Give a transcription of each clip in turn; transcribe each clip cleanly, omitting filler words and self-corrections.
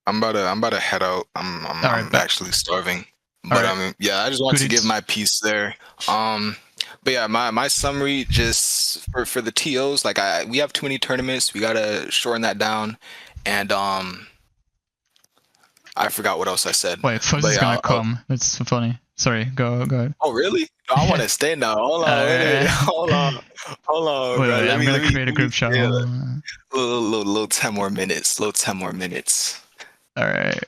I'm about to head out. All right, I'm bet. actually starving. All But right, yeah, I just want good to give eats. my piece there. But yeah, my summary just for the TOs, like we have too many tournaments. We gotta shorten that down. And I forgot what else I said. Wait, But Fuzzy's yeah, gonna come. That's so funny. Sorry, go. oh really? No, I want to stay now. Hold on, wait, Uh, hold on, bro. wait, Let I'm me gonna let me create a let me group chat. stay Hold on. little 10 more minutes. Little 10 more minutes. All right.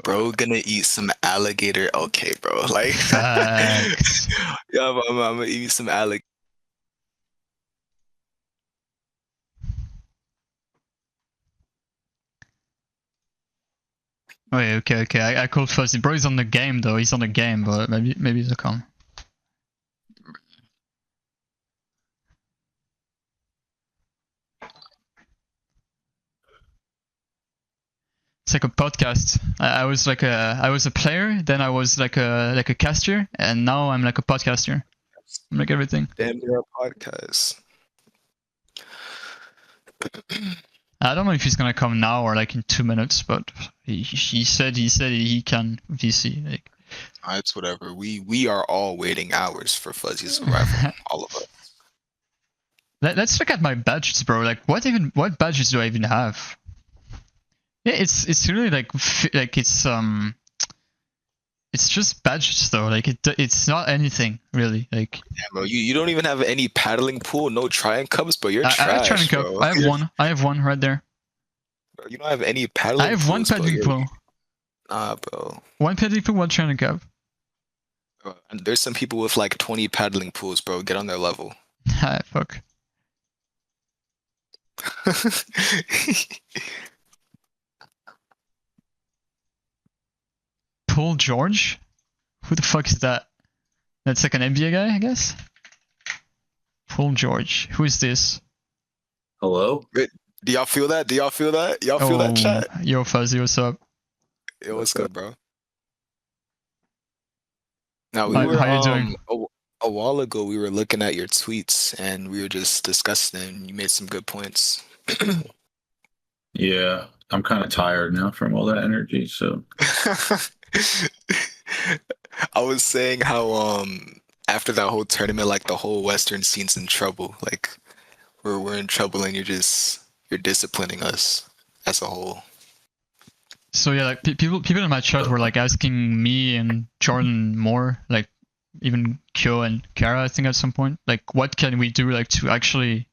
Bro, gonna eat some alligator. Okay, bro. Like, Facts. yeah, I'm gonna eat some alligator. Wait, okay. I called Fuzzy. Bro, he's on the game though. He's on the game, but maybe he'll come. It's like a podcast. I was a player, then I was like a caster, and now I'm like a podcaster. I'm like everything. Damn near a podcast. I don't know if he's gonna come now or like in 2 minutes, but he said he can VC. Like, It's whatever. We are all waiting hours for Fuzzy's arrival. All of us. let's look at my badges, bro. Like, what badges do I even have? Yeah, it's really like it's just badges though. Like it's not anything really. Like Damn, bro, you don't even have any paddling pool, no trying cups, but you're I have training trash, cup. bro. I have one. I have one right there. Bro, you don't have any I paddling have one pools, bro. paddling pool. Nah, bro. One paddling pool, one training cup. And there's some people with like 20 paddling pools, bro. Get on their level. Ah, fuck. Paul George? Who the fuck is that? That's like an NBA guy, I guess? Paul George. Who is this? Hello? Do y'all feel that? Do y'all feel that? Y'all feel that, chat? Yo, Fuzzy, what's up? Yo, what's good, bro? Now we How were you doing? a while ago we were looking at your tweets and we were just discussing and you made some good points. Yeah, I'm kind of tired now from all that energy, so. I was saying how after that whole tournament, like the whole Western scene's in trouble. Like we're in trouble and you're disciplining us as a whole. So yeah, like people in my chat were like asking me and Jordan more, like even Kyo and Kara, I think at some point, like what can we do like to actually,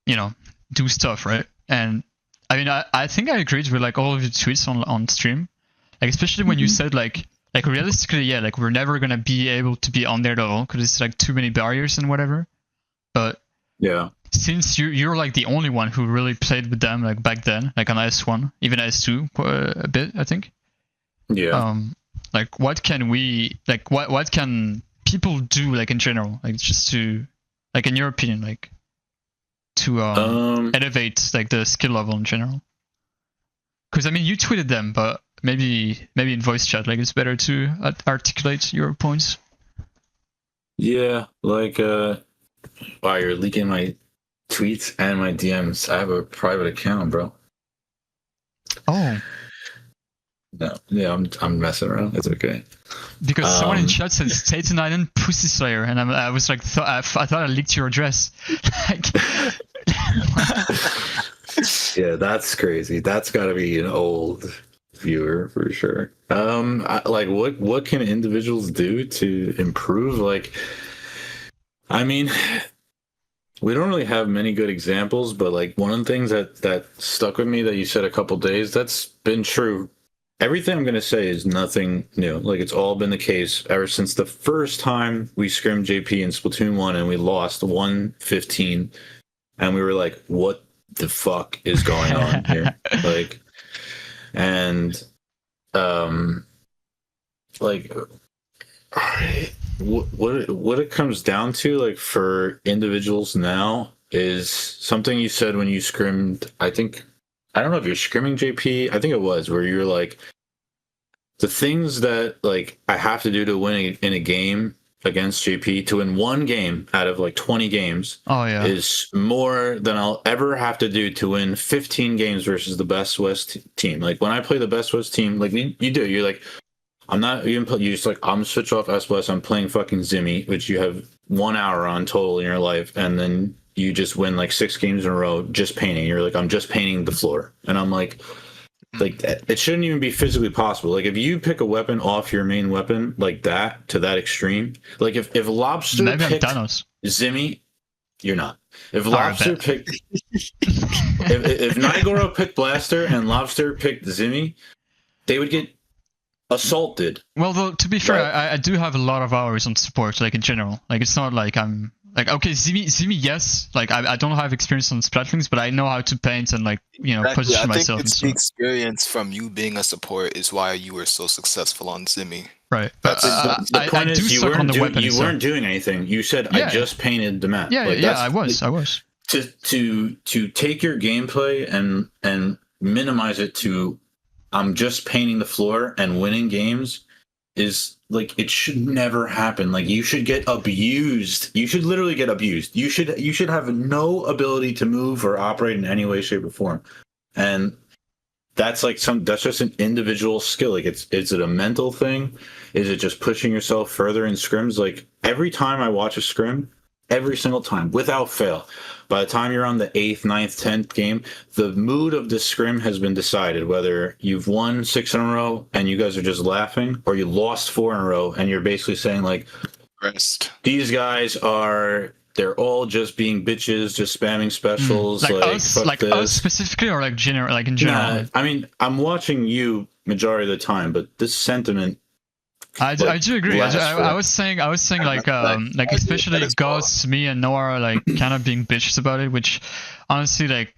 do stuff, right? And I mean, I think I agreed with like all of your tweets on stream, like especially when you said like realistically, yeah, like we're never gonna be able to be on their level because it's like too many barriers and whatever. But yeah, since you're like the only one who really played with them like back then, like on S1, even S2 a bit, I think. Yeah. Like what can we like what can people do like in general, like just to like in your opinion, like to elevate like the skill level in general? Because I mean you tweeted them, but maybe in voice chat, like it's better to articulate your points. Yeah, like wow, you're leaking my tweets and my DMs. I have a private account, bro. Oh. No, yeah, I'm messing around. It's okay. Because someone in chat said Satan Island Pussy Slayer, and I was like, I thought I leaked your address. Like, yeah, that's crazy. That's got to be an old viewer for sure. Like what can individuals do to improve? Like, I mean, we don't really have many good examples, but like one of the things that stuck with me that you said a couple days, that's been true. Everything I'm going to say is nothing new. Like, it's all been the case ever since the first time we scrimmed JP in Splatoon 1 and we lost 115. And we were like, what the fuck is going on here? Like, and, like, what it comes down to, like, for individuals now is something you said when you scrimmed, I don't know if you're scrimming JP. I think it was where you're like, the things that like I have to do to win in a game against JP to win one game out of like 20 games is more than I'll ever have to do to win 15 games versus the Best West team. Like when I play the Best West team, like you're like, I'm not even, you just like, I'm switch off S+, I'm playing fucking Zimmy, which you have 1 hour on total in your life, and then you just win like 6 games in a row just painting. You're like, I'm just painting the floor. And I'm like it shouldn't even be physically possible. Like if you pick a weapon off your main weapon like that to that extreme, like if Lobster picked Zimmy, you're not. If Lobster picked if Nigoro picked Blaster and Lobster picked Zimmy, they would get assaulted. Well, though, to be fair, I do have a lot of hours on support, like in general. Like it's not like I'm like, okay, Zimmy, yes. Like I don't have experience on Splatlings, but I know how to paint and like, you know, position myself. I think it's the experience from you being a support is why you were so successful on Zimmy. Right. But the point is you weren't doing anything. You said I just painted the map. Yeah, like, I was. To take your gameplay and minimize it to I'm just painting the floor and winning games is like, it should never happen. Like you should get abused. You should literally get abused. You should have no ability to move or operate in any way, shape, or form. And that's just an individual skill. Like is it a mental thing? Is it just pushing yourself further in scrims? Like every time I watch a scrim, every single time, without fail, by the time you're on the 8th, 9th, 10th game, the mood of the scrim has been decided, whether you've won 6 in a row and you guys are just laughing, or you lost 4 in a row and you're basically saying like, these guys they're all just being bitches, just spamming specials. Us specifically, or like in general? Nah, I mean, I'm watching you majority of the time, but this sentiment, I do agree. I was saying like especially Ghost, me, and Noah are like kind of being bitches about it, which honestly like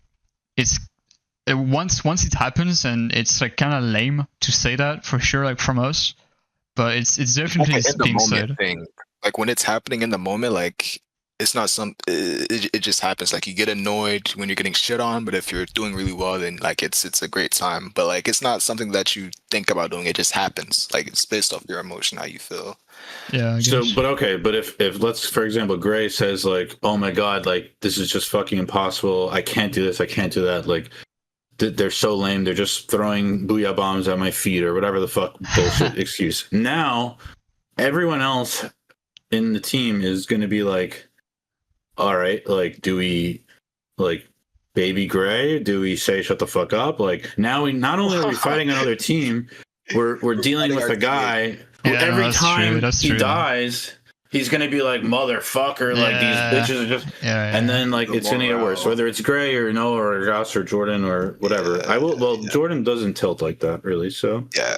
once it happens, and it's like kind of lame to say that for sure, like from us, but it's definitely being said. Thing. Like when it's happening in the moment, like it's not it just happens. Like you get annoyed when you're getting shit on, but if you're doing really well, then like it's a great time. But like it's not something that you think about doing. It just happens. Like it's based off your emotion, how you feel. Yeah. So, but okay, but if let's, for example, Grey says like, oh my god, like this is just fucking impossible. I can't do this. I can't do that. Like they're so lame. They're just throwing booyah bombs at my feet or whatever the fuck bullshit excuse. Now, everyone else in the team is going to be like, all right, like, do we, like, baby Grey? Do we say shut the fuck up? Like, now we not only are we fighting another team, we're dealing with a guy who every time he dies, he's gonna be like, motherfucker, like these bitches are just, and then like it's gonna get worse. Whether it's Grey or Noah or Joss or Jordan or whatever. Jordan doesn't tilt like that really, so yeah.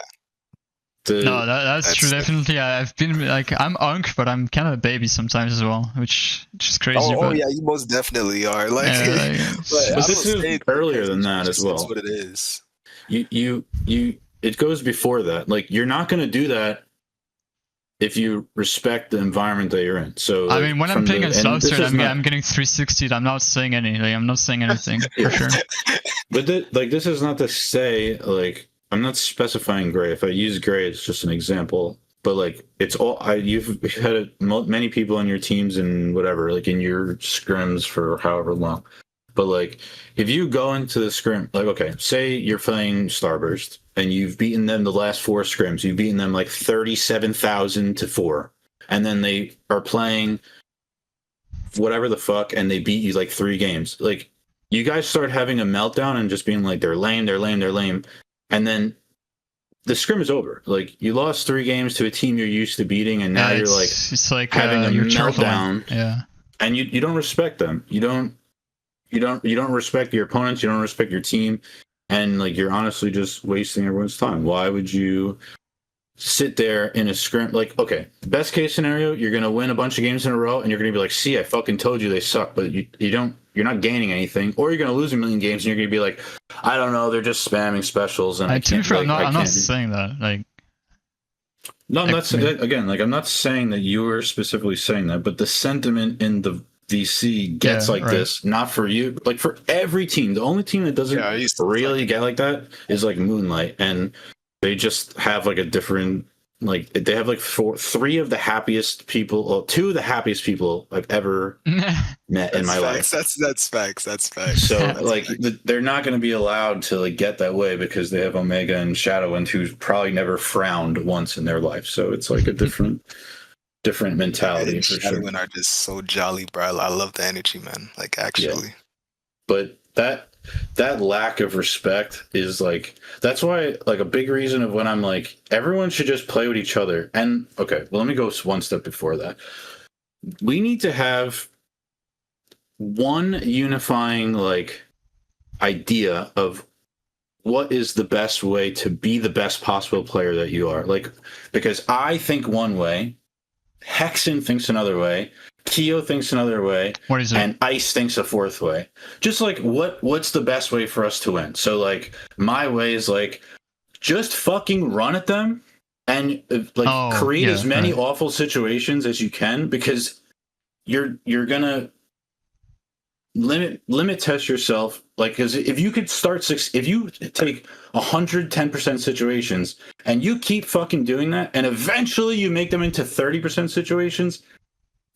No, that's true. Definitely, I've been like, I'm Unk, but I'm kind of a baby sometimes as well, which is crazy. Oh yeah, you most definitely are. Like, but this is earlier than that as well. That's what it is. You. It goes before that. Like, you're not going to do that if you respect the environment that you're in. So, I mean, when I'm playing against Lobster, I'm getting 360'd. I'm not saying anything. I'm not saying anything for sure. But this is not to say like. I'm not specifying Grey. If I use Grey, it's just an example. But like, it's all you've had many people on your teams and whatever, like in your scrims for however long. But like, if you go into the scrim, like, okay, say you're playing Starburst and you've beaten them the last 4 scrims, you've beaten them like 37,000 to 4, and then they are playing whatever the fuck, and they beat you like 3 games. Like, you guys start having a meltdown and just being like, they're lame. And then the scrim is over. Like, you lost 3 games to a team you're used to beating, and now you're like, it's like having a meltdown. Yeah. And you don't respect them. You don't respect your opponents. You don't respect your team, and like, you're honestly just wasting everyone's time. Why would you sit there in a scrim? Like, okay, best case scenario, you're gonna win a bunch of games in a row, and you're gonna be like, see, I fucking told you they suck. But you're not gaining anything, or you're gonna lose a million games, and you're gonna be like, I don't know, they're just spamming specials. And I'm not saying that. Like, no, that's again, like, I'm not saying that you were specifically saying that, but the sentiment in the VC gets this, not for you, like for every team. The only team that doesn't really get like that is like Moonlight, and they just have like a different like they have like three of the happiest people, or two of the happiest people I've ever met in my life. That's facts. That's facts. So like they're not going to be allowed to like get that way because they have Omega and Shadowwind, who's probably never frowned once in their life. So it's like a different mentality. For Shadowwind sure. are just so jolly, bro. I love the energy, man. Like actually, but that lack of respect is like, that's why like a big reason of when I'm like, everyone should just play with each other. And okay, well, let me go one step before that. We need to have one unifying like idea of what is the best way to be the best possible player that you are. Like, because I think one way, Hexen thinks another way, Keo thinks another way, what is it? And Ice thinks a fourth way. Just like what's the best way for us to win? So like my way is like just fucking run at them and like create as many awful situations as you can, because you're gonna limit test yourself. Like, because if you could if you take 110% situations and you keep fucking doing that, and eventually you make them into 30% situations,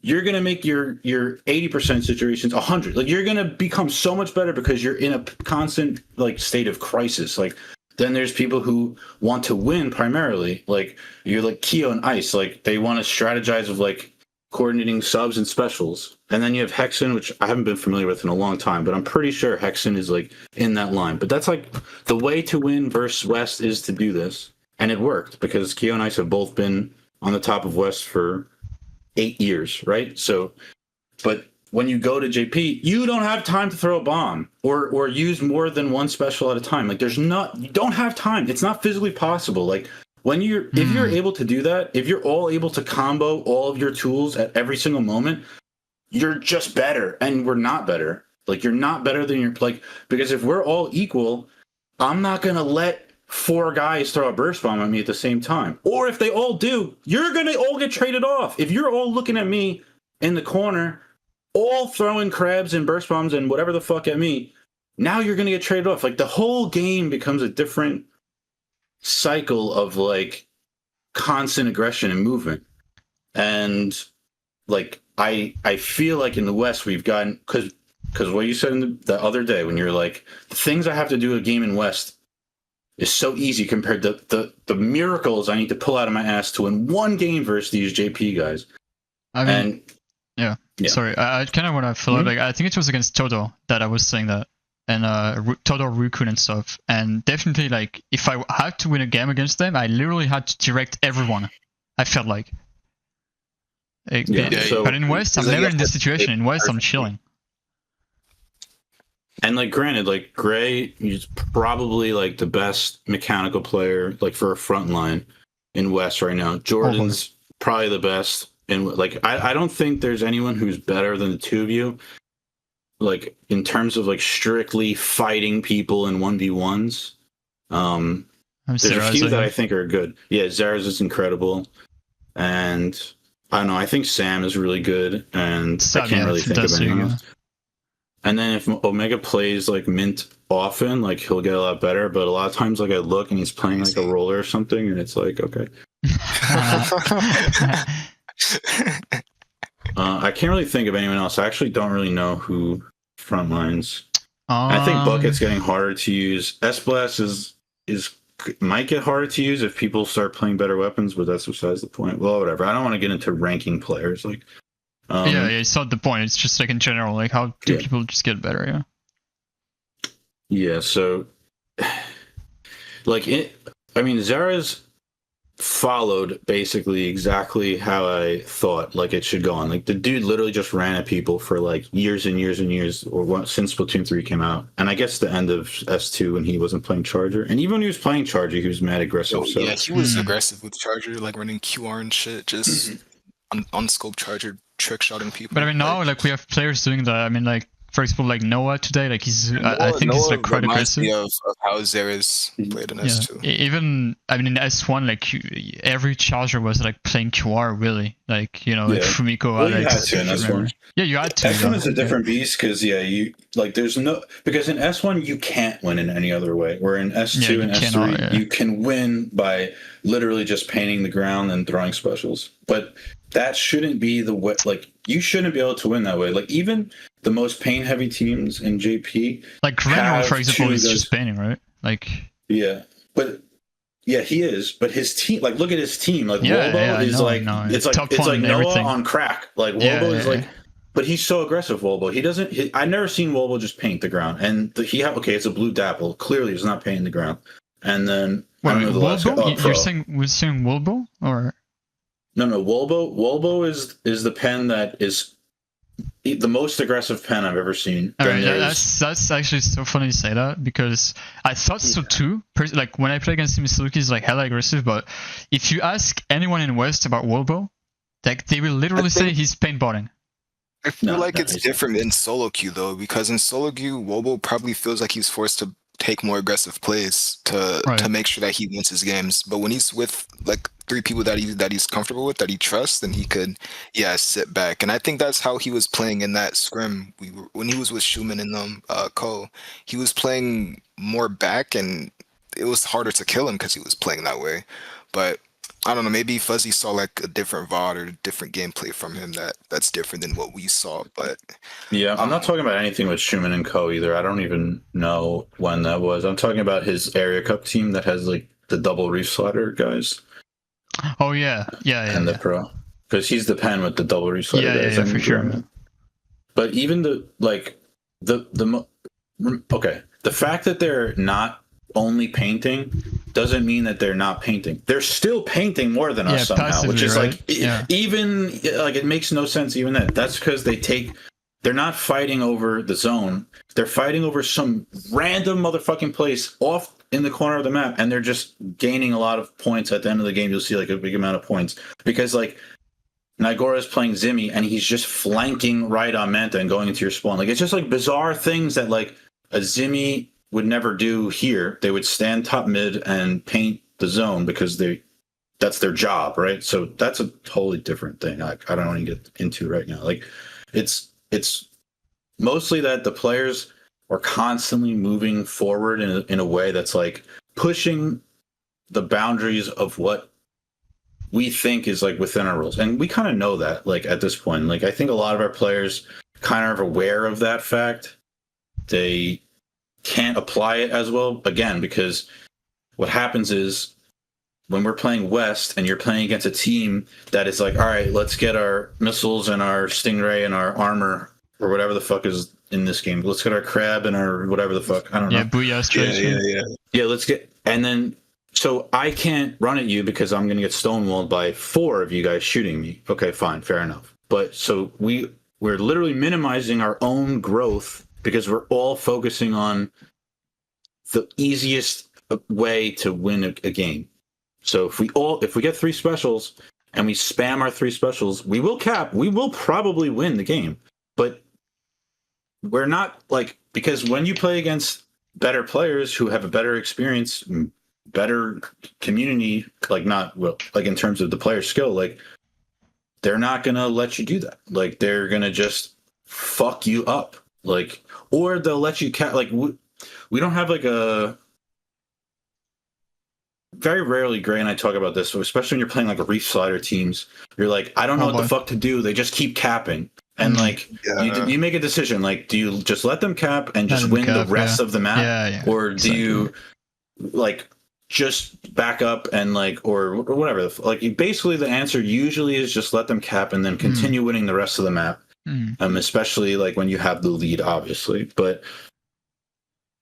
you're going to make your 80% situations 100. Like, you're going to become so much better because you're in a constant like state of crisis. Like, then there's people who want to win primarily. Like, you're like Keo and Ice. Like, they want to strategize of like coordinating subs and specials. And then you have Hexen, which I haven't been familiar with in a long time, but I'm pretty sure Hexen is like in that line. But that's like the way to win versus West is to do this. And it worked because Keo and Ice have both been on the top of West for 8 years, right? So, but when you go to JP, you don't have time to throw a bomb or use more than one special at a time. Like, you don't have time. It's not physically possible. Like, when if you're able to do that, if you're all able to combo all of your tools at every single moment, you're just better. And we're not better. Like, you're not better than because if we're all equal, I'm not going to let 4 guys throw a burst bomb at me at the same time. Or if they all do, you're going to all get traded off. If you're all looking at me in the corner, all throwing crabs and burst bombs and whatever the fuck at me, now you're going to get traded off. Like, the whole game becomes a different cycle of like constant aggression and movement. And like, I feel like in the West we've gotten, because what you said the other day when you're like, the things I have to do a game in West is so easy compared to the miracles I need to pull out of my ass to win one game versus these JP guys. I mean, yeah. Sorry, I kind of want to follow. Like, I think it was against Todo that I was saying that, and Todo, Rukun and stuff. And definitely, like, if I had to win a game against them, I literally had to direct everyone. I felt like. But in West, I'm never in this situation. In West, I'm chilling. And like, granted, like Grey is probably like the best mechanical player, like for a front line in West right now. Jordan's probably the best. And like, I don't think there's anyone who's better than the two of you. Like, in terms of like strictly fighting people in 1v1s. There's a few that I think are good. Yeah, Zara's is incredible. And I don't know, I think Sam is really good. And I can't really think of anyone else. And then if Omega plays like Mint often, like he'll get a lot better. But a lot of times, like I look and he's playing like a roller or something, and it's like, okay. I can't really think of anyone else. I actually don't really know who front lines. I think Bucket's getting harder to use. S-Blast is might get harder to use if people start playing better weapons, but that's besides the point. Well, whatever. I don't want to get into ranking players. Like, yeah, it's not the point. It's just like in general, like how do people just get better? Yeah. So, like, Zara's followed basically exactly how I thought like it should go on. Like, the dude literally just ran at people for like years and years and years, or since Splatoon 3 came out, and I guess the end of S2 when he wasn't playing Charger, and even when he was playing Charger, he was mad aggressive. So yeah, he was aggressive with Charger, like running QR and shit, just on scope Charger trick shotting people. But I mean, now like we have players doing that. I mean, like for example, like Noah today, like I think he's like quite aggressive. Of how Zeres played in S2. Even in S1, like every charger was like playing QR really, like like Fumiko, well, Alex. You had to in S1. Yeah, you had to. S1 is a different beast because you like because in S1 you can't win in any other way. Where in S2 and S3 you can win by literally just painting the ground and throwing specials, but that shouldn't be the way. Like you shouldn't be able to win that way. Like even the most pain heavy teams in JP, like Grenor, for example, is just painting, right? Like he is, but his team, like look at his team, like Wolbo is it's like Noah everything. On crack. Like Wolbo is like, but he's so aggressive. Wolbo, he doesn't. I never seen Wolbo just paint the ground, and it's a blue dapple. Clearly, he's not painting the ground. And then Wolbo, you're saying Wolbo or no? Wolbo is the pen that is the most aggressive pen I've ever seen. Right, that's actually so funny you say that because I thought so too. Like when I play against him, he's like hella aggressive. But if you ask anyone in West about Wolbo, like they will literally say he's paintballing. I feel like it's different in solo queue though, because in solo queue, Wolbo probably feels like he's forced to take more aggressive plays to make sure that he wins his games. But when he's with like 3 people that he's comfortable with, that he trusts, then he could sit back. And I think that's how he was playing in that scrim. When he was with Schumann and Ko, he was playing more back, and it was harder to kill him because he was playing that way. But I don't know, maybe Fuzzy saw like a different VOD or different gameplay from him that's different than what we saw. But yeah, I'm not talking about anything with Schumann and Co. either. I don't even know when that was. I'm talking about his Area Cup team that has like the double reef slider guys. Oh yeah. And the pro, because he's the pen with the double reef slider guys. Yeah, for sure. But even the fact that they're not only painting doesn't mean that they're not painting. They're still painting more than us somehow, which is like even like it makes no sense. Even that's because they're not fighting over the zone. They're fighting over some random motherfucking place off in the corner of the map, and they're just gaining a lot of points. At the end of the game, you'll see like a big amount of points because like Nigora is playing Zimmy and he's just flanking right on Manta and going into your spawn. Like it's just like bizarre things that like a Zimmy would never do here. They would stand top mid and paint the zone because that's their job, right? So that's a totally different thing. I don't want to get into right now. Like it's mostly that the players are constantly moving forward in a way that's like pushing the boundaries of what we think is like within our rules. And we kind of know that like at this point. Like I think a lot of our players kind of are aware of that fact. They can't apply it as well, again, because what happens is when we're playing West and you're playing against a team that is like, all right, let's get our missiles and our Stingray and our armor or whatever the fuck is in this game. Let's get our crab and our whatever the fuck. I don't know. Yeah, booyah. Yeah, let's get, and then so I can't run at you because I'm gonna get stonewalled by 4 of you guys shooting me. Okay, fine, fair enough. But so we're literally minimizing our own growth because we're all focusing on the easiest way to win a game. So if we get 3 specials and we spam our 3 specials, we will probably win the game. But we're not like, because when you play against better players who have a better experience, better community, like in terms of the player skill, like they're not gonna let you do that. Like they're gonna just fuck you up. Like, or they'll let you we don't have like a very rarely Gray and I talk about this, especially when you're playing like reef slider teams. You're like, I don't know what the fuck to do. They just keep capping, and like you make a decision. Like, do you just let them cap and just win the rest of the map, or do you like just back up and like or whatever? Like, basically the answer usually is just let them cap and then continue winning the rest of the map. Especially like when you have the lead, obviously. But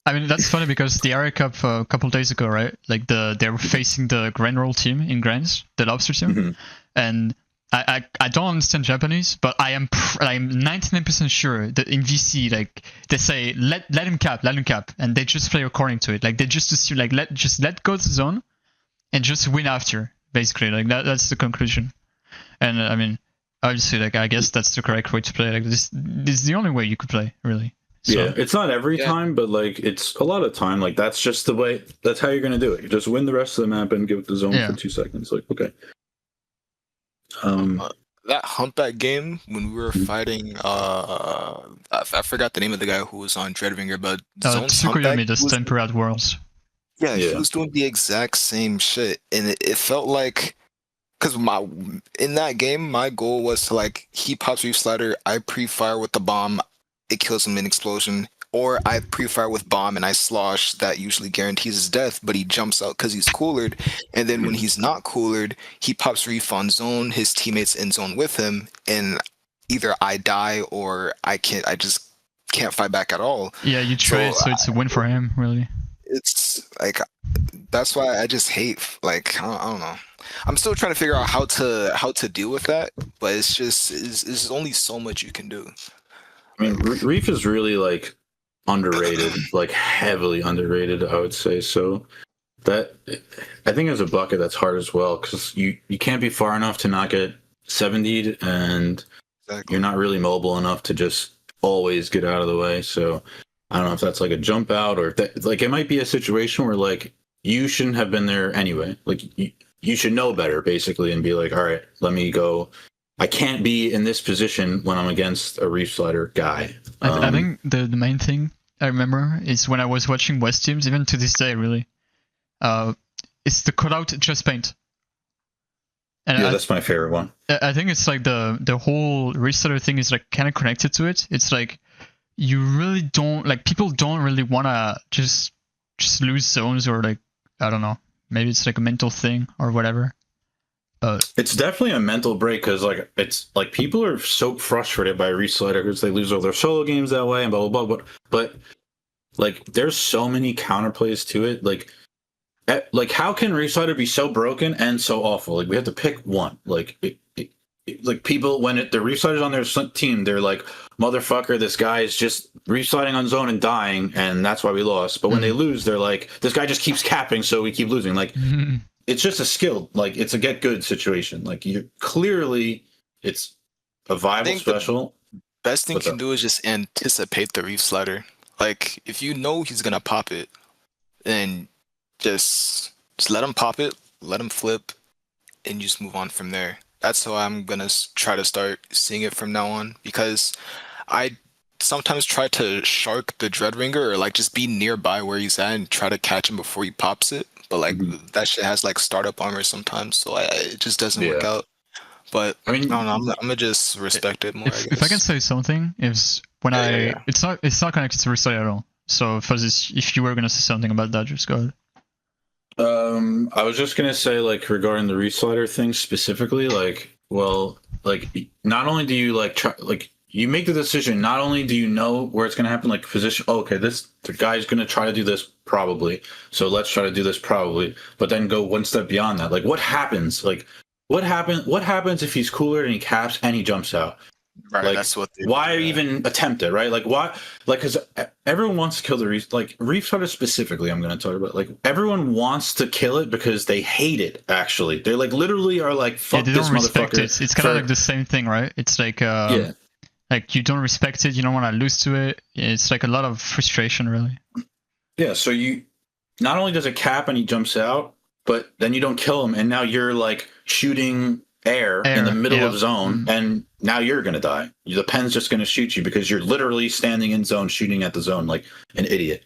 I mean, that's funny because the Area Cup a couple days ago, right? Like they were facing the Grand Roll team in Grands, the Lobster team, and I don't understand Japanese, but I'm 99% sure that in VC, like they say let him cap, and they just play according to it. Like they just assume like let go the zone, and just win after. Basically, like that's the conclusion. And I mean, obviously, like I guess that's the correct way to play. Like this is the only way you could play, really. So, yeah, it's not every time, but like it's a lot of time. Like that's just the way. That's how you're gonna do it. You just win the rest of the map and give it the zone for 2 seconds. Like okay. That humpback game when we were fighting, I forgot the name of the guy who was on Dreadringer, but Zone's Tsukuyomi, the Stamper at Worlds. Yeah, he was doing the exact same shit, and it felt like, because in that game, my goal was to like he pops Reef Slider, I pre-fire with the bomb, it kills him in explosion, or I pre-fire with bomb and I slosh, that usually guarantees his death, but he jumps out because he's coolered, and then when he's not coolered, he pops Reef on zone, his teammates in zone with him, and either I die or I just can't fight back at all. Yeah, you trade, so it's a win for him, really. It's like, that's why I just hate, like, I don't know. I'm still trying to figure out how to deal with that, but it's just there's only so much you can do. I mean, Reef is really like underrated, like heavily underrated, I would say. So that I think is a bucket that's hard as well, because you can't be far enough to not get 70'd, and you're not really mobile enough to just always get out of the way. So I don't know if that's like a jump out, or if that, like it might be a situation where like you shouldn't have been there anyway. Like you should know better, basically, and be like, all right, let me go. I can't be in this position when I'm against a Reef Slider guy. I think the main thing I remember is when I was watching West teams, even to this day, really, it's the cutout just paint. And yeah, that's my favorite one. I think it's like the whole Reef Slider thing is like kind of connected to it. It's like you really don't, like, people don't really want to just lose zones, or like, I don't know, maybe it's like a mental thing or whatever. It's definitely a mental break, because like it's like people are so frustrated by Reef Slider because they lose all their solo games that way and blah blah blah. But like there's so many counterplays to it. Like how can Reef Slider be so broken and so awful? Like we have to pick one. Like like people, when the Reef Slider's on their team, they're like, motherfucker, this guy is just Reef Sliding on zone and dying, and that's why we lost. But when they lose, they're like, this guy just keeps capping, so we keep losing. Like it's just a skill, like it's a get good situation. Like you clearly, it's a viable special. Best thing you can do is just anticipate the Reef Slider. Like if you know he's gonna pop it, then just let him pop it, let him flip, and you just move on from there. That's how I'm gonna try to start seeing it from now on, because I sometimes try to shark the Dreadringer, or like just be nearby where he's at and try to catch him before he pops it. But like that shit has like startup armor sometimes, so it just doesn't work out. But I mean, I don't know, I'm gonna just respect it more. If I can say something, is when it's not connected to Reset at all. So Fuzzy, if you were gonna say something about that, just go ahead. I was just gonna say, like, regarding the Reef Slider thing specifically, like, well, like, not only do you like try, like, you make the decision, not only do you know where it's gonna happen, like position, okay, the guy's gonna try to do this probably, so let's try to do this probably, but then go one step beyond that. Like, what happens? Like, what happens if he's cooler and he caps and he jumps out? Right, like, that's what. Why even attempt it, right? Like, why? Like, because everyone wants to kill the Reef. Like, Reef Slider specifically, I'm going to talk about. Like, everyone wants to kill it because they hate it. Actually, they like literally are like, fuck they this don't respect motherfucker. It. It's kind of like the same thing, right? It's like, like you don't respect it, you don't want to lose to it. It's like a lot of frustration, really. Yeah. So you, not only does it cap and he jumps out, but then you don't kill him, and now you're like shooting air in the middle of zone, and now you're gonna die. The pen's just gonna shoot you because you're literally standing in zone shooting at the zone like an idiot.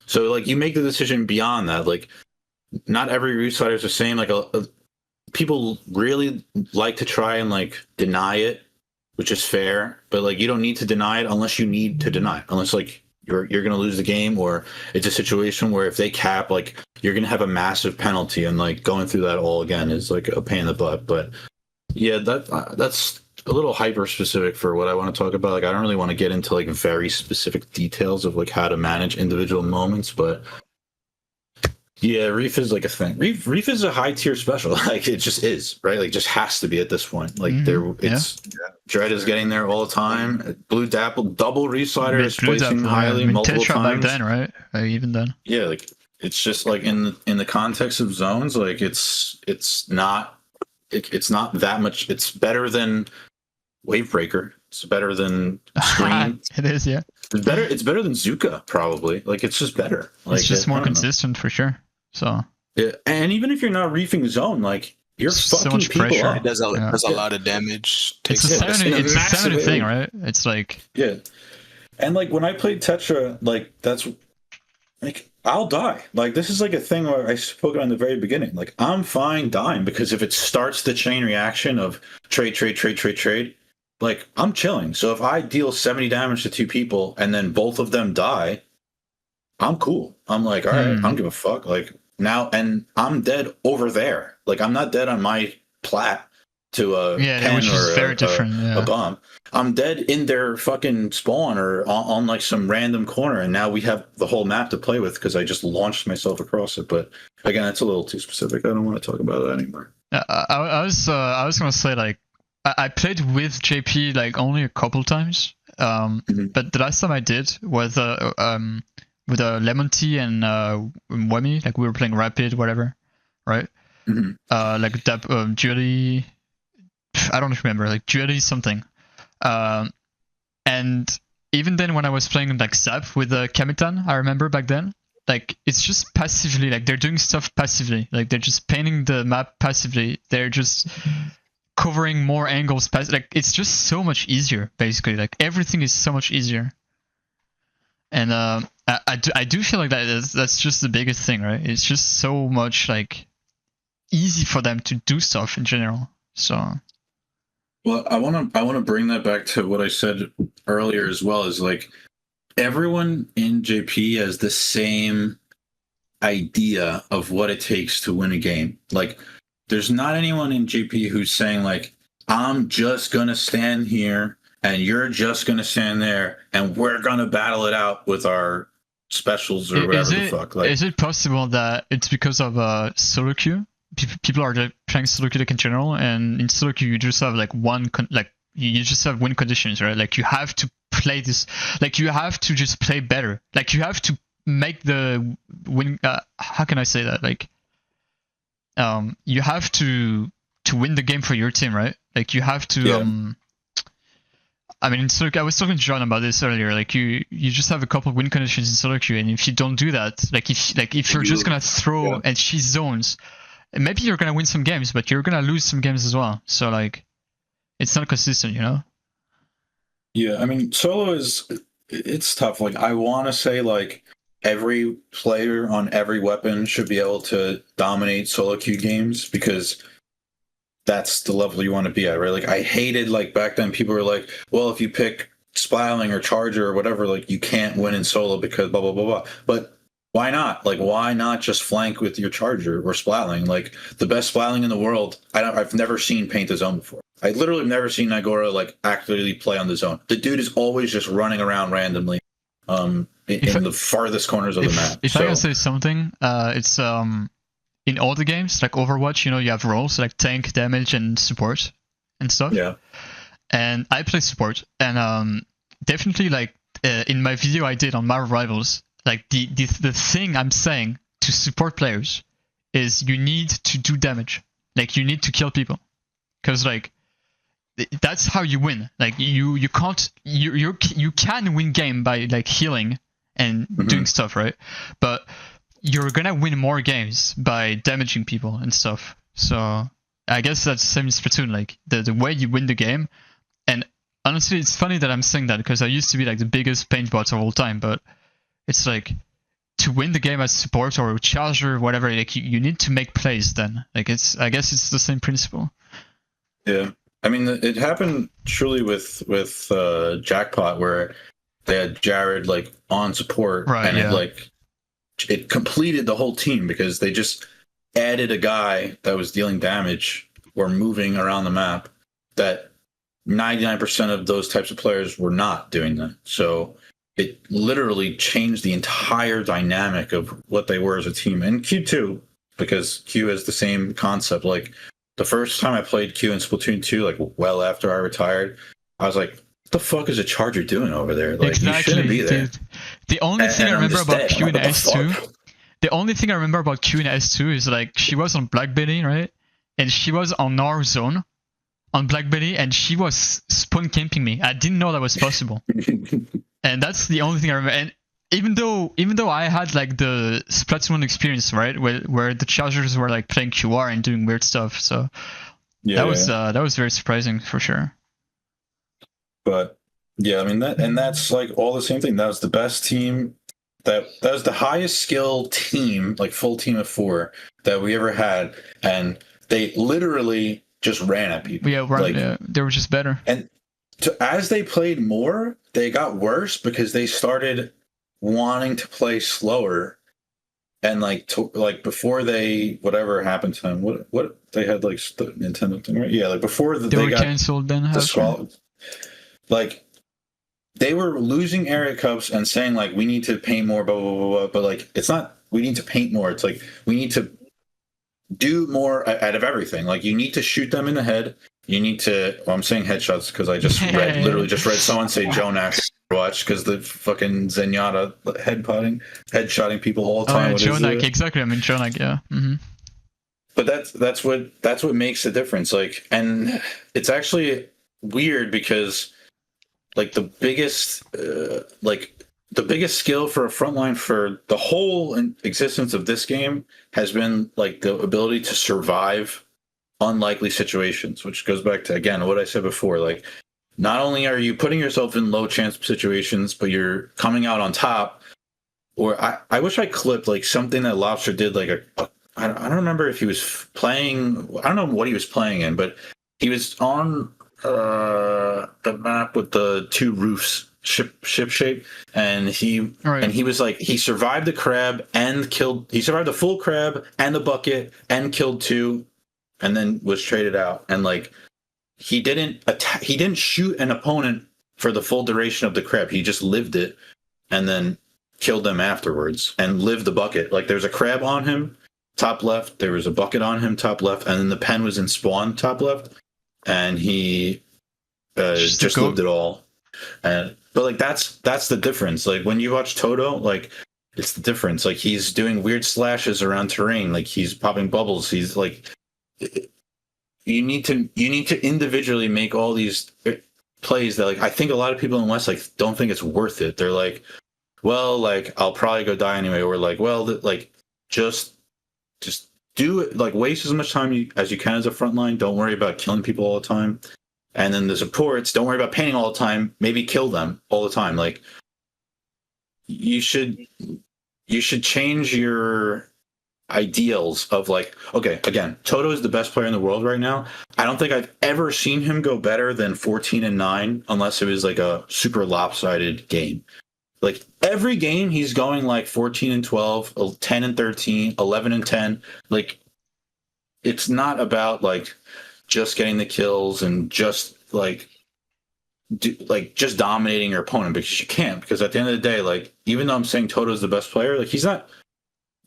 So like you make the decision beyond that. Like not every Reef Slider is the same. Like people really like to try and like deny it, which is fair, but like you don't need to deny it unless you need to deny it, unless like you're gonna lose the game, or it's a situation where if they cap, like you're gonna have a massive penalty, and like going through that all again is like a pain in the butt. But yeah, that's a little hyper specific for what I want to talk about. Like I don't really want to get into like very specific details of like how to manage individual moments, but yeah, Reef is like a thing. Reef is a high tier special. Like it just is, right? Like just has to be at this point. Like Dread is getting there all the time. Blue Dapple, double Reef Slider is placing highly multiple times. Back then, right? Even then. Yeah, like it's just like in the context of zones, like it's not that much. It's better than Wavebreaker. It's better than Scream. It is, yeah. It's better than Zuka, probably. Like, it's just better. Like, It's just more consistent for sure. So yeah, and even if you're not reefing zone, like, you're so fucking much people pressure. up. It does a lot of damage. It's a stamina, it's a stamina thing, right? It's like Yeah. And like when I played Tetra, like that's like I'll die. Like this is like a thing where I spoke on the very beginning. Like I'm fine dying because if it starts the chain reaction of trade, like I'm chilling. So if I deal 70 damage to 2 people and then both of them die, I'm cool. I'm like, all right, I don't give a fuck. Like now, and I'm dead over there. Like I'm not dead on my plat to a pen which is very different. a bomb. I'm dead in their fucking spawn or on like some random corner, and now we have the whole map to play with because I just launched myself across it. But again, that's a little too specific. I don't want to talk about that anymore. I was gonna say like I played with JP like only a couple times, but the last time I did was with Lemon Tea and Wemi, like we were playing Rapid, whatever, right? Like that dually. I don't remember, like dually something. And even then when I was playing like Zap with Kamitan, I remember back then, like it's just passively, like they're doing stuff passively, like they're just painting the map passively, they're just covering more angles, like it's just so much easier, basically, like everything is so much easier. And I do feel like that's just the biggest thing, right? It's just so much like easy for them to do stuff in general. So well, I want to bring that back to what I said earlier as well, is like everyone in JP has the same idea of what it takes to win a game. Like there's not anyone in JP who's saying like, I'm just going to stand here and you're just going to stand there and we're going to battle it out with our specials or whatever the fuck. Like, is it possible that it's because of solo queue? People are playing solo queue like in general, and in solo queue you just have like you just have win conditions, right? Like you have to play this, like you have to just play better, like you have to make the win. How can I say that? Like, you have to win the game for your team, right? Like you have to. I mean, in solo queue, I was talking to John about this earlier. Like you just have a couple of win conditions in solo queue, and if you don't do that, like if you're just gonna throw and cheese zones. Maybe you're gonna win some games, but you're gonna lose some games as well. So like, it's not consistent, you know? Yeah, I mean, solo it's tough. Like, I want to say like every player on every weapon should be able to dominate solo queue games because that's the level you want to be at, right? Like, I hated like back then people were like, well, if you pick Splatling or Charger or whatever, like you can't win in solo because blah blah blah blah. But why not? Like, why not just flank with your Charger or Splatling? Like, the best Splatling in the world, I've never seen paint the zone before. I literally have never seen Nagora, like, actively play on the zone. The dude is always just running around randomly in the farthest corners of the map. If I can say something, it's in all the games, like Overwatch, you know, you have roles, like tank, damage, and support and stuff. Yeah. And I play support, and definitely, like, in my video I did on Marvel Rivals, like the thing I'm saying to support players is you need to do damage. Like you need to kill people, because like that's how you win. Like you can't you can win game by like healing and doing stuff, right? But you're gonna win more games by damaging people and stuff. So I guess that's the same as Splatoon. Like the way you win the game. And honestly, it's funny that I'm saying that because I used to be like the biggest paint bot of all time, but it's like to win the game as support or charger or whatever, like you need to make plays then. Like I guess it's the same principle. Yeah. I mean, it happened truly with Jackpot where they had Jared like on support, right, and it completed the whole team because they just added a guy that was dealing damage or moving around the map that 99% of those types of players were not doing that. So it literally changed the entire dynamic of what they were as a team. And Q too, because Q has the same concept. Like the first time I played Q in Splatoon 2, like well after I retired, I was like, what the fuck is a Charger doing over there? Like, exactly, you shouldn't be there. Dude. The only thing I remember about Q in S2, the only thing I remember about Q in S2 is like she was on Black Betty, right? And she was on our zone on Black Betty, and she was spawn camping me. I didn't know that was possible. And that's the only thing I remember. And even though I had like the Splatoon experience, right, where the chargers were like playing QR and doing weird stuff, so that was very surprising for sure. But yeah, I mean that's like all the same thing. That was the best team. That was the highest skill team, like full team of 4 that we ever had, and they literally just ran at people. Yeah, right. Like, they were just better. And as they played more, they got worse because they started wanting to play slower, and like before they whatever happened to them, what they had like the Nintendo thing, right? Yeah, like before they were got canceled. Then like they were losing area cups and saying like we need to paint more, blah blah blah blah. But like it's not we need to paint more. It's like we need to do more out of everything. Like you need to shoot them in the head. You need to. Well, I'm saying headshots because I just literally just read someone say Jonas watch because the fucking Zenyatta headshotting people all the time. Jonak, exactly. I mean Jonak, yeah. Mm-hmm. But that's what makes the difference. Like, and it's actually weird because like the biggest skill for a frontline for the whole existence of this game has been like the ability to survive unlikely situations, which goes back to again what I said before. Like, not only are you putting yourself in low chance situations, but you're coming out on top. Or I wish I clipped like something that Lobster did. Like I don't remember if he was playing. I don't know what he was playing in, but he was on the map with the 2 roofs, ship shape, and he was like he survived the crab and killed. He survived the full crab and the bucket and killed 2. And then was traded out, and like he didn't shoot an opponent for the full duration of the crab. He just lived it, and then killed them afterwards, and lived the bucket. Like there's a crab on him, top left. There was a bucket on him, top left, and then the pen was in spawn, top left, and he just lived it all. And but like that's the difference. Like when you watch Toto, like it's the difference. Like he's doing weird slashes around terrain. Like he's popping bubbles. He's like. You need to individually make all these plays that like I think a lot of people in West like don't think it's worth it. They're like, well, like I'll probably go die anyway, or like, well, like just do it. Like waste as much time as you can as a frontline. Don't worry about killing people all the time. And then the supports, don't worry about painting all the time. Maybe kill them all the time. Like you should change your ideals of like, okay, again, Toto is the best player in the world right now. I don't think I've ever seen him go better than 14-9 unless it was like a super lopsided game. Like every game he's going like 14-12, 10-13, 11-10. Like it's not about like just getting the kills and just like just dominating your opponent, because you can't, because at the end of the day, like even though I'm saying Toto's the best player, like he's not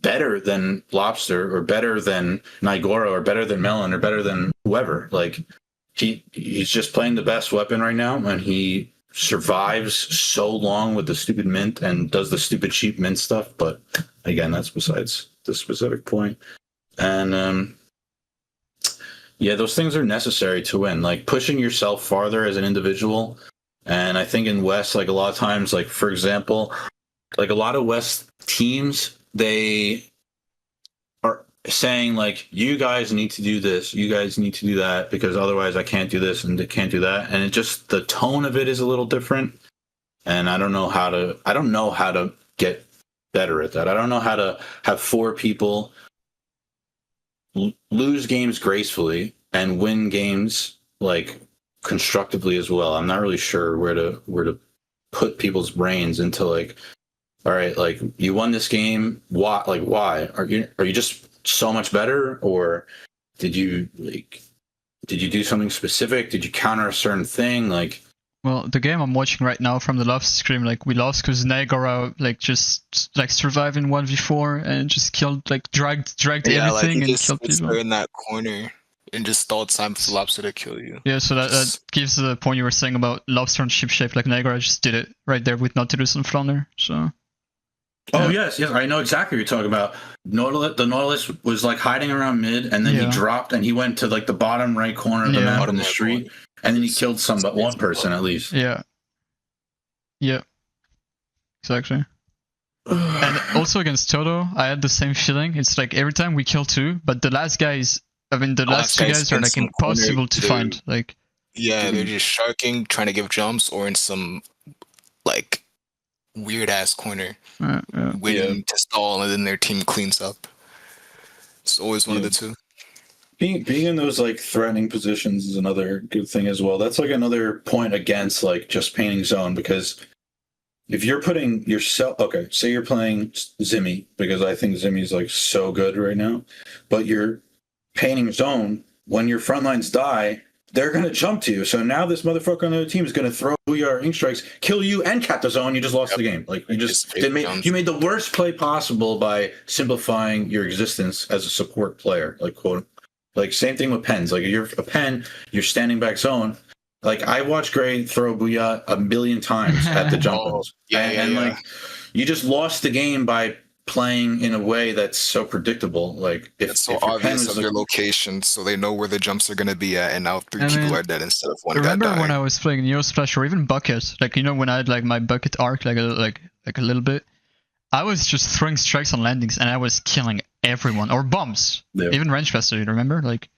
better than Lobster or better than Nigoro or better than Melon or better than whoever. Like he's just playing the best weapon right now, and he survives so long with the stupid mint and does the stupid cheap mint stuff. But again, that's besides the specific point. And yeah, those things are necessary to win, like pushing yourself farther as an individual. And I think in West, like a lot of times, like for example, like a lot of West teams, they are saying like, you guys need to do this, you guys need to do that, because otherwise I can't do this and I can't do that. And it just, the tone of it is a little different. And I don't know how to get better at that. I don't know how to have 4 people lose games gracefully and win games like constructively as well. I'm not really sure where to put people's brains into like, all right, like you won this game. Why? Like, why are you just so much better, or did you do something specific? Did you counter a certain thing? Like, well, the game I'm watching right now from the love stream, like we lost because Nagara like just like survived in 1v4 and just killed, like dragged everything and killed people in that corner and just stalled time for Lobster to kill you. Yeah, so that gives the point you were saying about Lobster and Ship Shape. Like Nagara just did it right there with Nautilus and Flounder. So Oh yes, I know exactly what you're talking about. The Nautilus was like hiding around mid, and then he dropped, and he went to like the bottom right corner of the map in the street, and then he killed one person at least. Yeah. Exactly. And also against Toto, I had the same feeling. It's like every time we kill two, but the last guys, the last two guys are like impossible to find. Like, they're just sharking, trying to give jumps, or in some like weird ass corner, waiting to stall, and then their team cleans up. It's always one of the two. Being in those like threatening positions is another good thing as well. That's like another point against like just painting zone, because if you're putting yourself, okay, say you're playing Zimmy, because I think Zimmy's like so good right now, but you're painting zone, when your front lines die, they're going to jump to you. So now this motherfucker on the other team is going to throw your ink strikes, kill you, and cap the zone. You just lost the game. Like you made the worst play possible by simplifying your existence as a support player. Like quote, like same thing with pens. Like you're a pen, you're standing back zone. Like I watched Grey throw Booyah a million times at the jump balls. And like you just lost the game by playing in a way that's so predictable. Like it's so obvious of your location, so they know where the jumps are going to be at, and now three people are dead instead of one guy dying. Remember when I was playing Neo Splash or even Bucket, like when I had like my Bucket arc like a little bit, I was just throwing strikes on landings and I was killing everyone, or bombs, even range faster. You remember, like.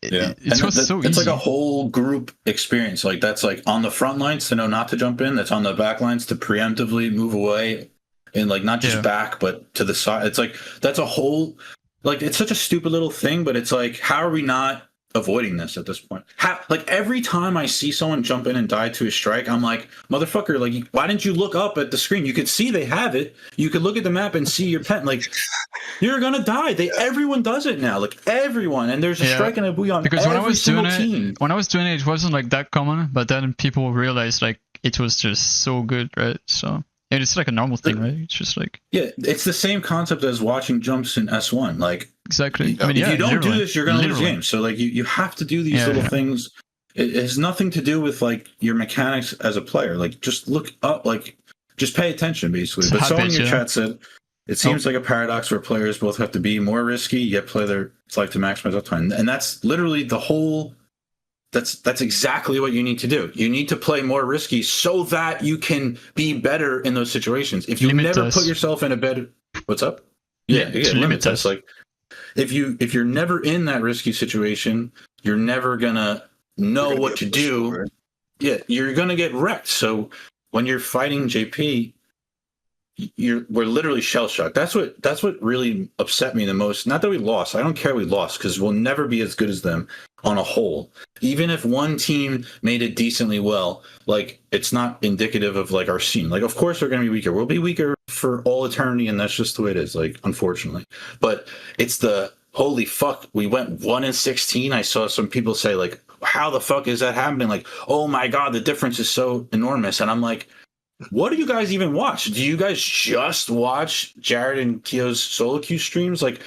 It was so easy. It's like a whole group experience. Like that's like on the front lines to know not to jump in. That's on the back lines to preemptively move away, and like not just back but to the side. It's like that's a whole, like it's such a stupid little thing, but it's like, how are we not avoiding this at this point? Like every time I see someone jump in and die to a strike, I'm like, motherfucker, like why didn't you look up at the screen? You could see they have it. You could look at the map and see your pen. Like you're gonna die. Everyone does it now. Like everyone, and there's a strike and a Booyah on because every single team. When I was doing it wasn't like that common, but then people realized like it was just so good, right? So it's like a normal thing, right? It's just like it's the same concept as watching jumps in S1. Like exactly. I mean, if you don't do this, you're gonna lose games. So like you have to do these little things. It has nothing to do with like your mechanics as a player. Like just look up, like just pay attention, basically. But someone in your chat said it seems like a paradox where players both have to be more risky yet play their life to maximize uptime, and that's literally the whole. That's exactly what you need to do. You need to play more risky so that you can be better in those situations. If you never put yourself in a better, what's up? Yeah, limit test. Like if you're never in that risky situation, you're never gonna know what to do. Yeah, you're gonna get wrecked. So when you're fighting JP, we're literally shell shocked. That's what really upset me the most. Not that we lost. I don't care we lost because we'll never be as good as them on a whole. Even if one team made it decently well, like it's not indicative of like our scene. Like of course we're gonna be weaker. We'll be weaker for all eternity, and that's just the way it is. Like unfortunately, but it's the holy fuck. We went 1-16. I saw some people say like, how the fuck is that happening? Like, oh my god, the difference is so enormous. And I'm like, what do you guys even watch? Do you guys just watch Jared and Kyo's solo queue streams? Like,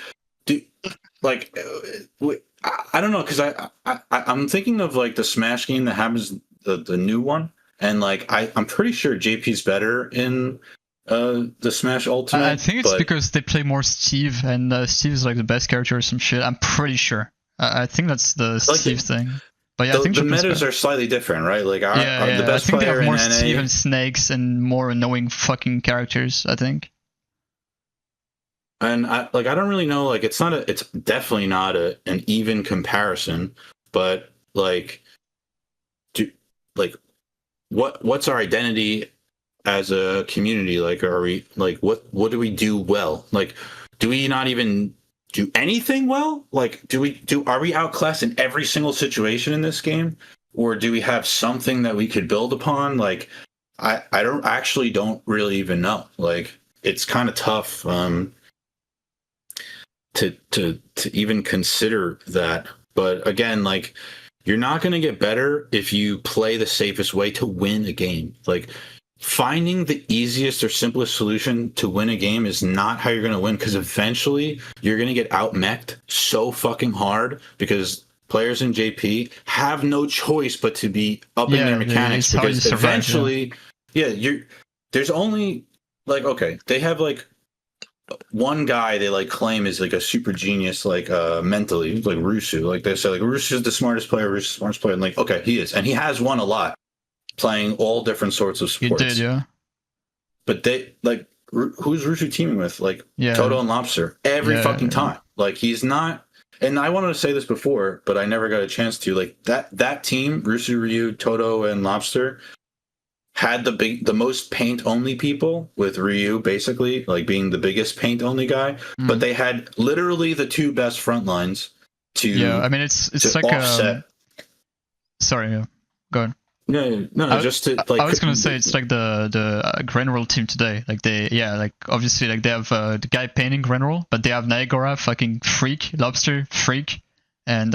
I don't know, because I'm thinking of like the Smash game that happens, the new one, and like I'm pretty sure JP's better in the Smash Ultimate. I think it's because they play more Steve, and Steve is like the best character or some shit. I'm pretty sure. I think that's the like Steve thing. But yeah, I think the metas are slightly different, right? Like the best I think player they have more in NA, Steve and Snakes and more annoying fucking characters, I think. And I don't really know, like it's definitely not an even comparison, but like what's our identity as a community? Like are we like what do we do well? Like do we not even do anything well? Like are we outclassed in every single situation in this game? Or do we have something that we could build upon? Like I don't really even know. Like it's kind of tough to even consider that. But again, like you're not going to get better if you play the safest way to win a game. Like finding the easiest or simplest solution to win a game is not how you're going to win, because eventually you're going to get out-mech'd so fucking hard because players in JP have no choice but to be upping their mechanics, because eventually there's only like, okay, they have like one guy they like claim is like a super genius, like mentally, like Rusu. Like they say, like Rusu's the smartest player, Rusu's the smartest player. And like, okay, he is, and he has won a lot, playing all different sorts of sports. He did, yeah. But they like, who's Rusu teaming with? Like Yeah. Toto and Lobster every fucking time. Like he's not. And I wanted to say this before, but I never got a chance to. Like that team, Rusu, Ryu, Toto, and Lobster, had the most paint only people, with Ryu basically like being the biggest paint only guy. But they had literally the two best front lines to. Yeah, I mean it's like offset. Sorry, yeah. Go ahead. No, just to like. I was gonna say it's like the General team today. Like like obviously like they have the guy painting General, but they have Naegora, fucking freak, Lobster, freak, and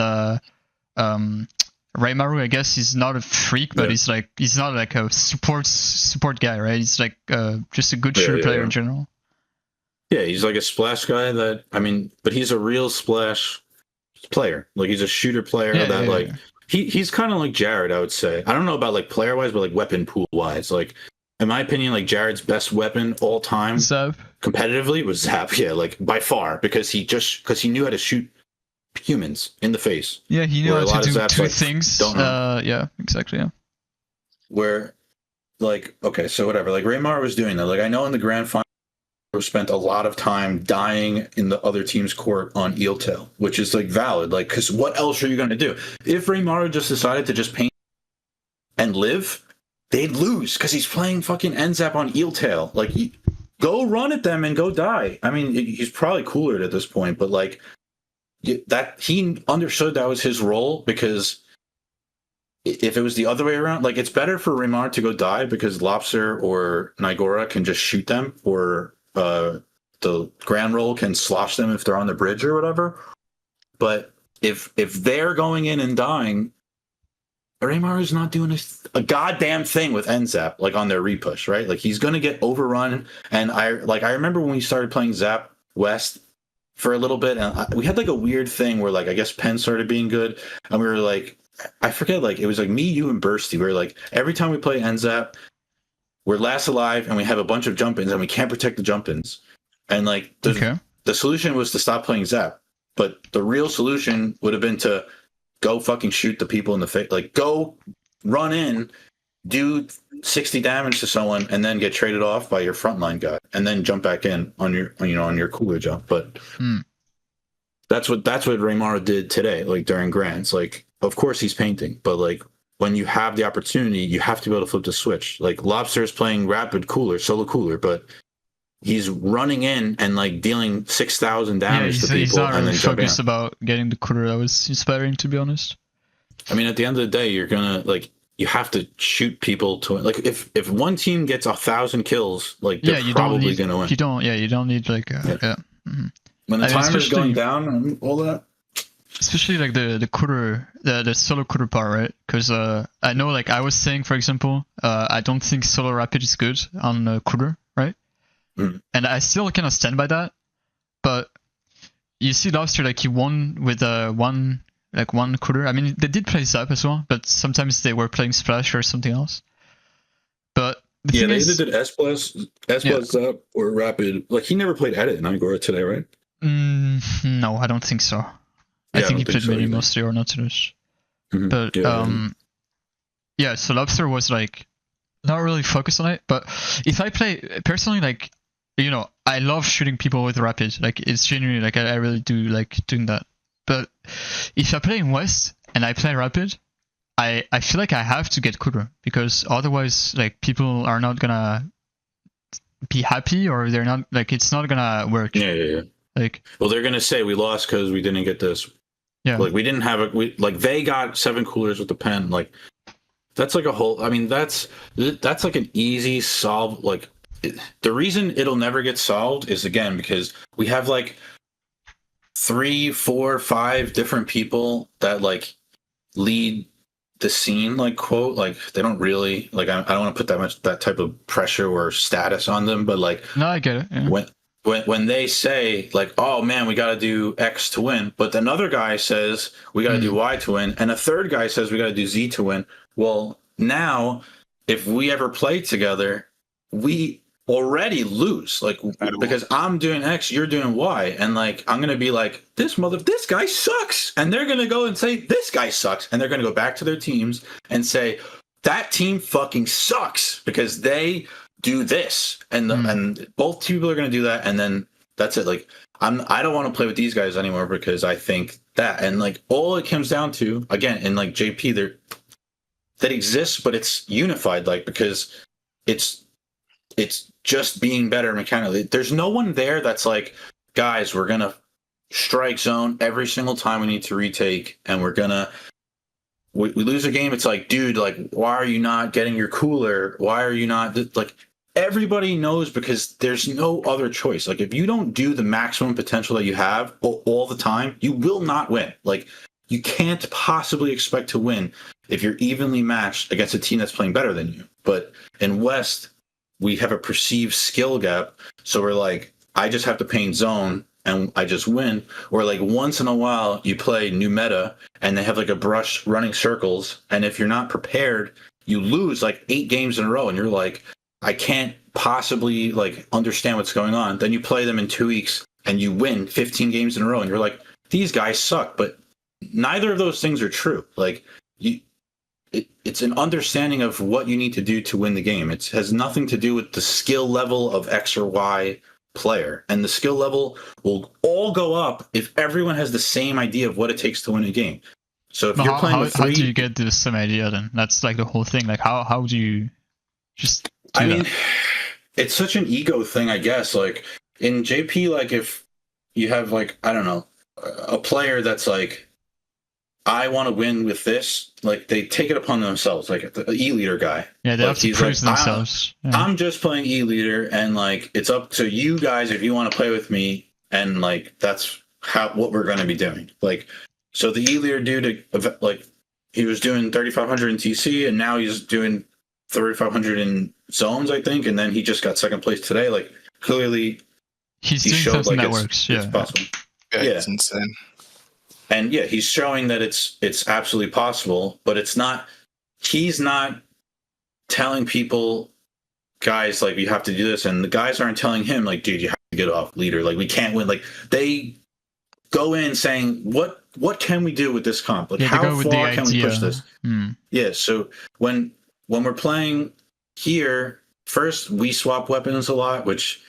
Raymaru, I guess he's not a freak, but he's not like a support guy, right? He's like just a good shooter player in general. Yeah, he's like a splash guy that, I mean, but he's a real splash player. Like he's a shooter player he's kind of like Jared, I would say. I don't know about like player wise, but like weapon pool wise. Like in my opinion, like Jared's best weapon all time Zap. Competitively was Zap. Yeah, like by far, because he knew how to shoot humans in the face. Yeah, he knew how to do two things. Don't know. Yeah, exactly. Yeah. Where, like, okay, so whatever. Like Raymar was doing that. Like I know in the grand final, spent a lot of time dying in the other team's court on eel tail, which is like valid. Like, because what else are you going to do? If Raymar just decided to just paint and live, they'd lose because he's playing fucking NZAP on eel tail. Like, go run at them and go die. I mean, he's probably cooler at this point, but like. That he understood that was his role, because if it was the other way around, like it's better for Raymar to go die because Lobster or Naegora can just shoot them, or the Grand Roll can slosh them if they're on the bridge or whatever. But if they're going in and dying, Raymar is not doing a goddamn thing with NZAP, like on their repush, right? Like he's gonna get overrun. And I remember when we started playing Zap West for a little bit, and we had like a weird thing where like I guess Penn started being good, and we were like, I forget, like it was like me, you, and Bursty. We were like, every time we play NZAP, we're last alive, and we have a bunch of jump-ins, and we can't protect the jump-ins. And like the solution was to stop playing Zap, but the real solution would have been to go fucking shoot the people in the face, like go run in, do 60 damage to someone, and then get traded off by your frontline guy, and then jump back in on your, on your cooler jump. But that's what Raymar did today, like during Grands. Like, of course he's painting, but like when you have the opportunity, you have to be able to flip the switch. Like Lobster is playing rapid cooler, solo cooler, but he's running in and like dealing 6,000 damage to people. He's not and really then focused about getting the cooler. That was inspiring, to be honest. I mean, at the end of the day, you're gonna like. You have to shoot people to win. Like if one team gets 1,000 kills, like they're probably gonna win. You don't need like Mm-hmm. When the timer's going down and all that. Especially like the cooler, the solo cooler part, right? Because I know, like I was saying, for example, I don't think solo rapid is good on cooler, right? And I still kind of stand by that. But you see Lobster, like he won with one cooler. I mean, they did play Zap as well, but sometimes they were playing Splash or something else. But the thing they is, either did S+ Zap or Rapid. Like he never played Edit in Igora today, right? No, I don't think so. I think he played Mini mostly, or Nautilus. But so Lobster was like not really focused on it. But if I play personally, like I love shooting people with Rapid. Like it's genuinely like I really do like doing that. But if I play in West and I play Rapid, I feel like I have to get cooler, because otherwise like people are not gonna be happy, or they're not, like it's not gonna work. Yeah. Like, well, they're gonna say we lost because we didn't get this. Yeah. Like we didn't have they got 7 coolers with the pen. Like that's like a whole. I mean, that's like an easy solve. Like the reason it'll never get solved is again because we have like 3, 4, 5 different people that like lead the scene, like quote, like they don't really like. I don't want to put that type of pressure or status on them, but like no, I get it. Yeah. When they say like, oh man, we got to do X to win, but another guy says we got to do Y to win, and a third guy says we got to do Z to win. Well, now if we ever play together, we already lose, like, because I'm doing X, you're doing Y, and like I'm gonna be like, this guy sucks, and they're gonna go and say this guy sucks, and they're gonna go back to their teams and say that team fucking sucks because they do this, and and both people are gonna do that, and then that's it. Like I don't want to play with these guys anymore because I think that, and like all it comes down to again in like JP there that exists, but it's unified, like because it's just being better mechanically. There's no one there that's like, guys, we're gonna strike zone every single time we need to retake, and we're gonna we lose a game. It's like, dude, like, why are you not getting your cooler? Why are you not like? Everybody knows because there's no other choice. Like, if you don't do the maximum potential that you have all the time, you will not win. Like, you can't possibly expect to win if you're evenly matched against a team that's playing better than you. But in West, we have a perceived skill gap. So we're like, I just have to paint zone and I just win. Or like once in a while you play new meta and they have like a brush running circles. And if you're not prepared, you lose like 8 games in a row. And you're like, I can't possibly like understand what's going on. Then you play them in 2 weeks and you win 15 games in a row. And you're like, these guys suck. But neither of those things are true. Like it's an understanding of what you need to do to win the game. It has nothing to do with the skill level of X or Y player. And the skill level will all go up if everyone has the same idea of what it takes to win a game. So if you're playing with 3... How do you get the same idea then? That's like the whole thing. Like how do you just do that? It's such an ego thing, I guess. Like in JP, like if you have like, I don't know, a player that's like, I want to win with this, like they take it upon themselves, like the E-leader guy. Yeah, they like, have to prove themselves. I'm just playing E-leader, and like it's up to you guys if you want to play with me, and like that's what we're going to be doing. Like, so the E-leader dude, like he was doing 3,500 in TC, and now he's doing 3,500 in zones, I think, and then he just got second place today. Like clearly, he's doing showed something like that works. Yeah, it's possible. Yeah, it's insane. And yeah, he's showing that it's absolutely possible, but it's not. He's not telling people, guys, like you have to do this, and the guys aren't telling him, like, dude, you have to get off leader. Like we can't win. Like they go in saying, what can we do with this comp? Like how far can we push this? Yeah. So when we're playing here, first we swap weapons a lot, which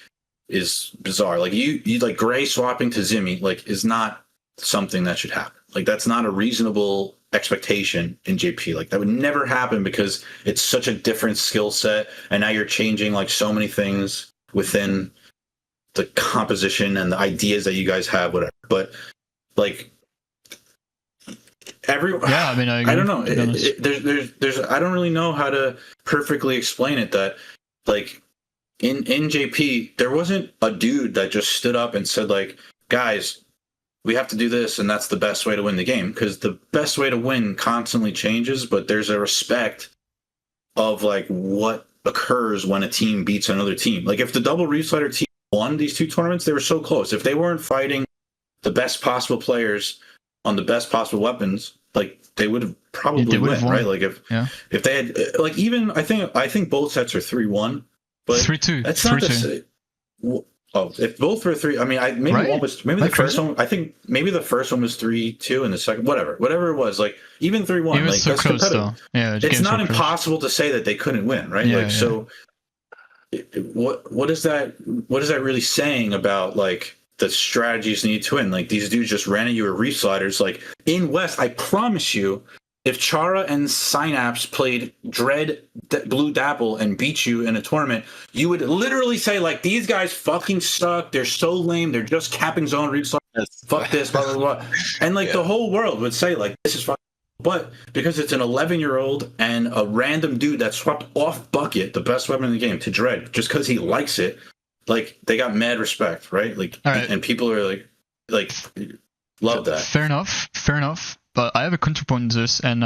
is bizarre. Like you like Grey swapping to Zimmy, like is not something that should happen. Like that's not a reasonable expectation in JP. Like that would never happen because it's such a different skill set, and now you're changing like so many things within the composition and the ideas that you guys have, whatever. But like I mean, I don't know. There's I don't really know how to perfectly explain it. That like in JP there wasn't a dude that just stood up and said like, guys, we have to do this, and that's the best way to win the game, because the best way to win constantly changes, but there's a respect of like what occurs when a team beats another team. Like if the double Reefslider team won these 2 tournaments, they were so close. If they weren't fighting the best possible players on the best possible weapons, like they would have probably won, right? Like if they had like even I think both sets are 3-1, but 3-2. That's not the same. Oh, if both were 3, I mean, the first one. I think maybe the first one was 3-2, and the second, whatever it was, like even 3-1. It was like so close, though. Yeah, it's not impossible to say that they couldn't win, right? Yeah, like so, what is that? What is that really saying about like the strategies need to win? Like these dudes just ran at you with Reef Sliders. Like in West, I promise you, if Chara and Synapse played Dread Blue Dapple and beat you in a tournament, you would literally say, like, these guys fucking suck. They're so lame. They're just capping zone reach. Fuck this, blah, blah, blah. And, like, the whole world would say, like, this is fucking. But because it's an 11-year-old and a random dude that swapped off Bucket, the best weapon in the game, to Dread, just because he likes it, like, they got mad respect, right? Like, and people are, like, love that. Fair enough. But I have a counterpoint to this, and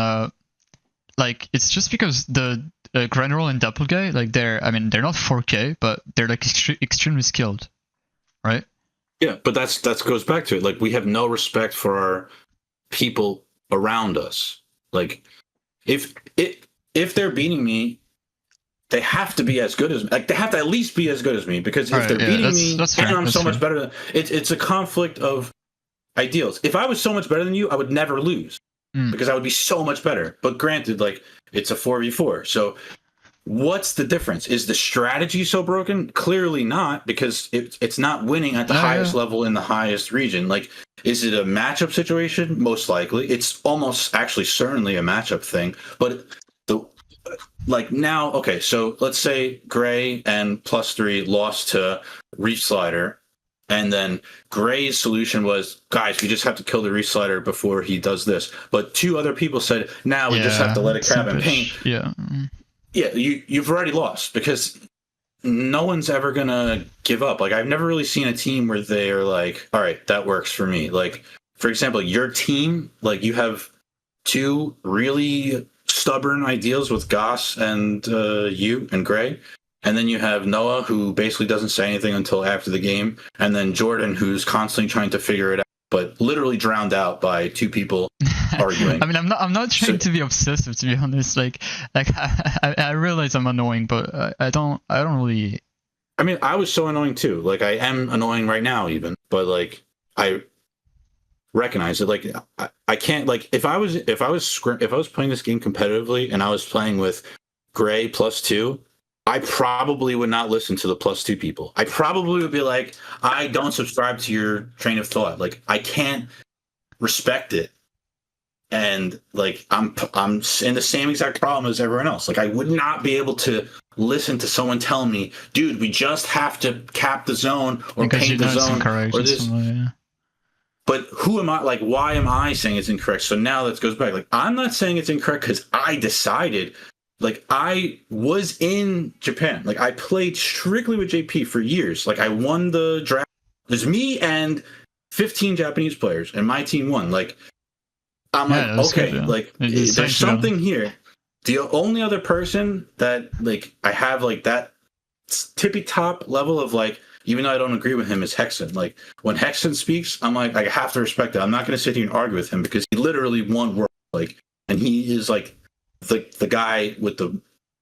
like it's just because the Granular and Doppelgay, like they're not 4K, but they're like extremely skilled, right? Yeah, but that goes back to it. Like we have no respect for our people around us. Like if they're beating me, they have to be as good as me. Like they have to at least be as good as me, because if they're beating me and I'm so much better than it's a conflict of ideals. If I was so much better than you, I would never lose because I would be so much better. But granted, like it's a 4v4. So what's the difference? Is the strategy so broken? Clearly not, because it's not winning at the highest level in the highest region. Like, is it a matchup situation? Most likely. It's almost actually certainly a matchup thing. But now, okay, so let's say Grey and +3 lost to Reef Slider, and then Grey's solution was, guys, we just have to kill the Reef Slider before he does this. But 2 other people said, now we just have to let it crab and paint. Yeah. Yeah, you've already lost, because no one's ever gonna give up. Like, I've never really seen a team where they're like, all right, that works for me. Like, for example, your team, like, you have 2 really stubborn ideals with Goss and you and Grey, and then you have Noah, who basically doesn't say anything until after the game, and then Jordan, who's constantly trying to figure it out, but literally drowned out by 2 people arguing. I mean, I'm not trying to be obsessive, to be honest. Like I realize I'm annoying, but I don't really. I mean, I was so annoying too. Like, I am annoying right now, even, but like I recognize it. Like, I can't, like, if I was playing this game competitively and I was playing with Grey +2, I probably would not listen to the +2 people. I probably would be like, I don't subscribe to your train of thought. Like, I can't respect it. And like, I'm in the same exact problem as everyone else. Like, I would not be able to listen to someone tell me, dude, we just have to cap the zone or paint the zone or this. But who am I? Like, why am I saying it's incorrect? So now that goes back. Like, I'm not saying it's incorrect because I decided. Like, I was in Japan. Like, I played strictly with JP for years. Like, I won the draft. There's me and 15 Japanese players, and my team won. Like, I'm like, okay, good, like, there's something here. The only other person that, like, I have, like, that tippy top level of, like, even though I don't agree with him, is Hexen. Like, when Hexen speaks, I'm like, I have to respect it. I'm not going to sit here and argue with him because he literally won World. Like, and he is, like, the guy with the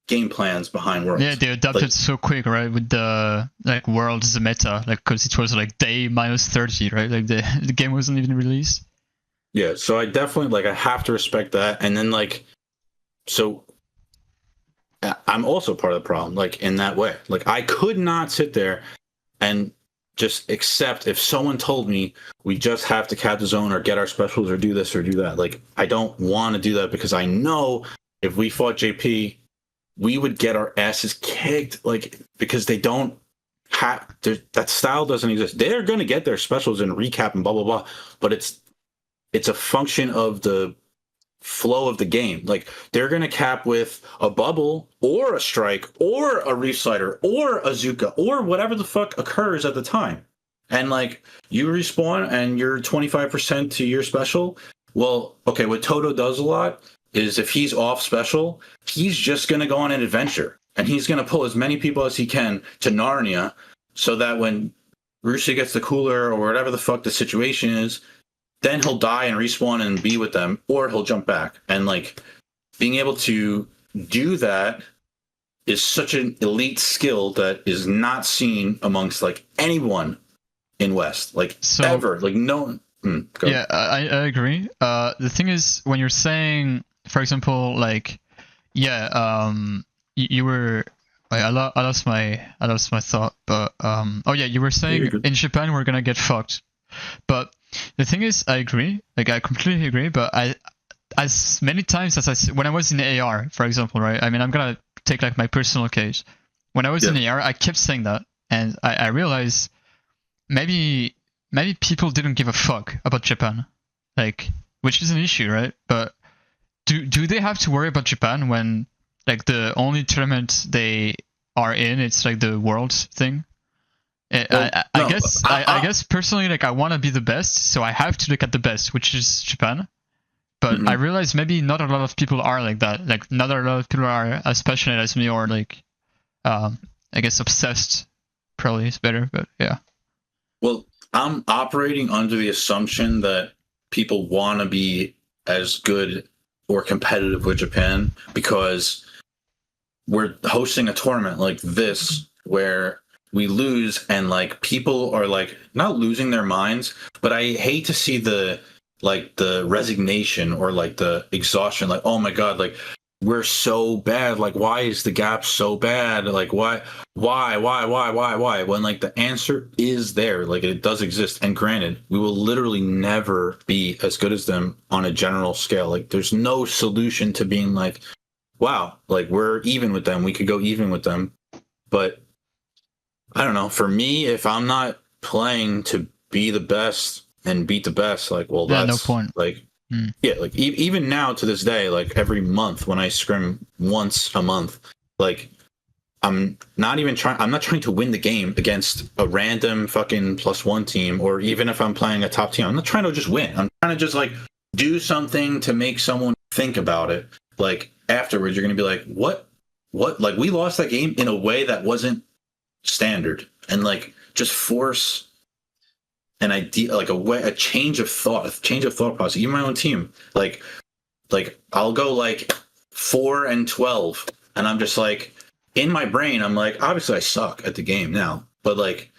game plans behind Worlds. Yeah, they adapted so quick, right? With the like Worlds meta, like, because it was like day -30, right? Like the game wasn't even released. Yeah, so I definitely, like, I have to respect that. And then, like, so I'm also part of the problem, like, in that way. Like, I could not sit there and just accept if someone told me we just have to cap the zone or get our specials or do this or do that. Like, I don't want to do that because I know if we fought JP, we would get our asses kicked, like, because they don't have that style doesn't exist. They're going to get their specials and recap and blah blah blah, but it's a function of the flow of the game. Like, they're going to cap with a bubble or a strike or a Reef Slider or a Zuka or whatever the fuck occurs at the time. And, like, you respawn and you're 25% to your special. Well, okay, what Toto does a lot is if he's off special, he's just going to go on an adventure. And he's going to pull as many people as he can to Narnia so that when Rusha gets the cooler or whatever the fuck the situation is, then he'll die and respawn and be with them, or he'll jump back. And, like, being able to do that is such an elite skill that is not seen amongst, like, anyone in West, like, so, ever. Like, no one. Yeah, I agree. The thing is, when you're saying, for example, like, yeah, you were. I lost my thought, but oh yeah, you were saying in Japan we're gonna get fucked, but the thing is, I agree. Like, I completely agree. But as many times as when I was in AR, for example, right? I mean, I'm gonna take, like, my personal case. When I was in AR, I kept saying that, and I realized maybe people didn't give a fuck about Japan, like, which is an issue, right? But do they have to worry about Japan when, like, the only tournament they are in, it's like the Worlds thing? I guess personally, like, I want to be the best, so I have to look at the best, which is Japan. But I realize maybe not a lot of people are like that. Like, not a lot of people are as passionate as me, or, like, I guess obsessed probably is better, but yeah. Well, I'm operating under the assumption that people want to be as good or competitive with Japan because we're hosting a tournament like this where we lose and like people are like not losing their minds, but I hate to see the resignation or like the exhaustion, like, oh my God, like we're so bad. Like, why is the gap so bad? Like, why? When like the answer is there, like it does exist. And granted, we will literally never be as good as them on a general scale. Like, there's no solution to being like, wow, like we're even with them. We could go even with them. But I don't know. For me, if I'm not playing to be the best and beat the best, like, well, Yeah, that's no point. like, yeah, like even now to this day, like every month when I scrim once a month, like I'm not trying to win the game against a random fucking +1 team, or even if I'm playing a top team, I'm not trying to just win. I'm trying to just like do something to make someone think about it. Like afterwards, you're going to be like, what? Like we lost that game in a way that wasn't standard, and like just force an idea, like a change of thought process. Even my own team, like I'll go like 4-12, and I'm just like in my brain, I'm like, obviously I suck at the game now, but like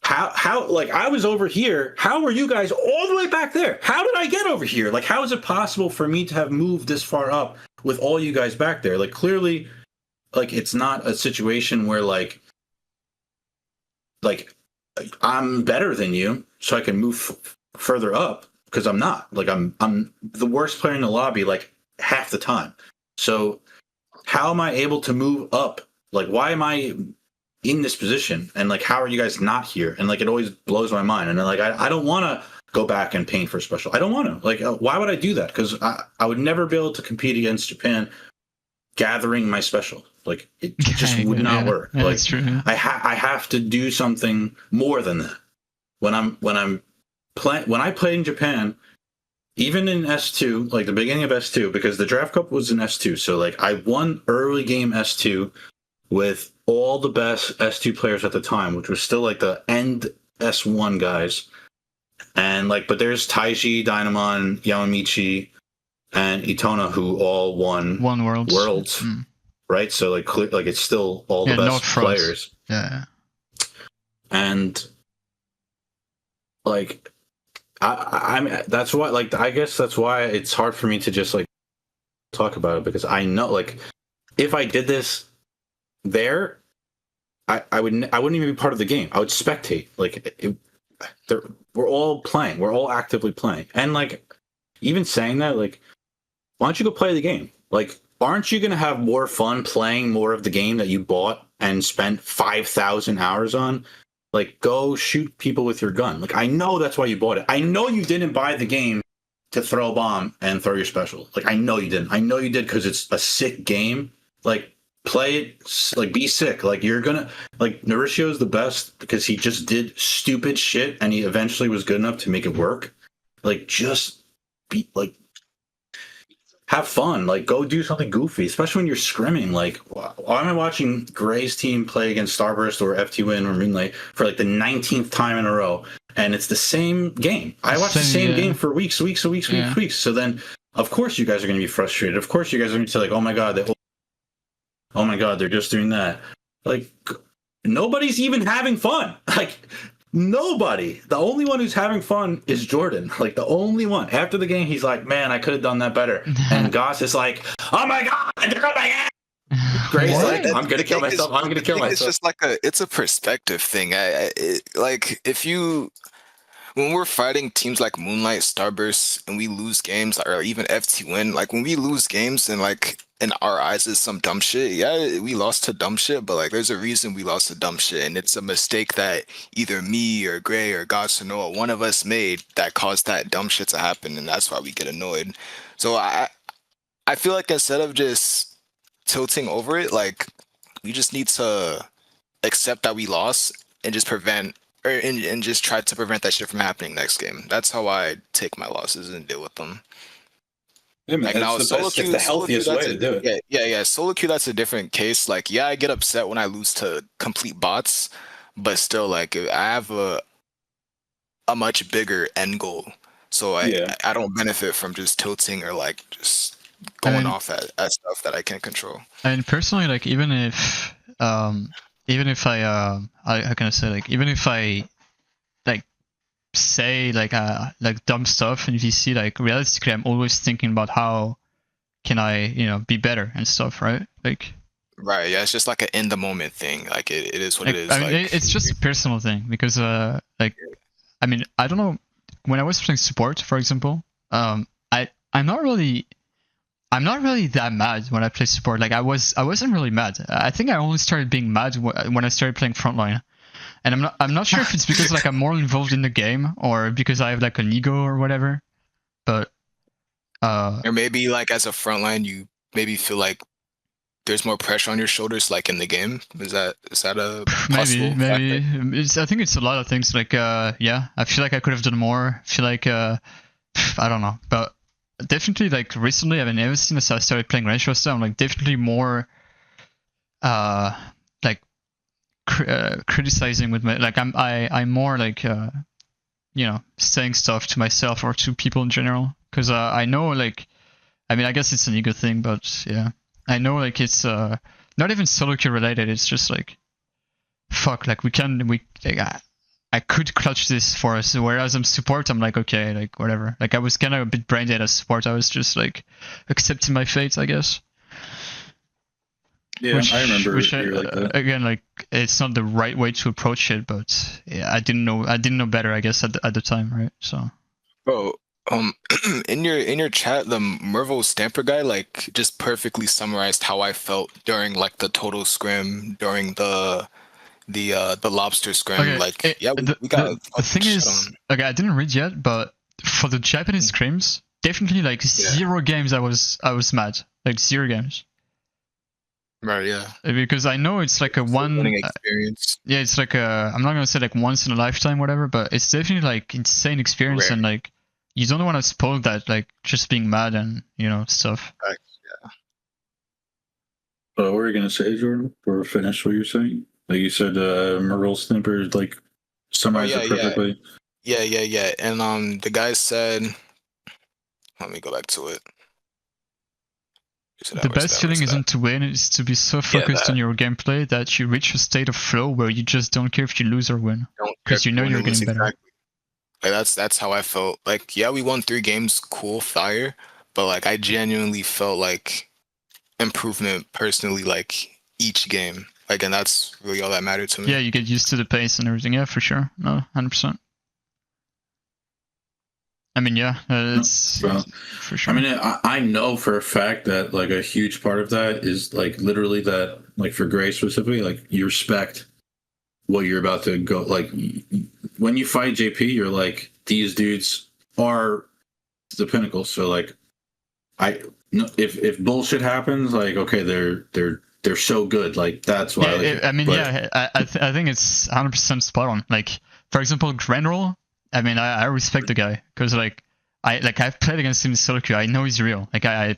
how like I was over here, how were you guys all the way back there? How did I get over here? Like, how is it possible for me to have moved this far up with all you guys back there? Like, clearly, like it's not a situation where like I'm better than you, so I can move further up, because I'm not. Like I'm the worst player in the lobby like half the time. So how am I able to move up? Like, why am I in this position? And like, how are you guys not here? And like, it always blows my mind. And then like, I don't want to go back and paint for a special. I don't want to. Like, why would I do that? Because I would never be able to compete against Japan gathering my special. Like, it just would not work. Yeah, like, that's true. I have to do something more than that. When I played in Japan, even in S2, like the beginning of S2, because the draft cup was in S2, so like I won early game S2 with all the best S2 players at the time, which was still like the end S1 guys, and like, but there's Taiji, Dynamon, Yamamichi, and Itona, who all won worlds. Right, so like it's still all the best players. Yeah, and like I that's why, like, I guess that's why it's hard for me to just like talk about it, because I know like if I did this there, I wouldn't even be part of the game. I would spectate. Like we're all playing, we're all actively playing, and like even saying that, like, why don't you go play the game? Like, aren't you going to have more fun playing more of the game that you bought and spent 5,000 hours on? Like, go shoot people with your gun. Like, I know that's why you bought it. I know you didn't buy the game to throw a bomb and throw your special. Like, I know you didn't. I know you did because it's a sick game. Like, play it. Like, be sick. Like, you're going to... Like, Mauricio's the best because he just did stupid shit and he eventually was good enough to make it work. Like, just be... Like, have fun. Like, go do something goofy, especially when you're scrimming. Like, why am I watching Gray's team play against Starburst or FT-Win or Moonlight for like the 19th time in a row? And it's the same game. I watch the same game for weeks. So then, of course, you guys are going to be frustrated. Of course, you guys are going to say like, oh my God, they're just doing that. Like, nobody's even having fun. Like, nobody. The only one who's having fun is Jordan. Like, the only one. After the game, he's like, man, I could have done that better. And Goss is like, oh my God, they're on my ass. Gray's like, I'm gonna kill myself. I'm gonna kill myself. It's just like it's a perspective thing. Like, when we're fighting teams like Moonlight, Starburst, and we lose games, or even FT-Win, like when we lose games and like in our eyes is some dumb shit. Yeah, we lost to dumb shit, but like there's a reason we lost to dumb shit, and it's a mistake that either me or Gray or Gosh or Noah, one of us made that caused that dumb shit to happen, and that's why we get annoyed. So I feel like instead of just tilting over it, like we just need to accept that we lost and just and just try to prevent that shit from happening next game. That's how I take my losses and deal with them. Yeah, man, like, that's the healthiest way to do it. Yeah. Solo queue, that's a different case. Like, yeah, I get upset when I lose to complete bots, but still, like, I have a much bigger end goal. So I don't benefit from just tilting or like just going off at stuff that I can't control. And personally, like even if I how can I say, like even if I like say like dumb stuff in VC, like realistically I'm always thinking about how can I, you know, be better and stuff, right? Like Right, yeah, it's just like an in the moment thing. Like it is what like, it is. I mean, Like it's just a personal thing because like I mean, I don't know, when I was playing support, for example, I'm not really that mad when I play support. Like I wasn't really mad. I think I only started being mad when I started playing frontline. And I'm not sure if it's because like I'm more involved in the game or because I have like an ego or whatever. But or maybe like as a frontline, you maybe feel like there's more pressure on your shoulders, like in the game. Is that a possible maybe factor? I think it's a lot of things. Like yeah, I feel like I could have done more. I feel like I don't know, but definitely like recently, I mean, ever since I started playing Grey Soulja, I'm like definitely more like criticizing with my, like I'm more like you know, saying stuff to myself or to people in general, because I know, like, I mean, I guess it's an ego thing, but yeah, I know like it's not even solo queue related. It's just like, fuck, like I could clutch this for us. Whereas I'm support, I'm like, okay, like whatever. Like I was kind of a bit brain dead as support. I was just like accepting my fate, I guess. Yeah, I remember. Which like that. again, like it's not the right way to approach it, but yeah, I didn't know better, I guess, at the time, right? So. Bro, in your chat, the Mervo Stamper guy like just perfectly summarized how I felt during like the total scrim, during the lobster scrim. Okay, Like yeah, we got the thing is, okay, I didn't read yet, but for the Japanese scrims, definitely like 0 games I was mad, like 0 games. Right, yeah. Because I know it's like a learning experience. Yeah, it's like I'm not gonna say like once in a lifetime, whatever, but it's definitely like insane experience. Rare. And like you don't want to spoil that, like just being mad and, you know, stuff. Yeah. What were you gonna say, Jordan? Or finish what you're saying? Like you said, Merle Snipper like summarized it perfectly. Yeah. And the guy said, let me go back to it. The best feeling isn't to win, it's to be so focused on your gameplay that you reach a state of flow where you just don't care if you lose or win, because you know you're getting better. Exactly. Like that's how I felt. Like yeah, we won 3 games, cool, fire, but like I genuinely felt like improvement personally, like each game. Like, and that's really all that mattered to me. Yeah, you get used to the pace and everything. Yeah, for sure. No, 100%. I mean, yeah, it's for sure. I mean, I know for a fact that like a huge part of that is like literally that, like for Grey specifically, like you respect what you're about to go. Like when you fight JP, you're like, these dudes are the pinnacle. So like, if bullshit happens, like okay, they're so good. Like that's why. Yeah, I mean, yeah, I think it's 100% spot on. Like for example, General. I mean, I respect the guy because like I've played against him in solo queue. I know he's real. Like I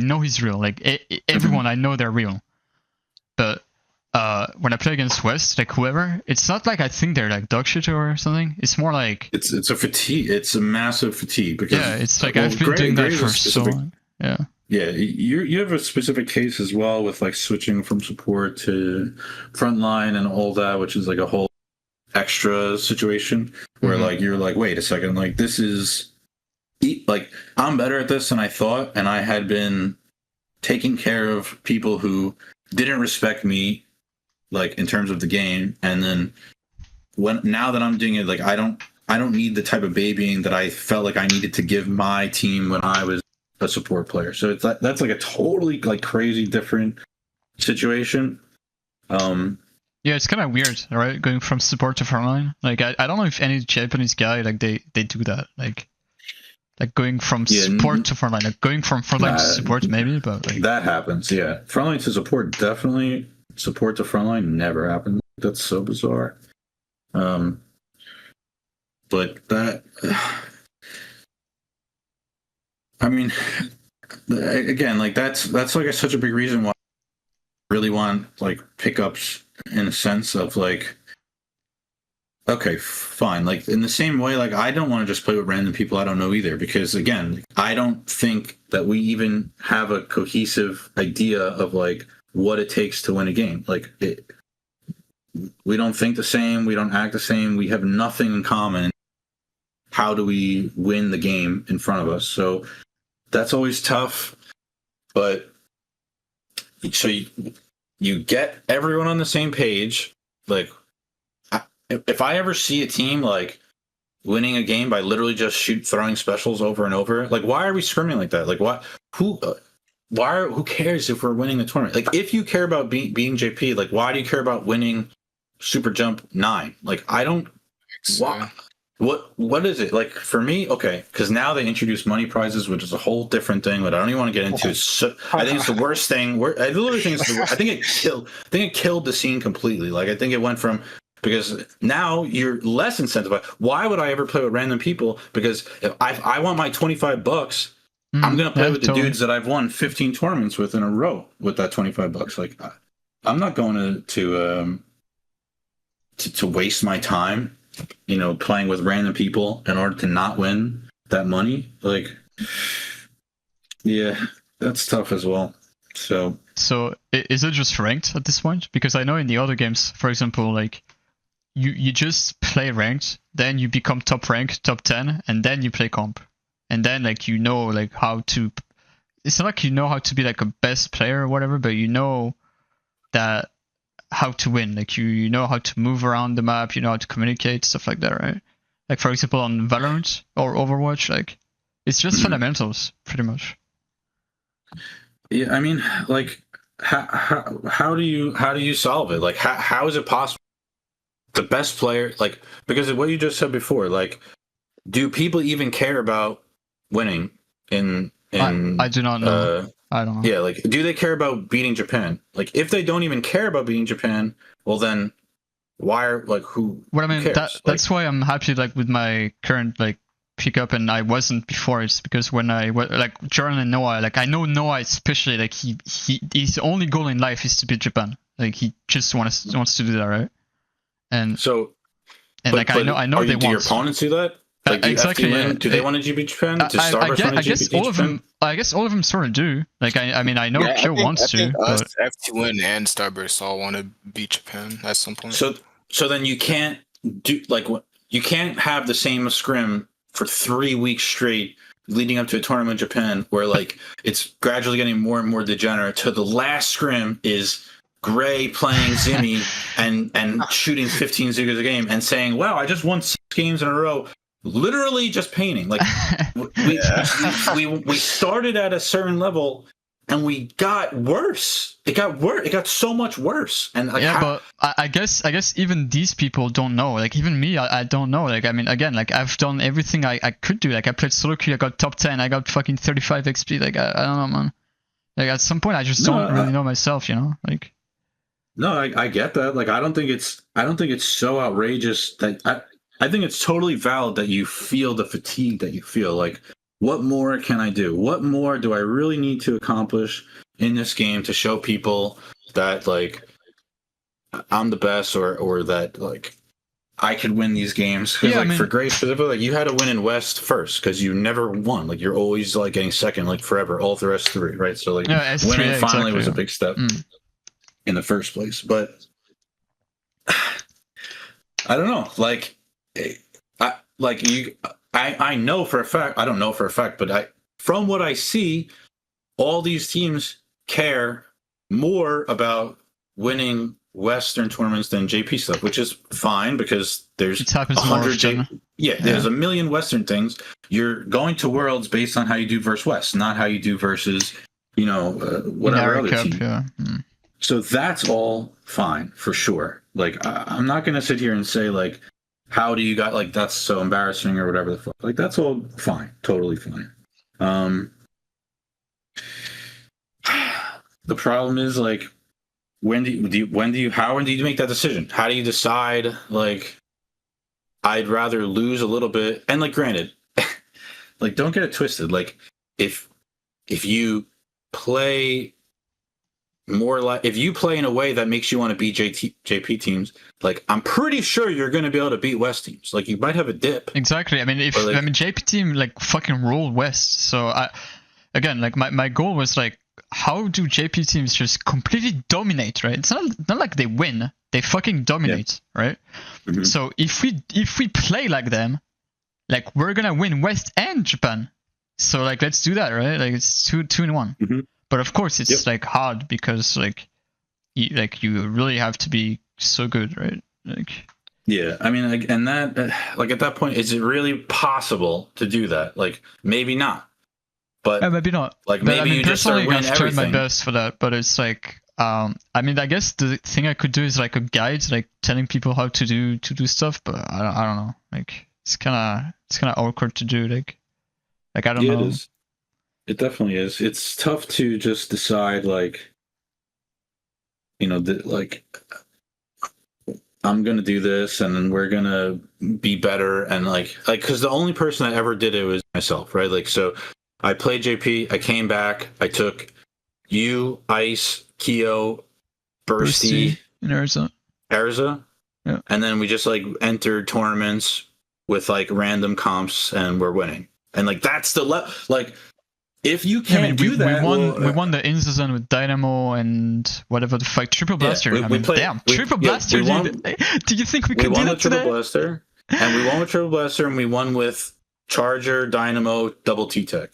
know he's real. Like everyone I know they're real. But when I play against West, like whoever, it's not like I think they're like dog shit or something. It's more like it's a fatigue. It's a massive fatigue because it's like I've been doing that for so long. Yeah. Yeah, you have a specific case as well with like switching from support to frontline and all that, which is like a whole extra situation where like you're like, wait a second, like this is like I'm better at this than I thought, and I had been taking care of people who didn't respect me like in terms of the game, and then now that I'm doing it, like I don't need the type of babying that I felt like I needed to give my team when I was a support player. So it's that's like a totally like crazy different situation. Yeah, it's kind of weird, right? Going from support to frontline. Like, I don't know if any Japanese guy, like, they do that. Like going from support to frontline. Like, going from frontline to support, maybe, but, like... That happens, yeah. Frontline to support, definitely. Support to frontline never happens. That's so bizarre. But that... I mean, again, like, that's like such a big reason why I really want, like, pickups in a sense of like Okay, fine. Like in the same way, like I don't want to just play with random people I don't know either, because again, I don't think that we even have a cohesive idea of like what it takes to win a game. Like we don't think the same, we don't act the same, we have nothing in common. How do we win the game in front of us? So that's always tough. But so you get everyone on the same page. Like if I ever see a team like winning a game by literally just throwing specials over and over, like why are we scrimming like that? Like who cares if we're winning the tournament? Like if you care about beating JP, like why do you care about winning Super Jump 9? Like I don't. Why? What is it like for me? Okay, because now they introduce money prizes, which is a whole different thing that I don't even want to get into. I think it's the worst thing. I literally think I think it killed the scene completely. Like I think it went from, because now you're less incentivized. Why would I ever play with random people? Because if I want my $25, I'm gonna play with the dudes that I've won 15 tournaments with in a row with that $25. Like I'm not going to waste my time, playing with random people in order to not win that money. Like, yeah, that's tough as well. So is it just ranked at this point? Because I know in the other games, for example, like you just play ranked, then you become top rank, top 10, and then you play comp, and then like like how to. It's not like how to be like a best player or whatever, but that how to win. Like you know how to move around the map, you know how to communicate, stuff like that, right? Like for example on Valorant or Overwatch, like it's just fundamentals pretty much. Yeah, I mean, like how do you solve it? Like how is it possible? The best player, like, because of what you just said before, like, do people even care about winning I do not know. I don't know. Yeah, like, do they care about beating Japan? Like, if they don't even care about beating Japan, well then why are who? Well, I mean, cares? that's why I'm happy like with my current like pickup, and I wasn't before. It's because when I like Jordan and Noah, like I know Noah especially, like his only goal in life is to beat Japan. Like he just wants to do that, right? And like I know they want. Do your opponents do that? Like, do exactly. Do they want to beat Japan? Do Starburst want to guess all of them. I guess all of them sort of do. Like I mean I know Kyo wants to. Us, F2N and Starburst all want to beat Japan at some point. So then you can't do you can't have the same scrim for 3 weeks straight leading up to a tournament in Japan where like it's gradually getting more and more degenerate to the last scrim is Gray playing Zimmy and shooting 15 Zugas a game and saying, wow, I just won 6 games in a row. Literally just painting. Like we started at a certain level and we got worse. It got worse. It got so much worse. And like, but I guess even these people don't know. Like even me, I don't know. Like I mean, again, like I've done everything I could do. Like I played solo queue, I got top 10, I got fucking 35 XP. Like I don't know, man. Like at some point, I just don't really know myself. Like. No, I get that. Like I don't think it's so outrageous that I think it's totally valid that you feel the fatigue that you feel. Like, what more can I do? What more do I really need to accomplish in this game to show people that like I'm the best or that like I could win these games? Because for Grey specifically, like you had to win in West first because you never won. Like you're always like getting second like forever all through S3, right? So like winning finally was a big step in the first place. But I don't know, like. I know for a fact, I don't know for a fact, but from what I see, all these teams care more about winning Western tournaments than JP stuff, which is fine because there's 100 there's a million Western things. You're going to Worlds based on how you do versus West, not how you do versus whatever other team. Yeah. So that's all fine for sure. Like I'm not gonna sit here and say like, how do you got like that's so embarrassing or whatever the fuck? Like that's all fine, totally fine. The problem is like when do you make that decision? How do you decide like I'd rather lose a little bit? And like granted, like don't get it twisted. Like if you play more like if you play in a way that makes you want to beat JP teams, like I'm pretty sure you're going to be able to beat West teams. Like you might have a dip. Exactly. I mean, JP team like fucking rolled West. So my goal was like, how do JP teams just completely dominate, right? It's not like they win, they fucking dominate, right? Mm-hmm. So if we play like them, like we're gonna win West and Japan. So like let's do that, right? Like it's two in one. Mm-hmm. But of course it's like hard because like you really have to be so good, right? Like yeah, I mean, like, and that like at that point, is it really possible to do that? Like maybe not. But maybe not. Like maybe I mean, you just start winning I've tried everything. my best for that, but it's like I mean, I guess the thing I could do is like a guide, like telling people how to do stuff, but I don't know. Like it's kind of awkward to do. Like I don't know. It is. It definitely is. It's tough to just decide, like, you know, like I'm gonna do this, and then we're gonna be better, and like, because the only person that ever did it was myself, right? Like, so I played JP, I came back, I took you, Ice, Keo, Bursty, and Erza, yeah, and then we just like entered tournaments with like random comps, and we're winning, and like that's the like. If you can't do that, we won the in-season with Dynamo and whatever the fuck, Triple Blaster. Triple Blaster. Do you think we could do that today? Triple Blaster, and we won with Triple Blaster, and we won with Charger, Dynamo, Double T-Tech.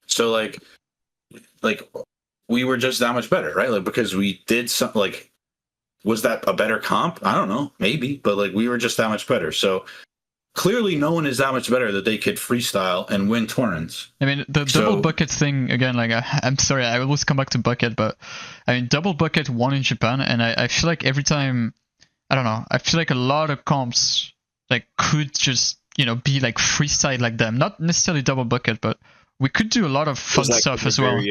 So like we were just that much better, right? Like because we did some like, was that a better comp? I don't know, maybe, but like we were just that much better. So. Clearly, no one is that much better that they could freestyle and win tournaments. I mean, the double bucket thing, again, like, I'm sorry, I always come back to bucket, but I mean, double bucket won in Japan, and I feel like every time, I don't know, I feel like a lot of comps, like, could just, you know, be like freestyle like them. Not necessarily double bucket, but we could do a lot of fun stuff as well.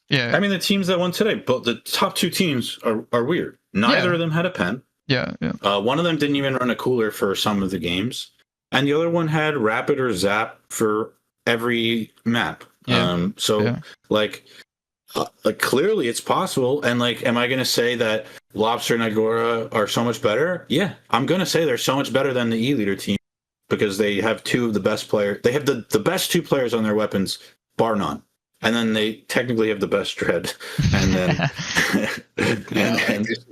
Yeah. I mean, the teams that won today, but the top two teams are weird. Neither of them had a pen. Yeah. One of them didn't even run a cooler for some of the games. And the other one had Rapid or Zap for every map. Yeah. Like clearly it's possible. And like, am I going to say that Lobster and Agora are so much better? Yeah, I'm going to say they're so much better than the E-Leader team because they have two of the best players. They have the best two players on their weapons, bar none. And then they technically have the best Dread. And then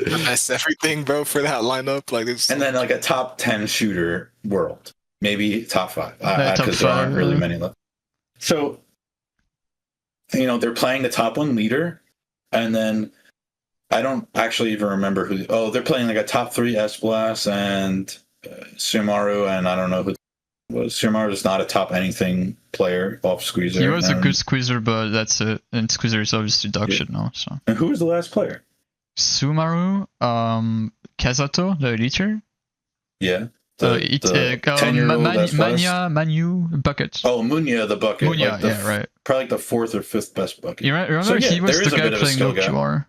that's everything, bro, for that lineup. Like this. And then like a top 10 shooter world. Maybe top 5, because there aren't really many left. So, you know, they're playing the top 1 leader, and then I don't actually even remember who. Oh, they're playing like a top 3 S-Blast and Sumaru, and I don't know who it was. Sumaru is not a top anything player off Squeezer. He was a good Squeezer, but that's it. And Squeezer is obviously dog shit now. So. And who was the last player? Sumaru, Kazato, the leader. Yeah. Manu bucket. Oh, Munya the bucket. Munya, like right. Probably like the 4th or 5th best bucket. You remember he was the guy playing no QR.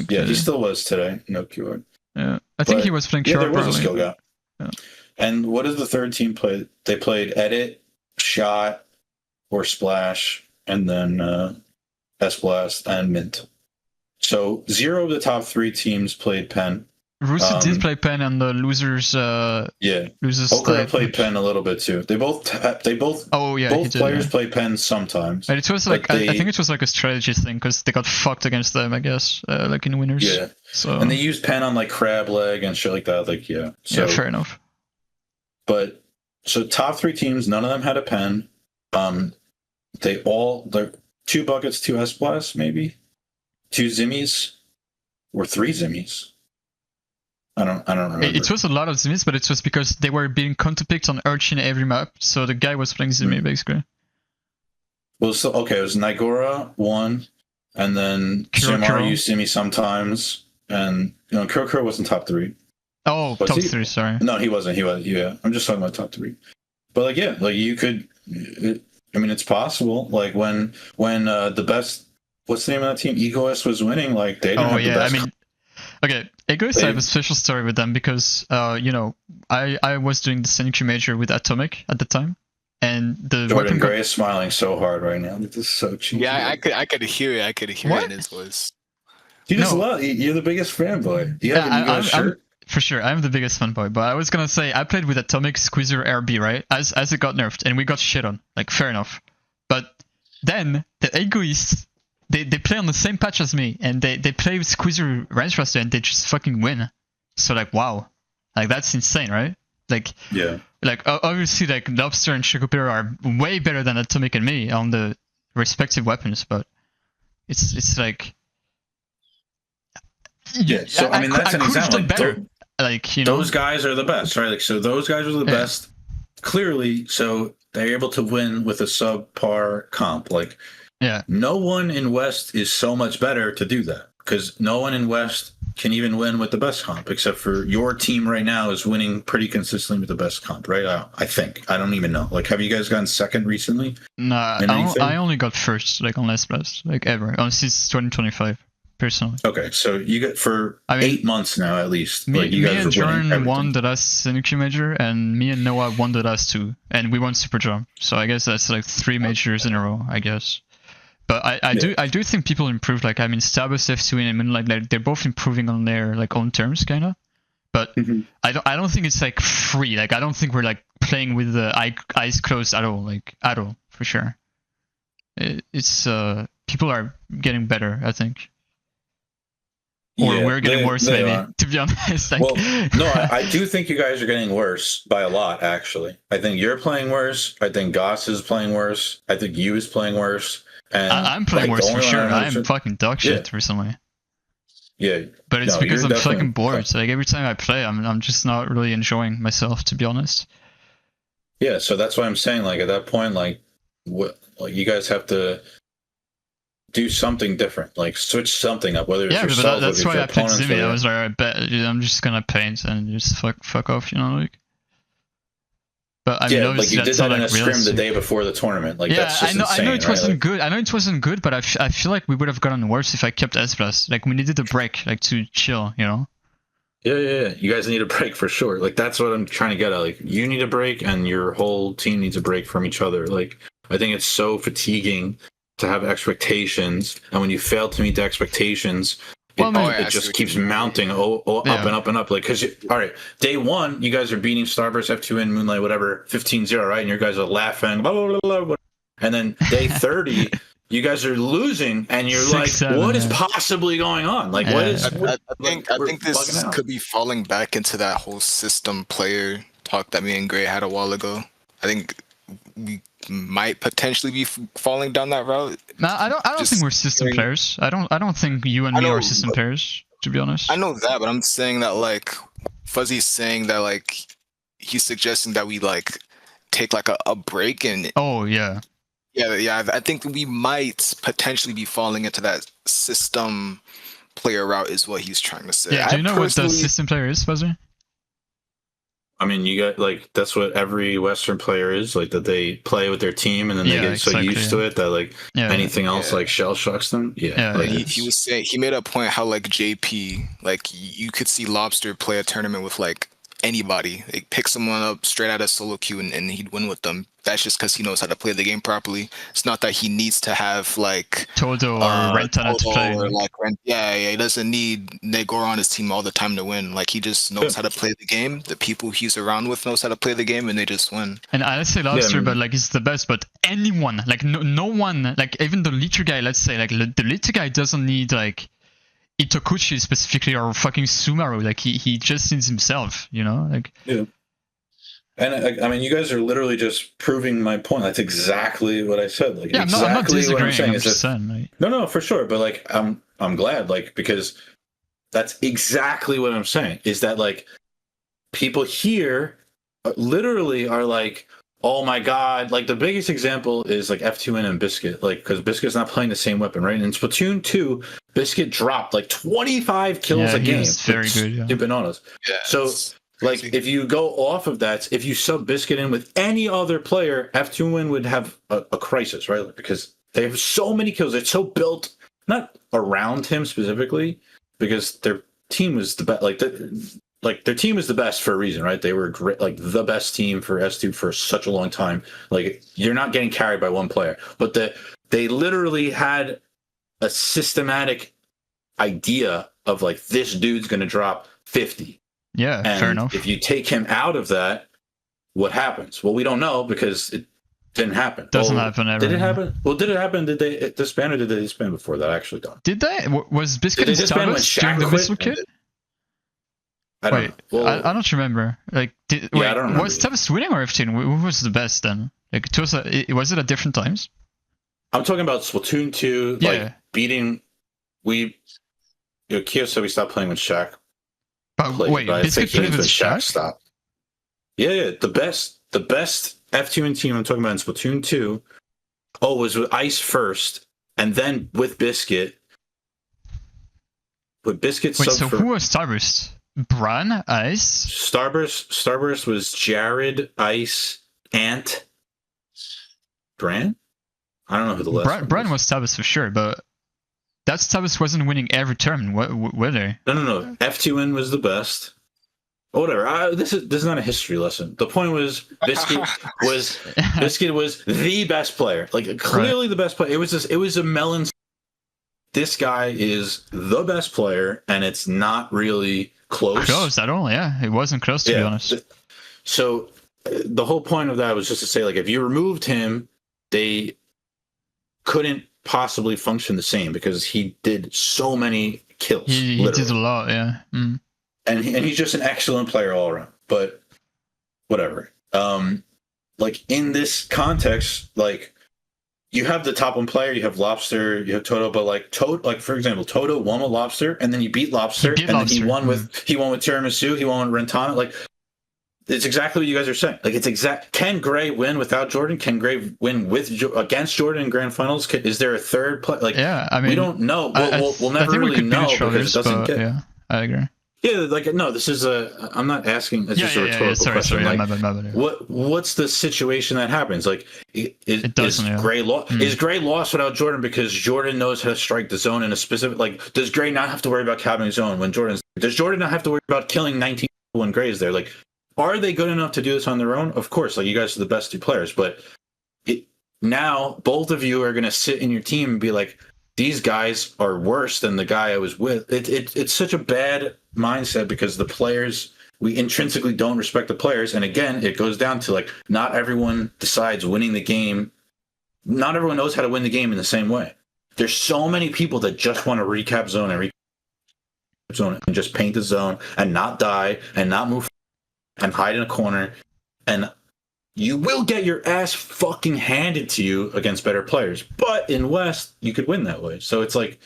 Yeah, he still was today. No QR. Yeah, I think he was playing QR. Yeah, there was a skill guy. Yeah. And what does the third team play? They played Edit, Shot, or Splash, and then S-Blast and Mint. So 0 of the top 3 teams played Pen. Rusi did play Pen, and the losers. Losers. Okura played Pen a little bit too. They both. Oh yeah. Both players play Pen sometimes. And it was like I think it was like a strategy thing because they got fucked against them, I guess, like in winners. Yeah. So. And they used Pen on like Crab Leg and shit like that. Like yeah. So, yeah, fair enough. But so top 3 teams, none of them had a Pen. They're 2 buckets, 2 S-Blasts, maybe 2 Zimmies, or 3 Zimmies. I don't remember. It was a lot of Zimmies, but it was because they were being counterpicked on Urchin every map, so the guy was playing Zimmy basically. Well, so okay, it was Nigora 1, and then Sumaru used Zimmy sometimes, and you know Kuro wasn't top 3. Oh, was top he? 3, sorry. No, he wasn't. He was. Yeah, I'm just talking about top 3. But like, yeah, like you could. I mean, it's possible. Like when the best, what's the name of that team? Egoist was winning. Like they didn't have the best. I mean, okay. Egoist, I have a special story with them because, you know, I was doing the Senku Major with Atomic at the time, and the Jordan Gray is smiling so hard right now. This is so cheap. Yeah, I could hear it. I could hear it in his voice. You just No. love. You're the biggest fanboy. You have Yeah, a shirt. for sure, I'm the biggest fanboy. But I was gonna say I played with Atomic Squeezer RB, right? As it got nerfed, and we got shit on. Like, fair enough. But then the egoists, they play on the same patch as me, and they play with Squeezer Range Raster, and they just fucking win. So like, wow, like that's insane, right? Like, Yeah. like obviously, like Lobster and Chocopero are way better than Atomic and me on the respective weapons, but it's like. Yeah, so I mean that's an example. Like, Better. Like, you know, those guys are the best, right? Like, so those guys are the best, clearly. So they're able to win with a subpar comp. Like, no one in West is so much better to do that, because no one in West can even win with the best comp, except for your team right now is winning pretty consistently with the best comp, right? I think. I don't even know. Like, have you guys gotten second recently? Nah, I only got first, like, on Splat, like, ever, since 2025. Personally. Okay, so you get for 8 months now at least. Me, like you guys and Jordan won the the last NQ major, and me and Noah won the last 2, and we won Super Jump. So I guess that's like 3 majors in a row, I guess. But I do think people improved. Like, I mean, Starburst, F2, and Moonlight, like, they're both improving on their like own terms, kind of. But I don't think it's like free. Like, I don't think we're like playing with the eyes closed at all. Like, at all, for sure. It's people are getting better, I think. Or we're getting worse, maybe, to be honest. Like, well, no, I do think you guys are getting worse by a lot, actually. I think you're playing worse. I think Goss is playing worse. I think you is playing worse. And I'm playing worse for sure. I'm fucking dog shit recently. Yeah. But it's because I'm fucking bored. So, like, every time I play, I'm just not really enjoying myself, to be honest. Yeah, so that's why I'm saying, like, at that point, like, like you guys have to do something different, like switch something up, whether it's yourself, that's why I picked Zimmy. I was like, I bet I'm just gonna paint and just fuck off, you know, like. But I mean, like you did that in a scrim the day before the tournament. Like, that's just insane, I know it wasn't right? good. I know it wasn't good, but I feel like we would have gotten worse if I kept S+. Like, we needed a break, like, to chill, you know. Yeah. You guys need a break for sure. Like, that's what I'm trying to get at. Like, you need a break, and your whole team needs a break from each other. Like, I think it's so fatiguing to have expectations, and when you fail to meet the expectations, it just keeps mounting up and up and up. Like, because all right, day 1 you guys are beating Starburst, F2N, Moonlight, whatever, 15-0, right? And you guys are laughing, blah, blah, blah, blah. And then day 30 you guys are losing, and you're 6-7, what is possibly going on? Like, what is? I think this could be falling back into that whole system player talk that me and Gray had a while ago. I think we might potentially be falling down that route. No, I don't think we're system players. I don't think you and me are system players, to be honest. I know that, but I'm saying that, like, Fuzzy's saying that, like, he's suggesting that we, like, take like a break and I think we might potentially be falling into that system player route, is what he's trying to say. Yeah, do you know what the system player is, Fuzzy? I mean, you got, like, that's what every Western player is, like, that they play with their team, and then they get so used to it that, like, anything else like shell shocks them. Like, he was saying, he made a point how, like, JP, like, you could see Lobster play a tournament with, like, anybody. Like, pick someone up straight out of solo queue and he'd win with them. That's just because he knows how to play the game properly. It's not that he needs to have, like, Toto or Rentana to play. Or, like, he doesn't need Negor on his team all the time to win. Like, he just knows how to play the game. The people he's around with knows how to play the game, and they just win. And I say Lobster, but, like, he's the best. But anyone, like, no one, like, even the liter guy, let's say, like, the liter guy doesn't need, like, Itokuchi specifically or fucking Sumaru. Like, he just needs himself, you know? Like, And I mean, you guys are literally just proving my point. That's exactly what I said. Like, I'm not disagreeing. I'm just saying, like, no, for sure. But, like, I'm glad, like, because that's exactly what I'm saying. Is that, like, people here literally are like, oh my god! Like, the biggest example is, like, F2N and Biscuit, like, because Biscuit's not playing the same weapon, right? In Splatoon 2, Biscuit dropped like 25 kills a game. Very good. Stupid honest. So, like, if you go off of that, if you sub Biscuit in with any other player, F2N would have a crisis, right? Because they have so many kills. It's so built, not around him specifically, because their team was the best. Like, their team is the best for a reason, right? They were great, like, the best team for S2 for such a long time. Like, you're not getting carried by one player, but they literally had a systematic idea of like this dude's going to drop 50. Yeah, And fair enough. if you take him out of that, what happens? Well, we don't know because it didn't happen. Doesn't happen ever. Did it happen? Well, did it happen? Did they disband or did they disband before that? I actually don't. Did they? Was Biscuit Did and they disband when Starbucks during the Shaq Whistle quit? Kid? I don't Wait, know. Well, I don't remember. Like, I don't remember was either. Starbucks winning or F2? Who was the best then? Like, was it at different times? I'm talking about Splatoon 2, Yeah. like beating. Kyo said we stopped playing when Shaq But played. wait, but I Biscuit think played when with Shaq Shaq? stopped. Yeah, the best F2 team I'm talking about in Splatoon 2. Oh, was with Ice first, and then with Biscuit. With Biscuit Wait, sub so for who was Starburst? Bran, Ice? Starburst was Jared, Ice, Ant, Bran. I don't know who the last one Bran was Starburst for sure, but that Starburst wasn't winning every tournament, were they? No. F2N was the best. Oh, whatever. This is not a history lesson. The point was Biscuit was the best player. Like clearly the best player. It was a melon. This guy is the best player, and it's not really close. Close at all, yeah. It wasn't close, to be honest. So the whole point of that was just to say, like, if you removed him, they couldn't possibly function the same because he did so many kills. He did a lot, yeah. Mm. And he's just an excellent player all around. But whatever. Like in this context, like you have the top one player, you have Lobster, you have Toto, but like for example, Toto won with Lobster, and then he beat Lobster, then he won with Tiramisu, he won with Rentana. Like it's exactly what you guys are saying. Like it's exact. Can Gray win without Jordan? Can Gray win against Jordan in grand finals? Is there a third play? Like yeah, I mean, we don't know. We'll never think really know because it doesn't get. Yeah, I agree. Yeah, like no, this is a. I'm not asking. It's just a rhetorical question. Sorry, like, my bad. what's the situation that happens? Like, is Gray lost without Jordan because Jordan knows how to strike the zone in a specific? Like, does Gray not have to worry about capping zone when Jordan's? Does Jordan not have to worry about killing 19 when Gray's there? Like, are they good enough to do this on their own? Of course, like you guys are the best two players, but now both of you are going to sit in your team and be like, these guys are worse than the guy I was with. It's such a bad mindset because the players, we intrinsically don't respect the players. And again, it goes down to like, not everyone decides winning the game. Not everyone knows how to win the game in the same way. There's so many people that just want to recap zone and just paint the zone and not die and not move and hide in a corner. And you will get your ass fucking handed to you against better players. But in West, you could win that way. So it's like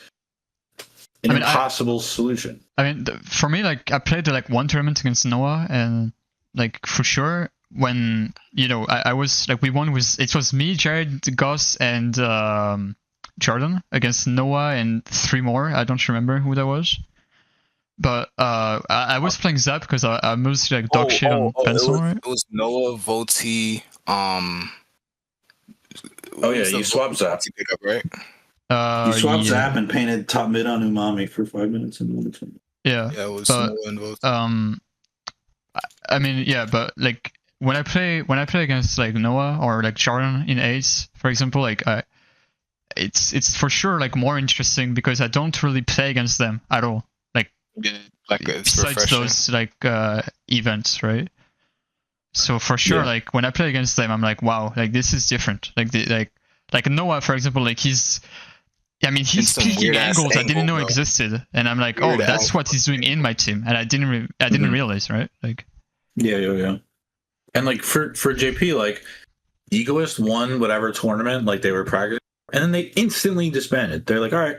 an impossible solution. I mean, for me, like, I played like one tournament against Noah, and like for sure, when I was like, we won with it was me, Jared, Gus, and Jordan against Noah and three more. I don't remember who that was. But I was playing Zap because I mostly like dog shit on pencil. It was Noah, Volti. Oh yeah, you swapped Zap. Pickup, right? You swapped Zap and painted top mid on Umami for 5 minutes and won the tournament. Yeah, it was Noah and Volti. I mean, yeah, but like when I play against like Noah or like Jordan in Ace, for example, like it's for sure like more interesting because I don't really play against them at all. Yeah, like it's besides refreshing. those like events, right? So for sure, like when I play against them, I'm like, wow, like this is different. Like Noah, for example, like he's peeking angles I didn't know existed, and I'm like, oh, that's what he's doing in my team, and I didn't realize, right? Like, yeah. And like for JP, like Egoist won whatever tournament like they were practicing, and then they instantly disbanded. They're like, all right.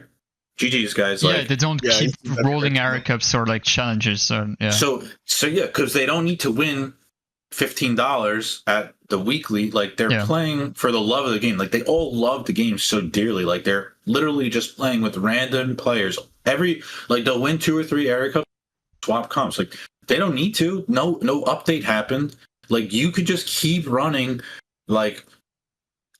GG's guys, like they don't keep rolling Arrow Cups or like challenges. So yeah, because they don't need to win $15 at the weekly. Like they're playing for the love of the game. Like they all love the game so dearly. Like they're literally just playing with random players. They'll win 2 or 3 Arrow Cups, swap comps. Like they don't need to. No update happened. Like you could just keep running like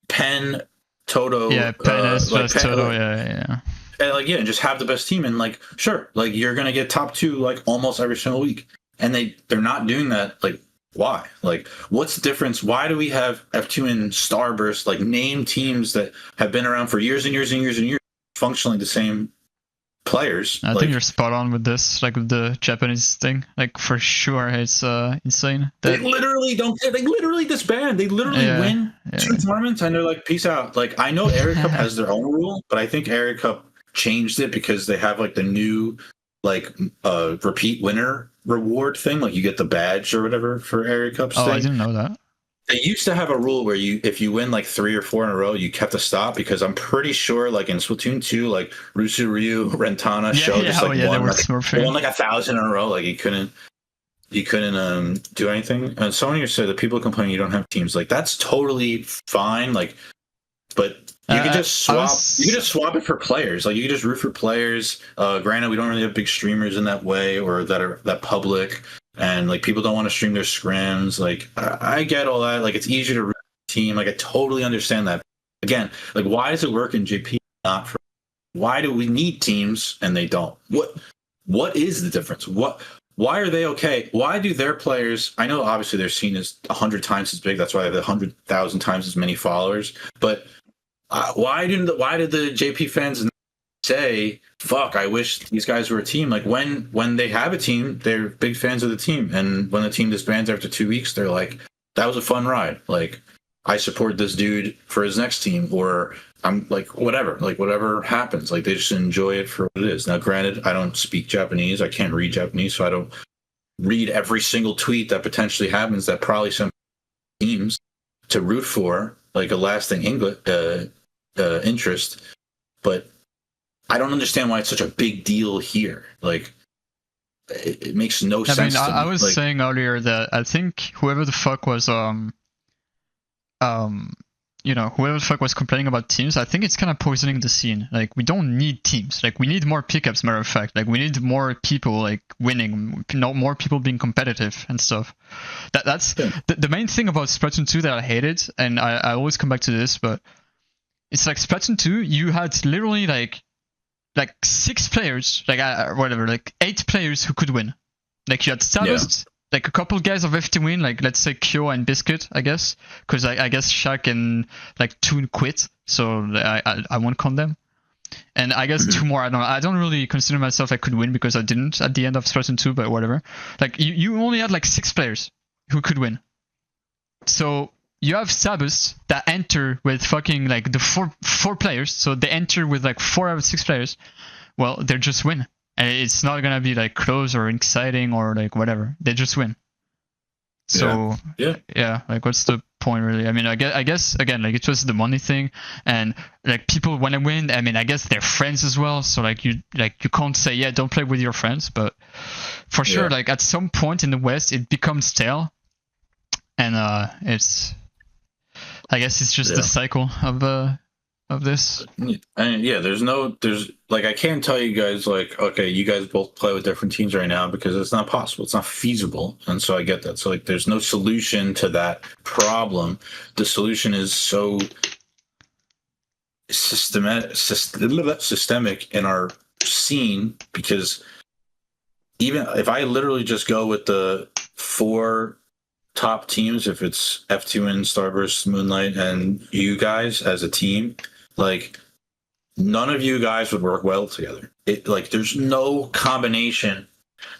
Pen, Toto. Yeah, Pen is just Toto. Yeah. And just have the best team, and like sure, like you're gonna get top 2 like almost every single week, and they're not doing that. Like why? Like what's the difference? Why do we have F2 and Starburst like name teams that have been around for years and years and years and years, functionally the same players. I think you're spot on with this, like with the Japanese thing. Like for sure, it's insane. They literally don't. They literally disband. They literally win 2 tournaments and they're like, peace out. Like I know Area Cup has their own rule, but I think Area Cup changed it because they have like the new like repeat winner reward thing. Like you get the badge or whatever for Area Cups. Oh, I didn't know that. They used to have a rule where if you win like 3 or 4 in a row, you kept to stop, because I'm pretty sure like in Splatoon 2, like Rusu Ryu, Rentana, Show just like won like 1,000 in a row. Like you couldn't do anything. And someone here said that people complain you don't have teams. Like that's totally fine. Like, but you could just swap. You could just swap it for players. Like you could just root for players. Granted, we don't really have big streamers in that way or that are that public. And like people don't want to stream their scrims. Like I get all that. Like it's easier to root a team. Like I totally understand that. Again, like why does it work in JP? Not for why do we need teams and they don't? What is the difference? Why are they okay? Why do their players? I know obviously their scene is 100 times as big. That's why they have 100,000 times as many followers. But why did the JP fans say, fuck, I wish these guys were a team? Like when they have a team, they're big fans of the team, and when the team disbands after 2 weeks, they're like, that was a fun ride, like I support this dude for his next team, or I'm like whatever happens, like they just enjoy it for what it is. Now granted, I don't speak Japanese, I can't read Japanese, so I don't read every single tweet that potentially happens that probably some teams to root for like a lasting interest, but I don't understand why it's such a big deal here. Like, it makes no sense. I mean, to me. I was saying earlier that I think whoever the fuck was, whoever the fuck was complaining about teams, I think it's kind of poisoning the scene. Like, we don't need teams. Like, we need more pickups, matter of fact. Like, we need more people, like, winning, more people being competitive and stuff. That's the main thing about Splatoon 2 that I hated, and I always come back to this, but it's like Splatoon 2, you had literally, like 6 players, like 8 players who could win. Like you had Starburst, like a couple guys of FT win, like let's say Kyo and Biscuit, I guess, because I guess Shaq and like Toon quit, so I won't count them. And I guess 2 more. I don't really consider myself I could win because I didn't at the end of Splatoon 2, but whatever. Like you only had like 6 players who could win. So you have Sabus that enter with fucking like the four players, so they enter with like 4 out of 6 players. Well, they just win, and it's not gonna be like close or exciting or like whatever. They just win. So yeah, like what's the point really? I mean, I guess again, like it was the money thing, and like people want to win. I mean, I guess they're friends as well. So like you can't say don't play with your friends, but for sure, like at some point in the West, it becomes stale, and I guess it's just the cycle of this. And there's like I can't tell you guys like, okay, you guys both play with different teams right now, because it's not possible. It's not feasible. And so I get that. So like there's no solution to that problem. The solution is so systemic in our scene, because even if I literally just go with the 4 top teams, if it's F2N, Starburst, Moonlight, and you guys as a team, like none of you guys would work well together. It like there's no combination.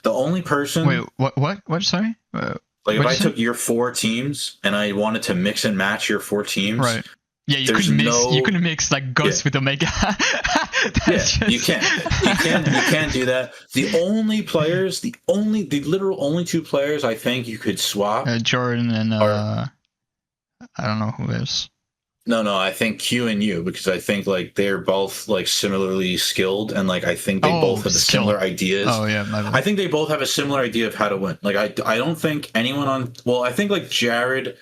The only person. Wait, what? Sorry. Like if I took your 4 teams and I wanted to mix and match your 4 teams, right? Yeah, you couldn't mix like Ghost with Omega. You can't do that. The literal only 2 players I think you could swap, Jordan and I don't know who is. No, I think Q and you, because I think like they're both like similarly skilled, and like I think they both have similar ideas. Oh yeah, I think they both have a similar idea of how to win. Like I don't think anyone on. Well, I think like Jared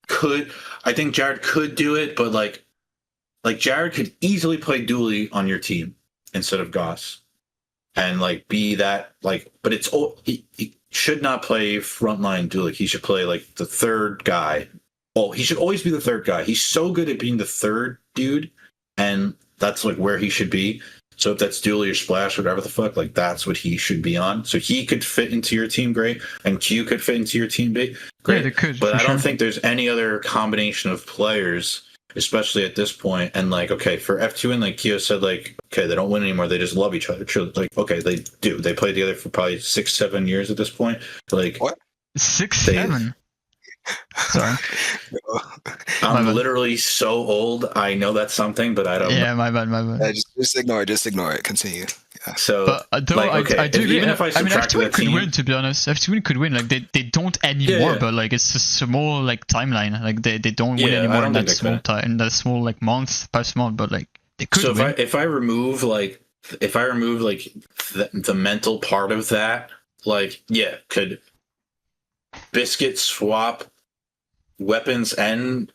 could. I think Jared could do it, but like Jared could easily play Dooley on your team instead of Goss, and like be that like. But he should not play frontline Dooley. He should play like the 3rd guy. Oh, he should always be the 3rd guy. He's so good at being the 3rd dude, and that's like where he should be. So if that's Dooley or Splash or whatever the fuck, like that's what he should be on. So he could fit into your team great, and Q could fit into your team great. Yeah, they could. But I don't think there's any other combination of players. especially at this point. And like, okay, for F2N, like Kyo said, like, okay, they don't win anymore. They just love each other. Like, okay, they do. They played together for probably 6-7 years at this point. Like, What? 6-7. Sorry. I'm literally so old. I know that's something, but I don't. Yeah, my bad. Yeah, just ignore it. Just ignore it. Continue. Yeah. So, but though like, okay, I do agree. even if I mean, subtracted F2N that could team, win, to be honest. F2N could win. Like they don't anymore, Yeah. but like it's a small like timeline. Like they don't win Yeah, I anymore don't in think that they small could. time, in that small like month past month. But like they could so win. if I remove like the mental part of that, like, yeah, could Biscuit swap weapons and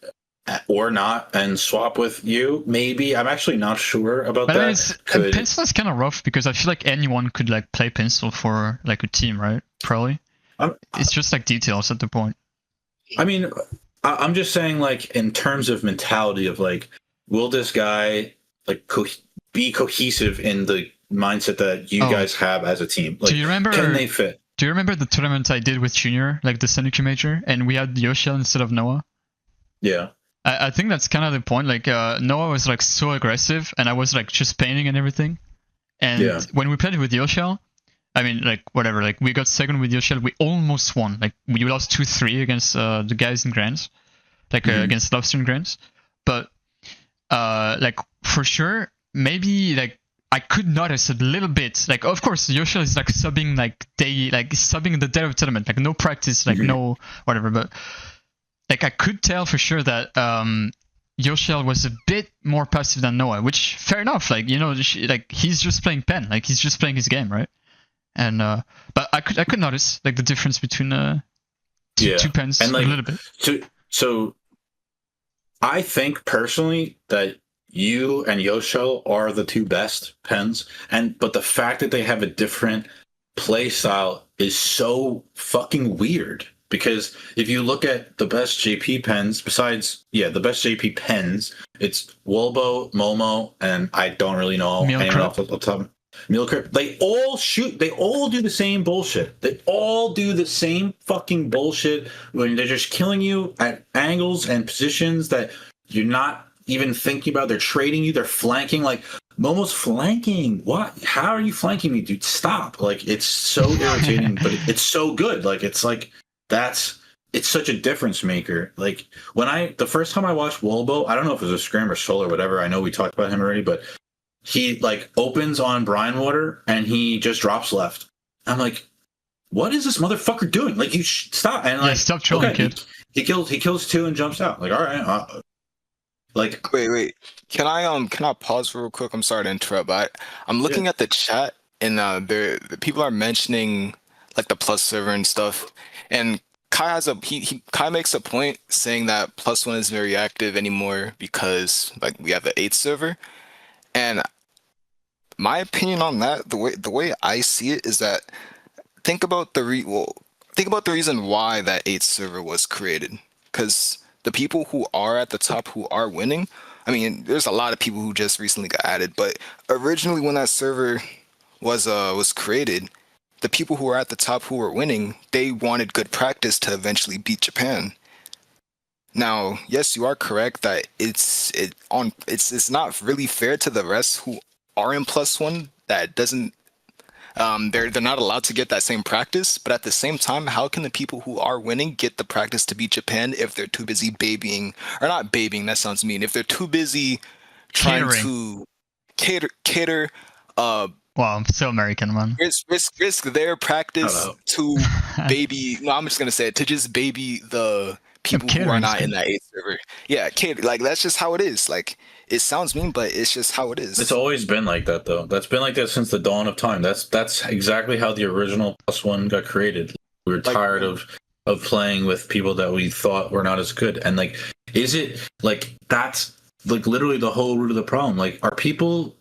or not and swap with you? Maybe. I'm actually not sure about But that. Pencil is kind of rough because I feel like anyone could like play Pencil for like a team, right? Probably. It's just like details at the point. I mean, I'm just saying, like, in terms of mentality of like, will this guy like be cohesive in the mindset that you guys have as a team? Like, do you remember? Can they fit? Do you remember the tournament I did with Junior, like the Senuku Major, and we had Yoshel instead of Noah? Yeah. I think that's kind of the point. Like Noah was like so aggressive, and I was like just painting and everything. And when we played with Yoshel, I mean, like whatever, like we got second with Yoshel, we almost won. Like we lost 2-3 against the guys in Grands, like against Lobster in Grands. But like for sure, maybe like I could notice a little bit. Like of course, Yoshel is like subbing subbing in the day of tournament, like no practice, like no whatever. But like I could tell for sure that Yoshel was a bit more passive than Noah, which fair enough. Like like he's just playing pen, like he's just playing his game, right? And but I could notice like the difference between two pens and like, a little bit. So I think personally that you and Yoshel are the two best pens, but the fact that they have a different play style is so fucking weird. Because if you look at the best JP pens, besides the best JP pens, it's Wolbo, Momo, and I don't really know anyone off the top. Mealcrip. They all do the same bullshit. They all do the same fucking bullshit when they're just killing you at angles and positions that you're not even thinking about. They're trading you, they're flanking. Like, Momo's flanking. What? How are you flanking me, dude? Stop. Like, it's so irritating, but it's so good. Like, it's like it's such a difference maker. Like, the first time I watched Wolbo, I don't know if it was a scrim or soul or whatever. I know we talked about him already, but he like opens on Brine Water and he just drops left. I'm like, what is this motherfucker doing? Like, you stop and like, stop trolling, kid. He kills two and jumps out. Like, all right, like, wait. Can I pause real quick? I'm sorry to interrupt, but I'm looking at the chat and the people are mentioning like the plus server and stuff. And Kai Kai makes a point saying that +1 isn't very active anymore because like we have the 8th server. And my opinion on that, the way I see it is that think about the reason why that 8th server was created. Because the people who are at the top who are winning, I mean, there's a lot of people who just recently got added, but originally when that server was created, the people who were at the top who were winning, they wanted good practice to eventually beat Japan. Now, yes, you are correct that it's not really fair to the rest who are in +1 that doesn't they're not allowed to get that same practice, but at the same time, how can the people who are winning get the practice to beat Japan if they're too busy babying, or not babying, that sounds mean, if they're too busy trying to cater wow, I'm so American, man. Risk their practice to baby. No, I'm just gonna say it, to just baby the people who are not in that 8th server. Yeah, cater. Like, that's just how it is. Like, it sounds mean, but it's just how it is. It's always been like that, though. That's been like that since the dawn of time. That's exactly how the original +1 got created. We were tired of playing with people that we thought were not as good. And like, is it like that's like literally the whole root of the problem? Like, are people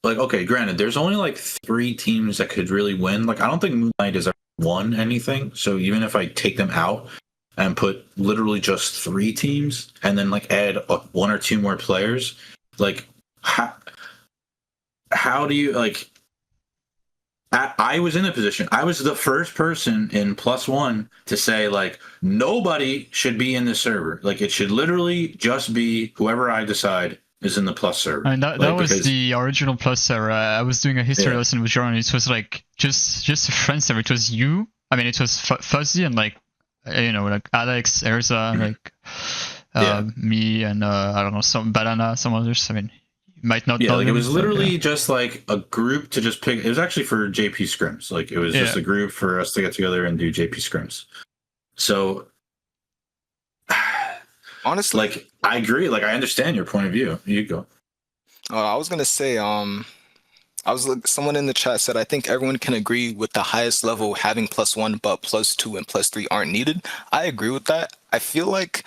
like, okay, granted, there's only like 3 teams that could really win. Like, I don't think Moonlight has ever won anything. So even if I take them out and put literally just 3 teams and then like add 1 or 2 more players, like how do you like I was in a position. I was the first person in +1 to say like nobody should be in this server. Like it should literally just be whoever I decide is in the plus server. And that like, was because, the original plus server. I was doing a history lesson with Jordan. It was like just a friend server. It was you. I mean, it was Fuzzy and like like Alex, Erza, like me, and I don't know, some Banana, some others. I mean, you might not know like them, it was literally just like a group to just pick. It was actually for JP scrims. Like it was just a group for us to get together and do JP scrims. So honestly, like I agree. Like I understand your point of view. You go. I was gonna say, someone in the chat said, I think everyone can agree with the highest level having +1, but +2 and +3 aren't needed. I agree with that. I feel like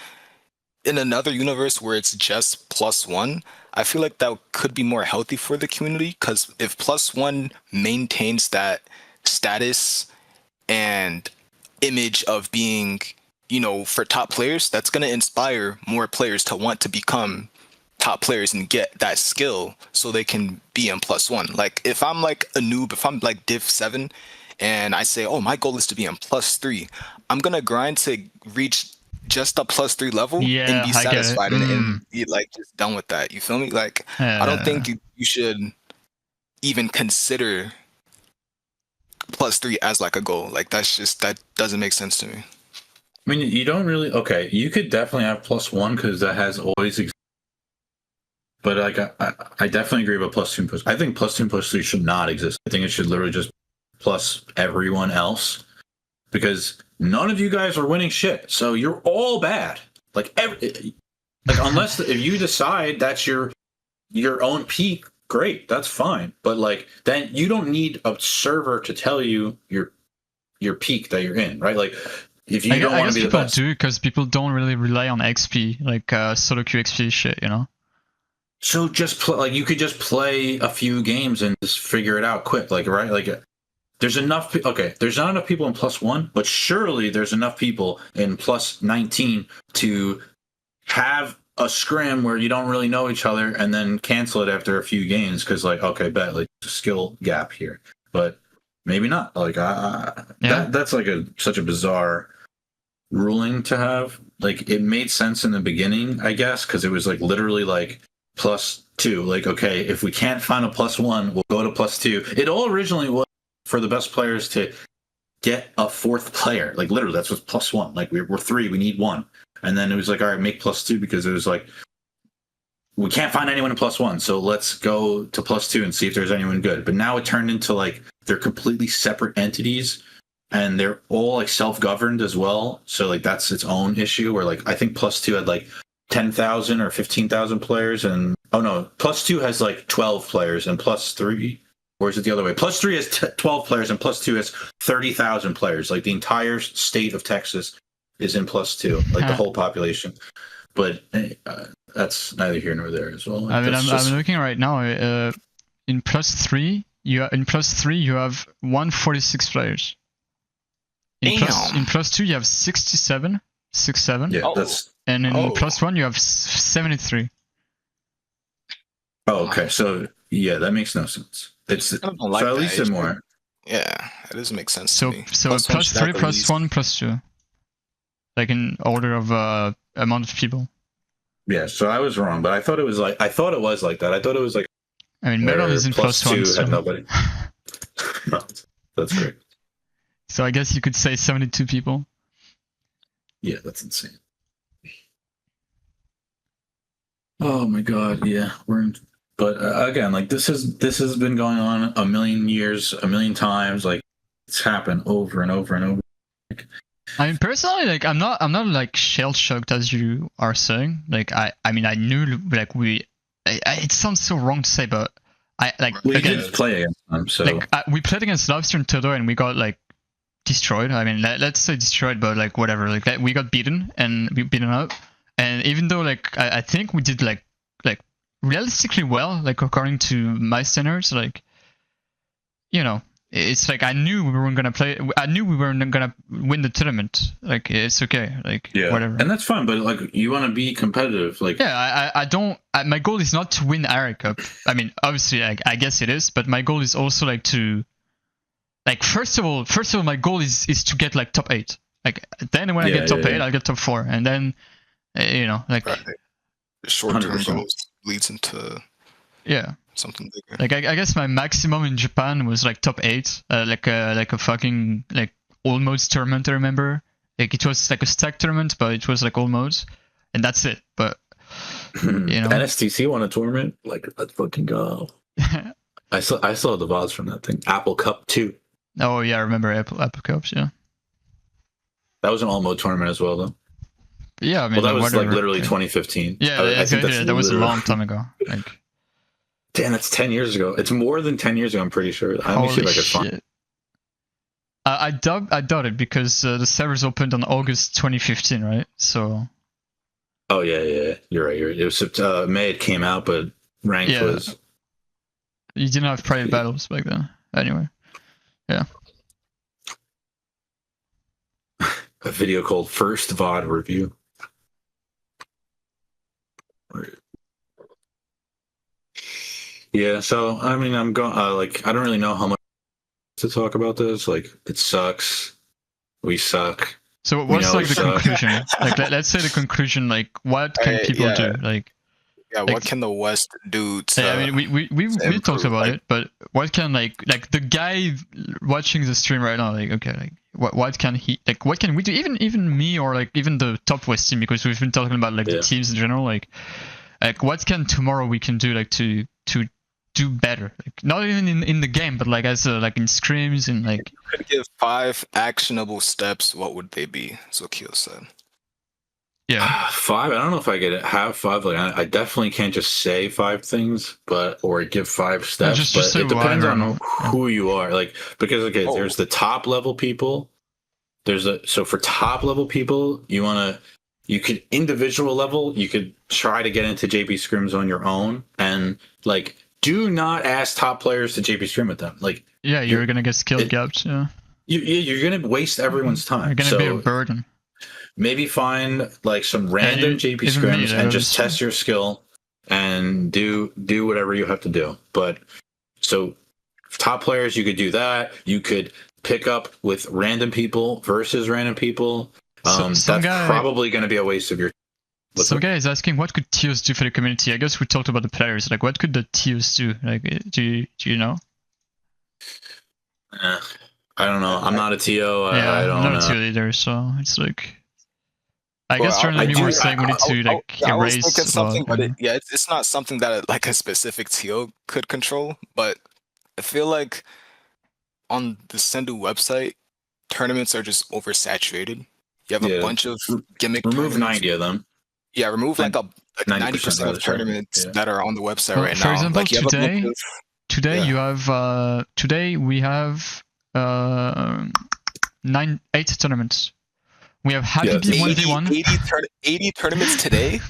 in another universe where it's just +1, I feel like that could be more healthy for the community, because if +1 maintains that status and image of being, for top players, that's going to inspire more players to want to become top players and get that skill so they can be in +1. Like if I'm like a noob, if I'm like Div 7 and I say, oh, my goal is to be in +3, I'm going to grind to reach just a +3 level and be satisfied and be like just done with that. You feel me? Like I don't think you should even consider +3 as like a goal. Like that doesn't make sense to me. I mean, you don't really. Okay, you could definitely have +1 because that has always existed. But like, I definitely agree about +2 and +3. I think +2 and +3 should not exist. I think it should literally just plus everyone else, because none of you guys are winning shit. So you're all bad. Like unless if you decide that's your own peak, great, that's fine. But like then you don't need a server to tell you your peak that you're in, right? Like if you don't want to be the best. People do, because people don't really rely on XP, like solo queue XP shit, So just play, you could just play a few games and just figure it out quick, right? Like there's enough. Okay, there's not enough people in +1, but surely there's enough people in +19 to have a scrim where you don't really know each other and then cancel it after a few games because, like, okay, bet like skill gap here, but maybe not. Like, that's like such a bizarre ruling to have. Like, it made sense in the beginning, I guess, because it was like literally like +2. Like, okay, if we can't find a +1, we'll go to +2. It all originally was for the best players to get a fourth player. Like, literally, that's what's +1. Like, we're 3, we need 1. And then it was like, all right, make +2, because it was like, we can't find anyone in +1, so let's go to +2 and see if there's anyone good. But now it turned into like they're completely separate entities, and they're all like self-governed as well. So like that's its own issue. Where like I think +2 had like 10,000 or 15,000 players, and +2 has like 12 players, and +3, or is it the other way? +3 has 12 players, and +2 has 30,000 players. Like the entire state of Texas is in +2, like the whole population. But that's neither here nor there as well. Like, I mean, I'm looking right now. In +3, you have 146 players. In +2, you have 67. Yeah, that's. And in +1, you have 73. Oh, okay. So yeah, that makes no sense. It's so at least it's more. Yeah, it doesn't make sense to me. So +3, +1, +2, like in order of amount of people. Yeah, so I was wrong, but I thought it was like that. I thought it was like. I mean, Metal is in +1. So. Had nobody. No, that's great. So I guess you could say 72 people. Yeah, that's insane. Oh my god, yeah, but again, like this has been going on a million years, a million times. Like it's happened over and over and over. I mean, personally, like I'm not like shell shocked as you are saying. Like I mean, I knew like it sounds so wrong to say, but we did play against them. So like we played against Lobster and Todo, and we got like destroyed. I mean, let's say destroyed, but like whatever. Like we got beaten and we beaten up. And even though like I think we did like realistically well, like according to my standards, like it's like I knew we weren't gonna play. I knew we weren't gonna win the tournament. Like it's okay, like whatever. And that's fine, but like you want to be competitive, like I don't. My goal is not to win Arc Cup. I mean, obviously, I guess it is, but my goal is also like to like first of all, my goal is to get like top 8. Like then when I get top 8, I'll get top 4, and then you know, like short-term 100%. goals leads into something bigger. Like I guess my maximum in Japan was like top 8, like a fucking like all modes tournament. I remember, like it was like a stack tournament, but it was like all modes, and that's it. But you know, NSTC won a tournament. Like, let's fucking go. I saw the VODs from that thing. Apple Cup 2. Oh yeah, I remember Apple Cups. Yeah, that was an all mode tournament as well, though. Yeah, I mean, well, that was whatever. like literally 2015. Yeah, I think that was a long time ago. Like, damn, that's 10 years ago. It's more than 10 years ago. I'm pretty sure. Let me see if I can find. I doubt it because the servers opened on August 2015, right? So. Oh yeah, you're right. It was May. It came out, but ranked was. You didn't have private battles back then, anyway. Yeah. A video called First VOD Review. Yeah, so I mean, I'm going. Like, I don't really know how much to talk about this. Like, it sucks. We suck. So what's like the conclusion? Like, let's say the conclusion. Like, what can people do? Like, what can the West do to? Yeah, I mean, we talked about it, but what can like the guy watching the stream right now? Like, okay, like what can he like? What can we do? Even me or like even the top West team, because we've been talking about like the teams in general. Like what can tomorrow we can do like to do better? Like, not even in the game, but like as like in scrims and like. If you could give 5 actionable steps, what would they be? So Kyo said. Yeah. 5. I don't know if I could have 5. Like, I definitely can't just say 5 things, or give 5 steps. But it depends on who you are. Like, because there's the top level people. So for top level people, you could individual level. You could try to get into JP scrims on your own, and like, do not ask top players to JP scrim with them. Like, yeah, you're gonna get skill gaps. Yeah. You're gonna waste everyone's time. You're gonna be a burden. Maybe find like some random JP scrims and just test your skill and do whatever you have to do. But so top players, you could do that. You could pick up with random people versus random people. That's probably going to be a waste of your. Some guy is asking, what could TOs do for the community? I guess we talked about the players. Like, what could the TOs do? Like, do you know? I don't know. I'm not a TO. Yeah, I don't know. I'm not a TO either. So it's like. I guess Jordan maybe more saying we need to like erase something, but it's not something that like a specific TO could control. But I feel like on the Sendu website, tournaments are just oversaturated. You have a bunch of gimmick. Remove 90 of them. Yeah, remove like 90% of tournaments that are on the website right now. For example, like, today we have 8 tournaments. We have Happy Bee 1v1. 80 tournaments today?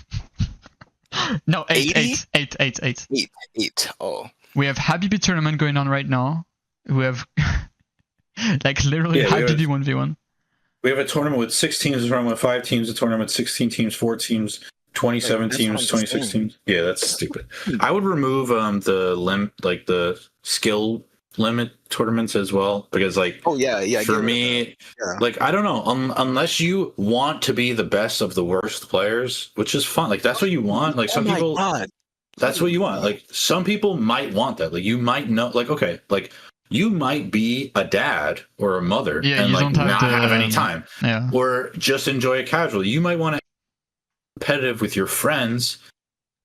No, 8. 8. Oh. We have Happy Bee tournament going on right now. We have like literally Happy Bee 1v1. We have a tournament with 6 teams, a tournament with 5 teams, a tournament with 16 teams, 4 teams, 27 teams, 26 teams. Yeah, that's stupid. I would remove the skill limit tournaments as well, because like for me, like, I don't know, unless you want to be the best of the worst players, which is fun, like that's what you want. Like some people, that's what you want. Like some people might want that. Like you might know, like, okay, like you might be a dad or a mother and like not have any time, or just enjoy it casually. You might want to be competitive with your friends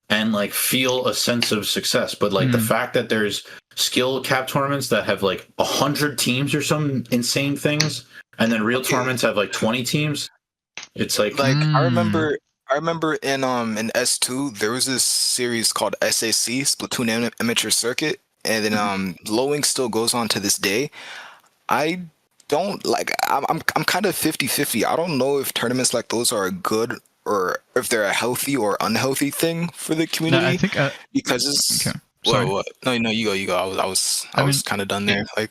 and like feel a sense of success. But like the fact that there's skill cap tournaments that have like 100 teams or some insane things, and then real tournaments have like 20 teams, it's like I remember in S2 there was this series called SAC, Splatoon Amateur Circuit, and then Lowing still goes on to this day. I don't like, I'm kind of 50-50. I don't know if tournaments like those are a good or if they're a healthy or unhealthy thing for the community. No, I think because it's Sorry. what? No, you go. I was kind of done there. I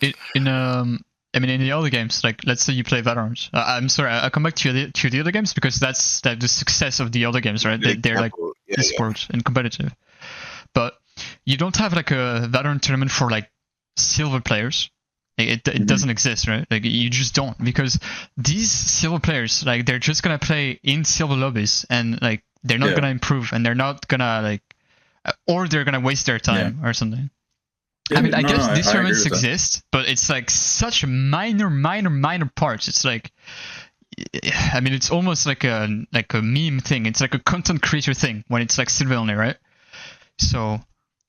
mean, in the other games, like let's say you play Valorant. I'm sorry, I'll come back to the other games because that's the success of the other games, right? They're like esports and competitive. But you don't have like a Valorant tournament for like silver players, Like it doesn't exist, right? Like you just don't, because these silver players, like they're just gonna play in silver lobbies, and like they're not gonna improve, and they're not gonna like, or they're gonna waste their time or something. Yeah, I mean, I guess these I tournaments exist, but it's like such minor parts. It's like, I mean, it's almost like a meme thing. It's like a content creator thing when it's like silver only, right? So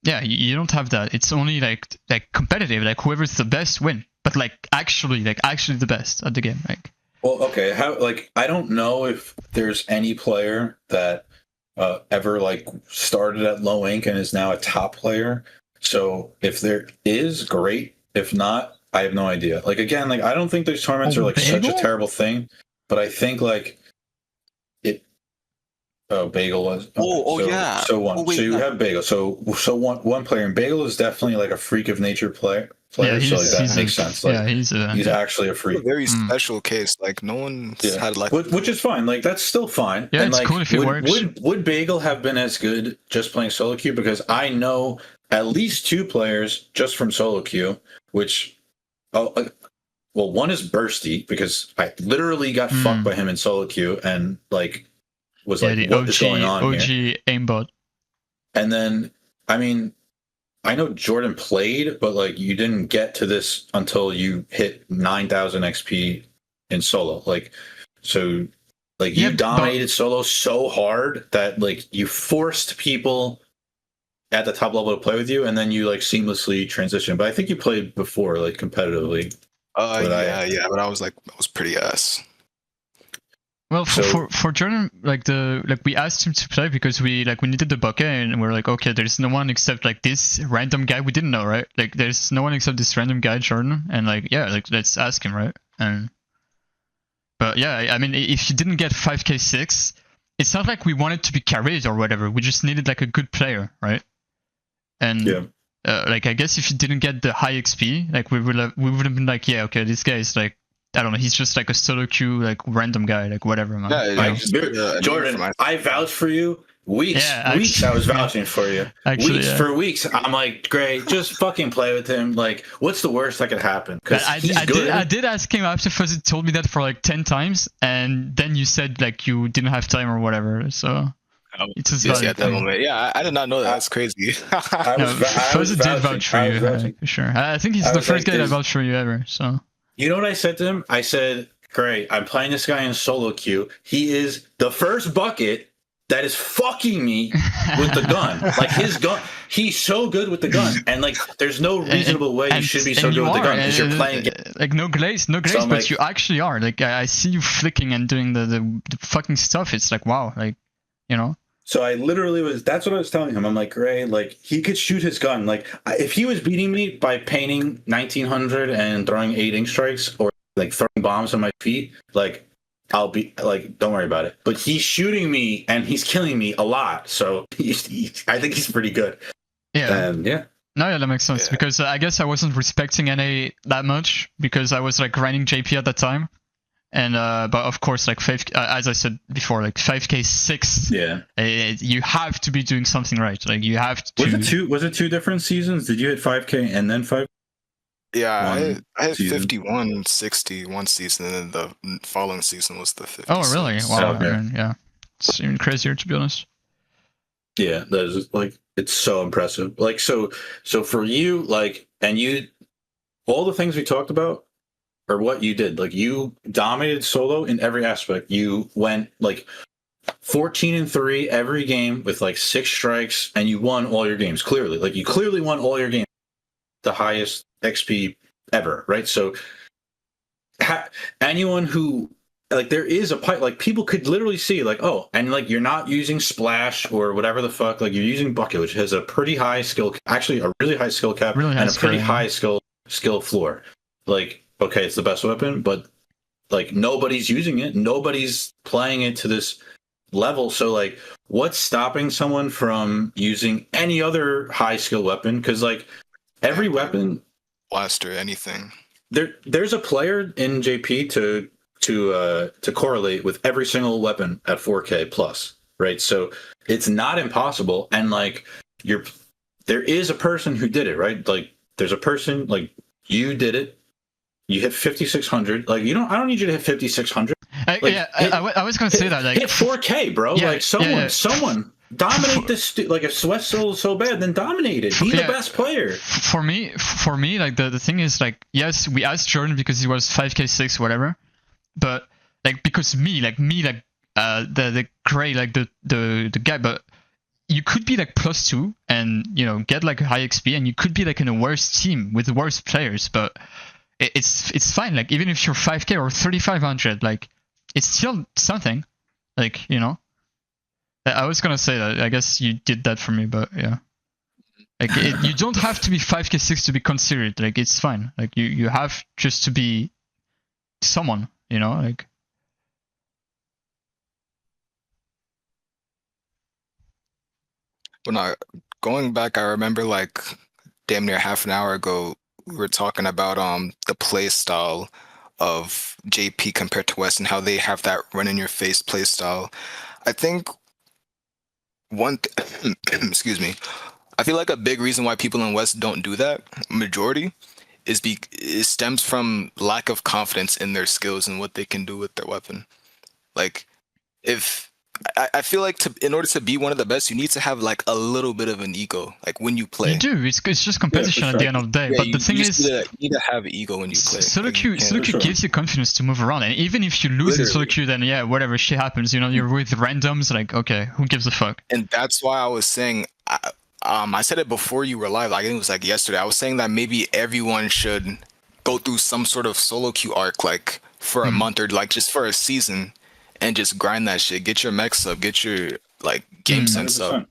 yeah, you don't have that. It's only like competitive, like whoever's the best win, but like actually the best at the game. Like, well, okay, I don't know if there's any player that ever like started at low ink and is now a top player. So if there is, great. If not, I have no idea. Like again, like I don't think those tournaments are like such a terrible thing, but I think like it. Oh, Bagel was. Okay. Yeah. So you have Bagel. So one player, and Bagel is definitely like a freak of nature player. Yeah, so like, that makes sense. Like, yeah, he's actually a freak. A very special case. Like no one had like, which is fine. Like that's still fine. Yeah, and, it's like, cool if it works. Would Bagel have been as good just playing solo queue? Because I know at least 2 players just from solo queue, which, well, one is Bursty, because I literally got fucked by him in solo queue and like was like, what is going on here? OG aimbot. And then, I mean, I know Jordan played, but like you didn't get to this until you hit 9,000 XP in solo. Like, so like you dominated solo so hard that like you forced people at the top level to play with you, and then you like seamlessly transition. But I think you played before, like competitively. but I was pretty ass. Well, for Jordan, like we asked him to play because we needed the bucket, and we're like, okay, there's no one except like this random guy we didn't know, right? Like there's no one except this random guy, Jordan, and like yeah, like let's ask him, right? But yeah, I mean, if you didn't get 5k6, it's not like we wanted to be carried or whatever. We just needed like a good player, right? And like I guess if you didn't get the high XP, like we would have been like, yeah, okay, this guy is like, I don't know, he's just like a solo queue, like random guy, like whatever, man. Yeah, Jordan, I vouch for you. Weeks I was vouching for you. For weeks, I'm like, great, just fucking play with him. Like, what's the worst that could happen? Because I did ask him after Fuzzy told me that for like 10 times, and then you said like you didn't have time or whatever, so... It's just at that moment. Yeah, I did not know that. That's crazy. Fuzzy did vouch for you, for sure. I think he's the first guy that vouched for you ever. So you know what I said to him? I said, "Great, I'm playing this guy in solo queue. He is the first bucket that is fucking me with the gun. Like his gun, he's so good with the gun, and like there's no reasonable way you should be so good with the gun because you're playing like no glaze, so but like, you actually are. Like I see you flicking and doing the fucking stuff. It's like wow, like you know." So I literally that's what I was telling him. I'm like, great, like he could shoot his gun. Like if he was beating me by painting 1900 and throwing 8 ink strikes or like throwing bombs on my feet, like I'll be like, don't worry about it. But he's shooting me and he's killing me a lot. So I think he's pretty good. Yeah. And yeah. No, yeah, that makes sense because I guess I wasn't respecting NA that much because I was like grinding JP at that time. And but of course, like 5, as I said before, like 5k6. Yeah, you have to be doing something right. Like you have to. Was it 2 different seasons? Did you hit 5k and then 5? Yeah, I had 51, 60 one season, and then the following season was the 50. Oh, really? Wow. I mean, yeah, it's even crazier to be honest. Yeah, that is like it's so impressive. Like so for you, like, and you, all the things we talked about. Or what you did, like you dominated solo in every aspect. You went like 14-3 every game with like 6 strikes, and you won all your games. Clearly, like you clearly won all your games, the highest XP ever, right? So, anyone who like there is a pipe, like people could literally see, like oh, and like you're not using splash or whatever the fuck, like you're using bucket, which has a pretty high skill, actually a really high skill cap, and a pretty high skill floor, like. Okay, it's the best weapon, but like nobody's using it. Nobody's playing it to this level. So like what's stopping someone from using any other high skill weapon? Because like every weapon, blaster, anything. There's a player in JP to correlate with every single weapon at 4K plus, right? So it's not impossible. And like there is a person who did it, right? Like there's a person like you did it. You hit 5,600. Like I don't need you to hit 5,600. I was gonna say that. Like hit 4K, bro. Like someone dominate this. Like if Sweat Soul is so bad, then dominate it. Be the best player. For me, like the thing is like, yes, we asked Jordan because he was 5K6 whatever, but like because the Grey, like the guy, but you could be like +2 and get like high XP, and you could be like in a worse team with worse players, but it's fine. Like even if you're 5K or 3,500, like it's still something. Like I was gonna say that. I guess you did that for me, but yeah. Like you don't have to be 5K6 to be considered. Like it's fine. Like you have just to be someone. Like. When going back, I remember like damn near half an hour ago, we were talking about the play style of JP compared to West and how they have that run in your face play style. I think excuse me, I feel like a big reason why people in West don't do that, majority, it stems from lack of confidence in their skills and what they can do with their weapon. Like I feel like in order to be one of the best, you need to have like a little bit of an ego, like when you play. You do. It's just competition at the end of the day. Yeah, but the thing is, you need to have ego when you play. Solo queue gives you confidence to move around, and even if you lose in solo queue, then whatever shit happens. You're with randoms. Like okay, who gives a fuck? And that's why I was saying, I said it before you were live. I think it was like yesterday. I was saying that maybe everyone should go through some sort of solo queue arc, like for a month or like just for a season. And just grind that shit. Get your mechs up. Get your like game sense up.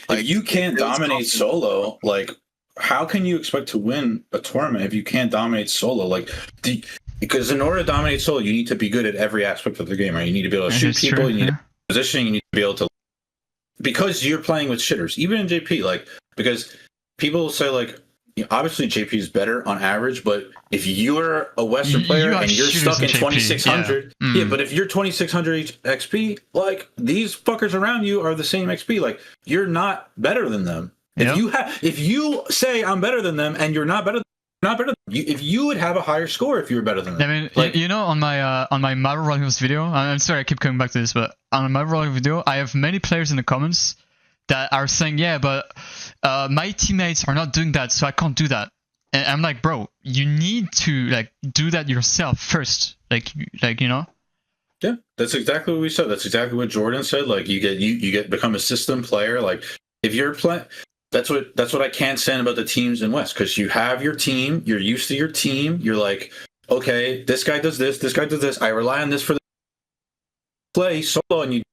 Like, if you can't dominate solo, like how can you expect to win a tournament if you can't dominate solo? Like, because in order to dominate solo, you need to be good at every aspect of the game. Right? You need to be able to shoot people. You need to position. You need to be able to. Because you're playing with shitters, even in JP. Like because people say like. Obviously, JP is better on average, but if you're a Western player and you're stuck in 2,600, but if you're 2,600 XP, like these fuckers around you are the same XP. Like you're not better than them. If you say I'm better than them and you're not better, if you would have a higher score if you were better than them. I mean, like, on my Marvel Rivals video, I'm sorry I keep coming back to this, but on my Marvel Rivals video, I have many players in the comments that are saying, but my teammates are not doing that, so I can't do that. And I'm like, bro, you need to like do that yourself first. Like. Yeah, that's exactly what we said. That's exactly what Jordan said. Like you become a system player. Like if you're playing, that's what I can't stand about the teams in West, because you have your team, you're used to your team. You're like, okay, this guy does this guy does this. I rely on this for the play solo, and you.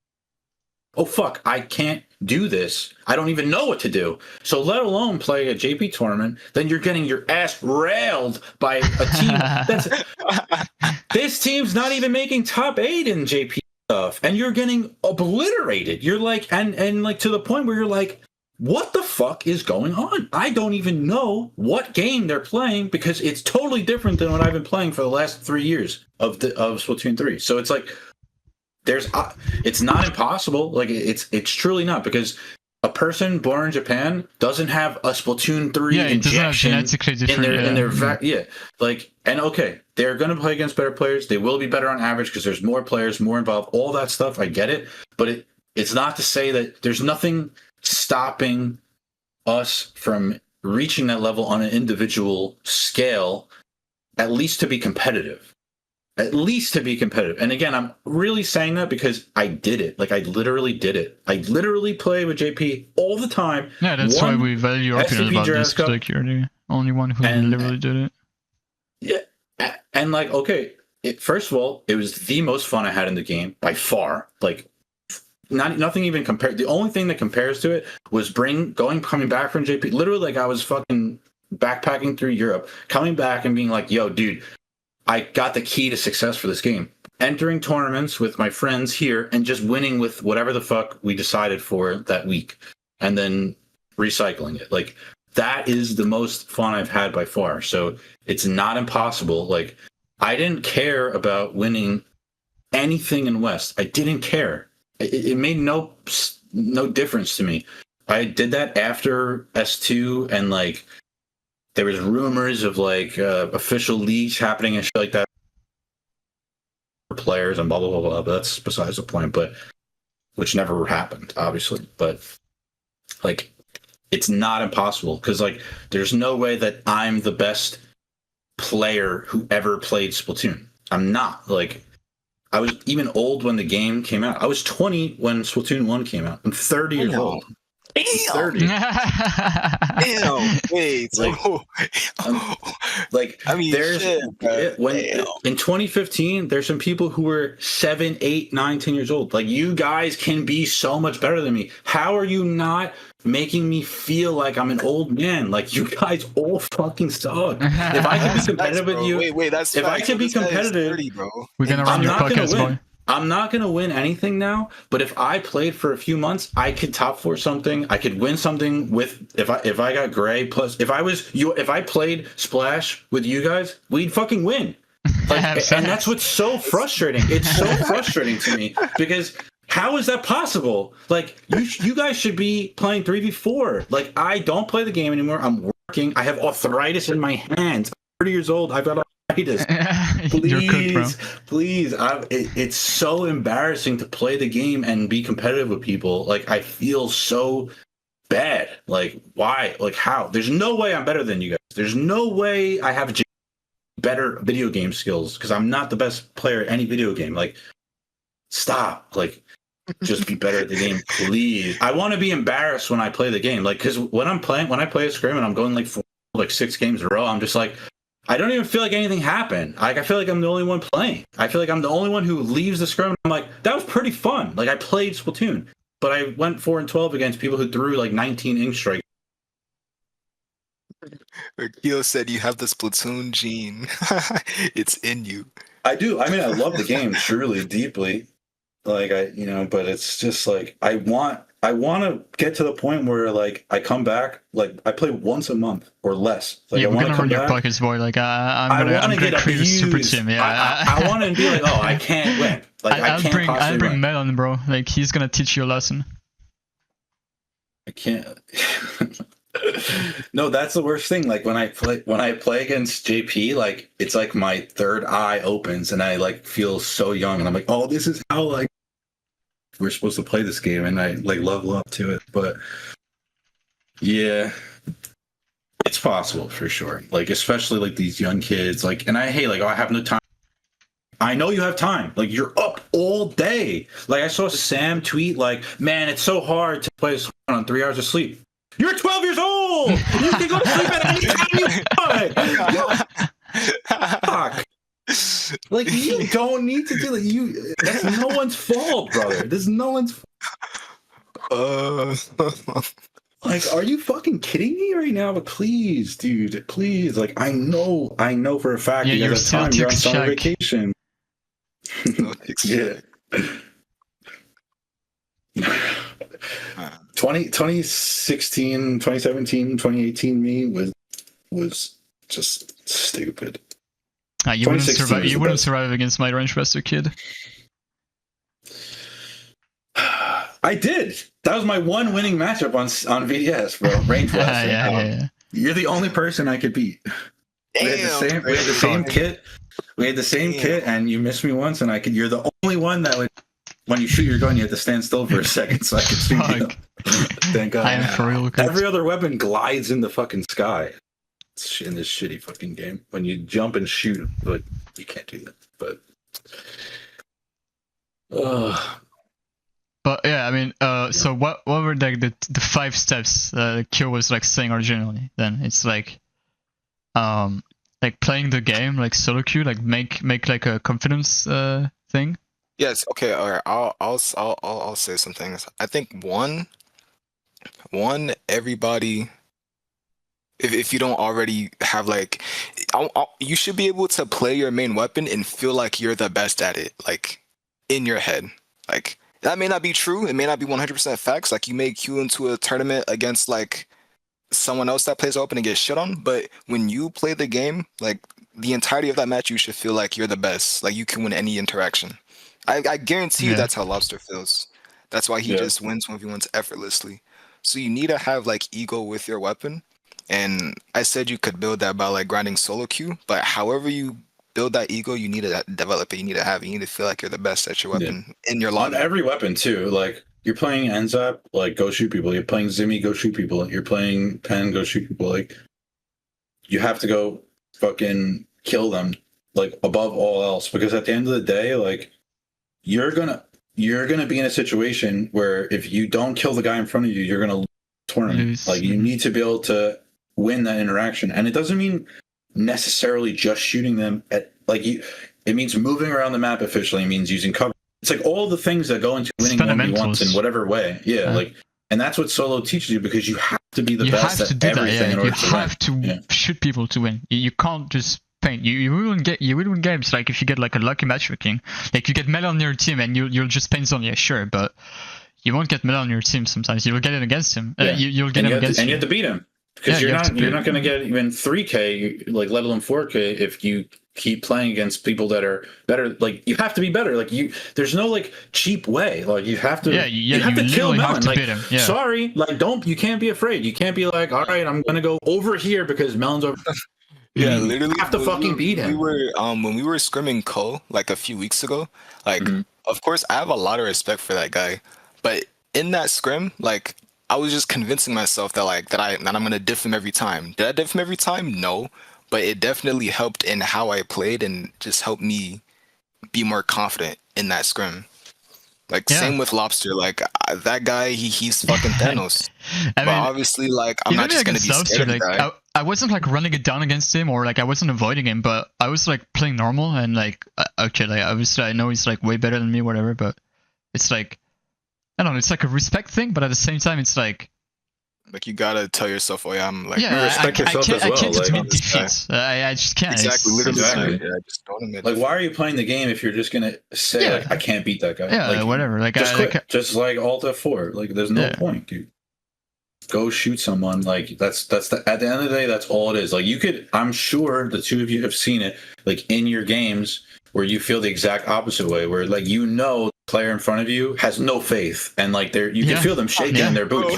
Oh fuck, I can't do this. I don't even know what to do. So let alone play a JP tournament, then you're getting your ass railed by a team this team's not even making top 8 in JP stuff, and you're getting obliterated. You're like and like to the point where you're like, what the fuck is going on? I don't even know what game they're playing, because it's totally different than what I've been playing for the last 3 years of Splatoon 3. So it's like it's not impossible. Like it's truly not, because a person born in Japan doesn't have a Splatoon 3 injection in their like, and okay, they're going to play against better players. They will be better on average because there's more players, more involved, all that stuff. I get it, but it's not to say that there's nothing stopping us from reaching that level on an individual scale, at least to be competitive. And again, I'm really saying that because I did it. Like I literally did it. I literally play with JP all the time. Yeah, that's why we value your opinion about this. Like you're the only one who literally did it. Yeah, and like okay, first of all, it was the most fun I had in the game by far. Like nothing even compared. The only thing that compares to it was coming back from JP. Literally, like I was fucking backpacking through Europe, coming back and being like, "Yo, dude, I got the key to success for this game. Entering tournaments with my friends here and just winning with whatever the fuck we decided for that week, and then recycling it. Like that is the most fun I've had by far. So it's not impossible. Like I didn't care about winning anything in West. I didn't care. It made no difference to me. I did that after S2, and like there was rumors of like official leaks happening and shit like that for players and blah blah blah blah. But that's besides the point. But which never happened, obviously. But like, it's not impossible because like, there's no way that I'm the best player who ever played Splatoon. I'm not. Like, I was even old when the game came out. I was 20 when Splatoon 1 came out. I'm 30 years old. Damn. 30. Damn. Wait. Like, I mean, there's shit, in 2015, there's some people who were 7, 8, 9, 10 years old. Like, you guys can be so much better than me. How are you not making me feel like I'm an old man? Like, you guys all fucking suck. If I can be competitive with you, that's if I can be competitive, 30, bro. We're gonna run your podcast, boy. I'm not going to win anything now, but if I played for a few months, I could top 4 something. I could win something with if I got Gray plus if I played Splash with you guys, we'd fucking win. Like, and that's what's so frustrating. It's so frustrating to me because how is that possible? Like, you guys should be playing 3v4. Like, I don't play the game anymore. I'm working. I have arthritis in my hands. I'm 30 years old. I've got arthritis. Please. It's so embarrassing to play the game and be competitive with people. Like, I feel so bad. Like, why? Like, how? There's no way I'm better than you guys. There's no way I have better video game skills because I'm not the best player at any video game. Like, stop. Like, just be better at the game, please. I want to be embarrassed when I play the game. Like, because when I play a scrim and I'm going like 6 games in a row, I'm just like, I don't even feel like anything happened. Like, I feel like I'm the only one playing. I feel like I'm the only one who leaves the scrim. I'm like, that was pretty fun. Like, I played Splatoon, but I went 4-12 against people who threw like 19 ink strikes. Keo said you have the Splatoon gene. It's in you. I do. I mean, I love the game truly, deeply. Like, but it's just like I want to get to the point where like I come back, like I play once a month or less. Like, yeah, we're gonna run your pockets, boy. Like, I'm gonna create a super team. Yeah, I want to be like, oh, I can't win. Like, I'll bring Melon, bro. Like, he's gonna teach you a lesson. I can't. No, that's the worst thing. Like, when I play against JP, like, it's like my third eye opens and I like feel so young and I'm like, oh, this is how like we're supposed to play this game, and I like level up to it. But yeah, it's possible for sure. Like, especially like these young kids, like, and I hate like, oh, I have no time. I know you have time. Like, you're up all day. Like, I saw Sam tweet like, man, it's so hard to play on 3 hours of sleep. You're 12 years old. You can go to sleep at any time you want. Fuck. Like, you don't need to do it. That's no one's fault, brother. This is no one's fault. Like, are you fucking kidding me right now? But please, dude, please. Like, I know for a fact you guys have time. You're on summer vacation. Yeah. 2016, 2017, 2018 me was just stupid. You wouldn't survive against my range buster kid. I did. That was my one winning matchup on VDS, bro. Range buster. Yeah. You're the only person I could beat. We had the same kit. We had the same kit, and you missed me once, and you're the only one that would. When you shoot your gun, you have to stand still for a second so I can shoot you. Thank God. I am for real. Every other weapon glides in the fucking sky. It's in this shitty fucking game. When you jump and shoot, but you can't do that. But yeah, I mean, so what were like the 5 steps Kyo was like saying originally? Then it's like playing the game like solo queue, like make like a confidence thing. Yes. Okay. All right. I'll say some things. I think one, everybody, if you don't already have like, you should be able to play your main weapon and feel like you're the best at it, like in your head. Like, that may not be true. It may not be 100% facts. Like, you may queue into a tournament against like someone else that plays open and get shit on. But when you play the game, like the entirety of that match, you should feel like you're the best. Like, you can win any interaction. I guarantee you that's how Lobster feels. That's why he just wins 1v1s effortlessly. So you need to have like ego with your weapon And I said you could build that by like grinding solo queue, but however you build that ego, you need to develop it. You need to have it. You need to feel like you're the best at your weapon in your On lineup. every weapon too. Like you're playing Enzap, like go shoot people. You're playing Zimmy, go shoot people. You're playing Pen, go shoot people. Like you have to go fucking kill them, like above all else. Because at the end of the day, like you're gonna be in a situation where if you don't kill the guy in front of you, you're gonna lose the tournament. Like you need to be able to win that interaction, and it doesn't mean necessarily just shooting them at like you. It means moving around the map efficiently. It means using cover. It's like all the things that go into winning 1v1s in whatever way. Yeah, like, and that's what solo teaches you, because you have to be the best at everything in order to win. You have to shoot people to win. You can't just paint. You will win games like if you get like a lucky matchmaking. Like you get melee on your team and you'll just paint zone. Yeah, sure, but you won't get melee on your team sometimes. You'll get it against him. You'll get him against him. And you have to beat him. Because you're not going to get even 3K, like let alone 4K, if you keep playing against people that are better. Like you have to be better. Like there's no like cheap way. Like you have to. You have to kill Melon. Like, sorry, like you can't be afraid. You can't be like, all right, I'm gonna go over here because Melon's over. Yeah, literally, you have to fucking beat him. We were when we were scrimming Ko like a few weeks ago. Like, of course, I have a lot of respect for that guy, but in that scrim, like. I was just convincing myself that I'm gonna diff him every time. Did I diff him every time? No, but it definitely helped in how I played and just helped me be more confident in that scrim. Like same with Lobster. Like that guy, he's fucking Thanos. But obviously, like I'm not just gonna be scared of that guy. I wasn't like running it down against him or like I wasn't avoiding him, but I was like playing normal and like okay, like obviously I know he's like way better than me, whatever. But it's like. I don't know, it's like a respect thing, but at the same time, it's like you gotta tell yourself, oh yeah, I'm like, respect yourself as well. I can't admit defeats. I just can't. Exactly, literally. Yeah, just don't admit. Like, why are you playing the game if you're just gonna say like, I can't beat that guy? Yeah, like, whatever. Like, just quit. Just like Alt F4. Like, there's no point, dude. Go shoot someone. Like, that's at the end of the day, that's all it is. Like, you could. I'm sure the two of you have seen it, like in your games where you feel the exact opposite way, where like player in front of you has no faith, and like you can feel them shaking their boots.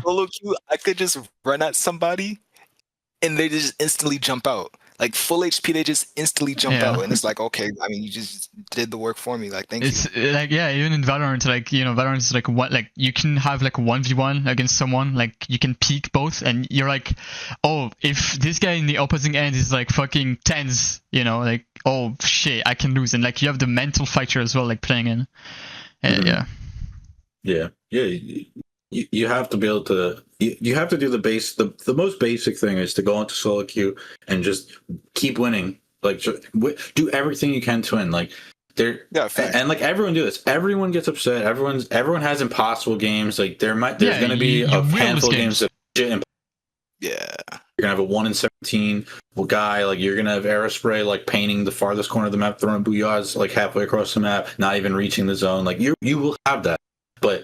Solo queue, I could just run at somebody, and they just instantly jump out. Like full HP, they just instantly jump out, and it's like, okay, I mean, you just did the work for me. Like, thank you. It's like even in Valorant, like Valorant is like what, like you can have like 1v1 against someone, like you can peek both, and you're like, oh, if this guy in the opposing end is like fucking tens, like oh shit, I can lose, and like you have the mental factor as well, like playing in, You have to be able to. You have to do the most basic thing is to go into solo queue and just keep winning. Like do everything you can to win. Like and like everyone do this. Everyone gets upset. Everyone has impossible games. Like there's going to be a handful of games that you're gonna have a 1 in 17 guy. Like you're gonna have Aerospray like painting the farthest corner of the map, throwing booyahs like halfway across the map, not even reaching the zone. Like you will have that, but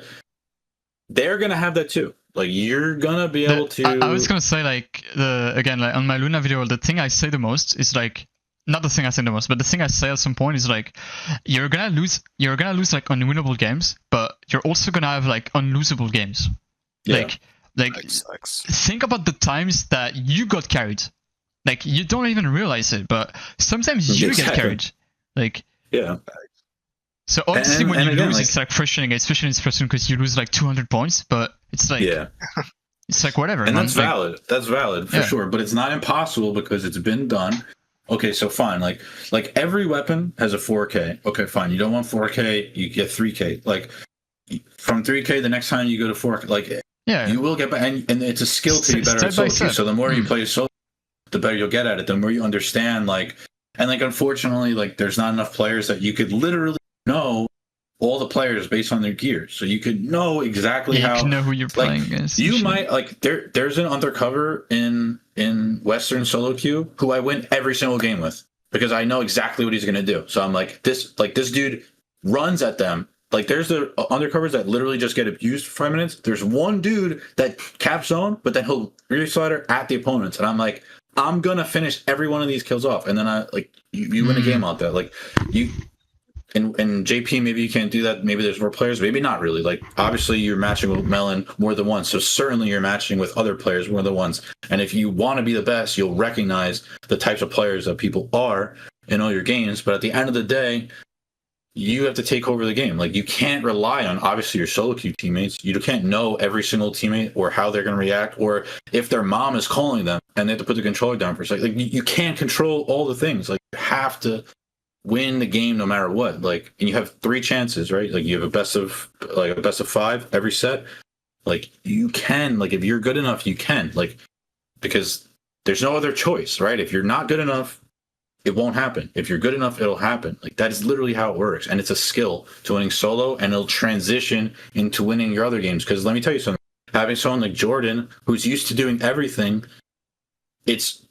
they're gonna have that too. Like you're gonna be able to. I was gonna say like again like on my Luna video, the thing I say the most is like not the thing I say the most, but the thing I say at some point is like you're gonna lose like unwinnable games, but you're also gonna have like unlosable games. Like think about the times that you got carried. Like you don't even realize it, but sometimes you get carried. Like So obviously when you lose, it's like frustrating, especially in Splatun because you lose like 200 points. But it's like it's like whatever. And that's valid. That's valid for sure. But it's not impossible because it's been done. Okay, so fine. Like every weapon has a 4K. Okay, fine. You don't want 4K, you get 3K. Like from 3K, the next time you go to 4K, like you will get back. And it's a skill to be better at solo queue. So the more you play solo, the better you'll get at it. The more you understand. And unfortunately, like there's not enough players that you could literally know all the players based on their gear, so you could know exactly how. You can know who you're playing against. You might like there's an undercover in Western solo queue who I win every single game with because I know exactly what he's gonna do. So I'm like this dude runs at them. Like there's the undercovers that literally just get abused for 5 minutes. There's one dude that caps zone, but then he'll rear slider at the opponents, and I'm like, I'm gonna finish every one of these kills off, and then I like you win a game out there. Like and JP, maybe you can't do that. Maybe there's more players. Maybe not really. Like, obviously, you're matching with Melon more than once. So certainly you're matching with other players more than once. And if you want to be the best, you'll recognize the types of players that people are in all your games. But at the end of the day, you have to take over the game. Like, you can't rely on, obviously, your solo queue teammates. You can't know every single teammate or how they're going to react, or if their mom is calling them and they have to put the controller down for a second. Like, you can't control all the things. Like, you have to win the game no matter what. Like, and you have 3 chances, right? Like, you have a best of 5 every set. Like, you can, like, if you're good enough, you can, like, because there's no other choice, right? If you're not good enough, it won't happen. If you're good enough, it'll happen. Like, that is literally how it works. And it's a skill to winning solo, and it'll transition into winning your other games. Because let me tell you something, having someone like Jordan, who's used to doing everything, it's,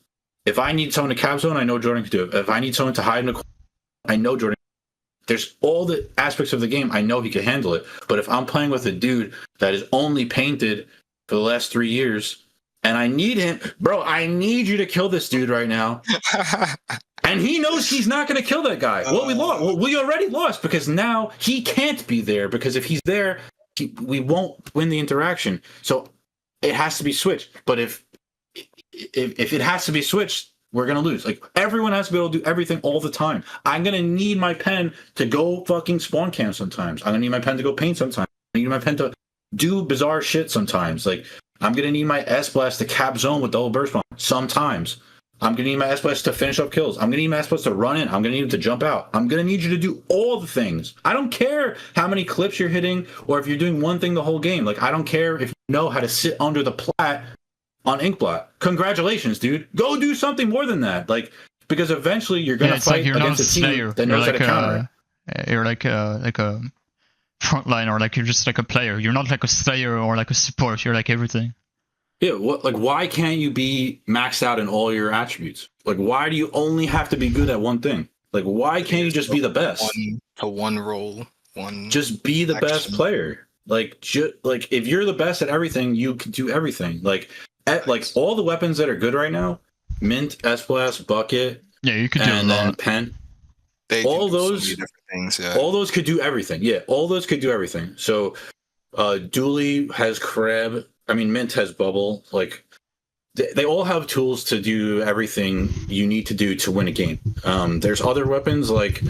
if I need someone to cap zone, I know Jordan can do it. If I need someone to hide in the corner, I know Jordan. There's all the aspects of the game, I know he can handle it. But if I'm playing with a dude that is only painted for the last 3 years, and I need him, bro, I need you to kill this dude right now. And he knows he's not going to kill that guy. Well, we lost. Well, we already lost because now he can't be there, because if he's there, we won't win the interaction. So it has to be switched. But if it has to be switched, we're going to lose. Like, everyone has to be able to do everything all the time. I'm going to need my pen to go fucking spawn camp sometimes. I'm going to need my pen to go paint sometimes. I need my pen to do bizarre shit sometimes. Like, I'm going to need my S-Blast to cap zone with double burst bomb sometimes. I'm going to need my S-Blast to finish up kills. I'm going to need my S-Blast to run in. I'm going to need him to jump out. I'm going to need you to do all the things. I don't care how many clips you're hitting or if you're doing one thing the whole game. Like, I don't care if you know how to sit under the plat on Inkblot. Congratulations, dude. Go do something more than that. Like, because eventually you're going to fight against a team that knows how to counter. You're like a frontline, or like you're just like a player. You're not like a slayer or like a support. You're like everything. Yeah, like, why can't you be maxed out in all your attributes? Like, why do you only have to be good at one thing? Like, why can't you just be the best? One role, one. Just be the best player. Like, like, if you're the best at everything, you can do everything. Like, all the weapons that are good right now, Mint, S-Blast, Bucket, yeah, you could do and then Pen. All those so different things. Yeah. All those could do everything. Yeah, all those could do everything. So, Dooley has Crab. I mean, Mint has Bubble. Like, they all have tools to do everything you need to do to win a game. There's other weapons like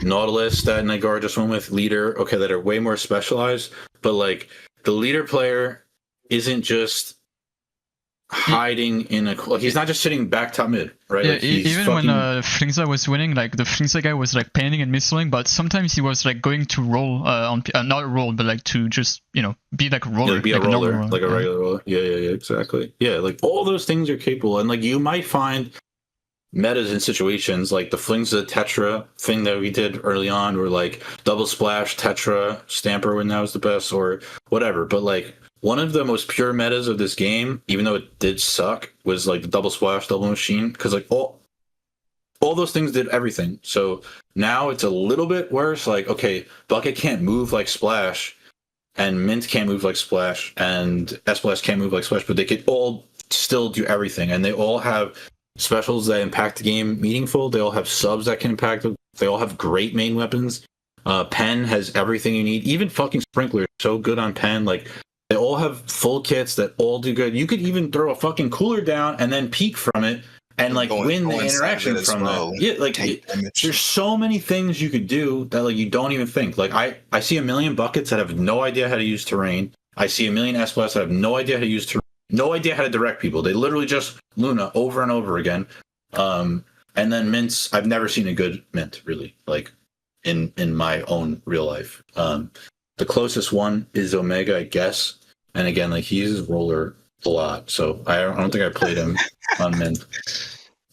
Nautilus that Nygar just went with, Leader, okay, that are way more specialized. But, like, the Leader player isn't just hiding in a... Like, he's not just sitting back top mid, right? Yeah, like, he's even when Flingza was winning, like, the Flingza guy was, like, painting and missling, but sometimes he was, like, going to roll, not roll, but, like, to just, you know, be like a roller. Yeah, be like a roller, roller, like a regular roller. Yeah, exactly. Yeah, like, all those things are capable. And, like, you might find metas in situations like the Flingza Tetra thing that we did early on, or, like, double splash, Tetra, Stamper when that was the best, or whatever. But, like, one of the most pure metas of this game, even though it did suck, was like the double splash, double machine, because like all those things did everything. So now it's a little bit worse. Like, okay, Bucket can't move like Splash, and Mint can't move like Splash, and S-Blast can't move like Splash, but they could all still do everything, and they all have specials that impact the game meaningful. They all have subs that can impact them. They all have great main weapons. Pen has everything you need. Even fucking Sprinkler is so good on Pen. Like, they all have full kits that all do good. You could even throw a fucking cooler down and then peek from it and like win the interaction from that. Yeah, like there's so many things you could do that like you don't even think. Like I see a million Buckets that have no idea how to use terrain. I see a million S-Blasts that have no idea how to use terrain, no idea how to direct people. They literally just Luna over and over again. And then Mints, I've never seen a good Mint really, like in my own real life. The closest one is Omega, I guess. And again, like, he uses Roller a lot, so I don't think I played him on Mint.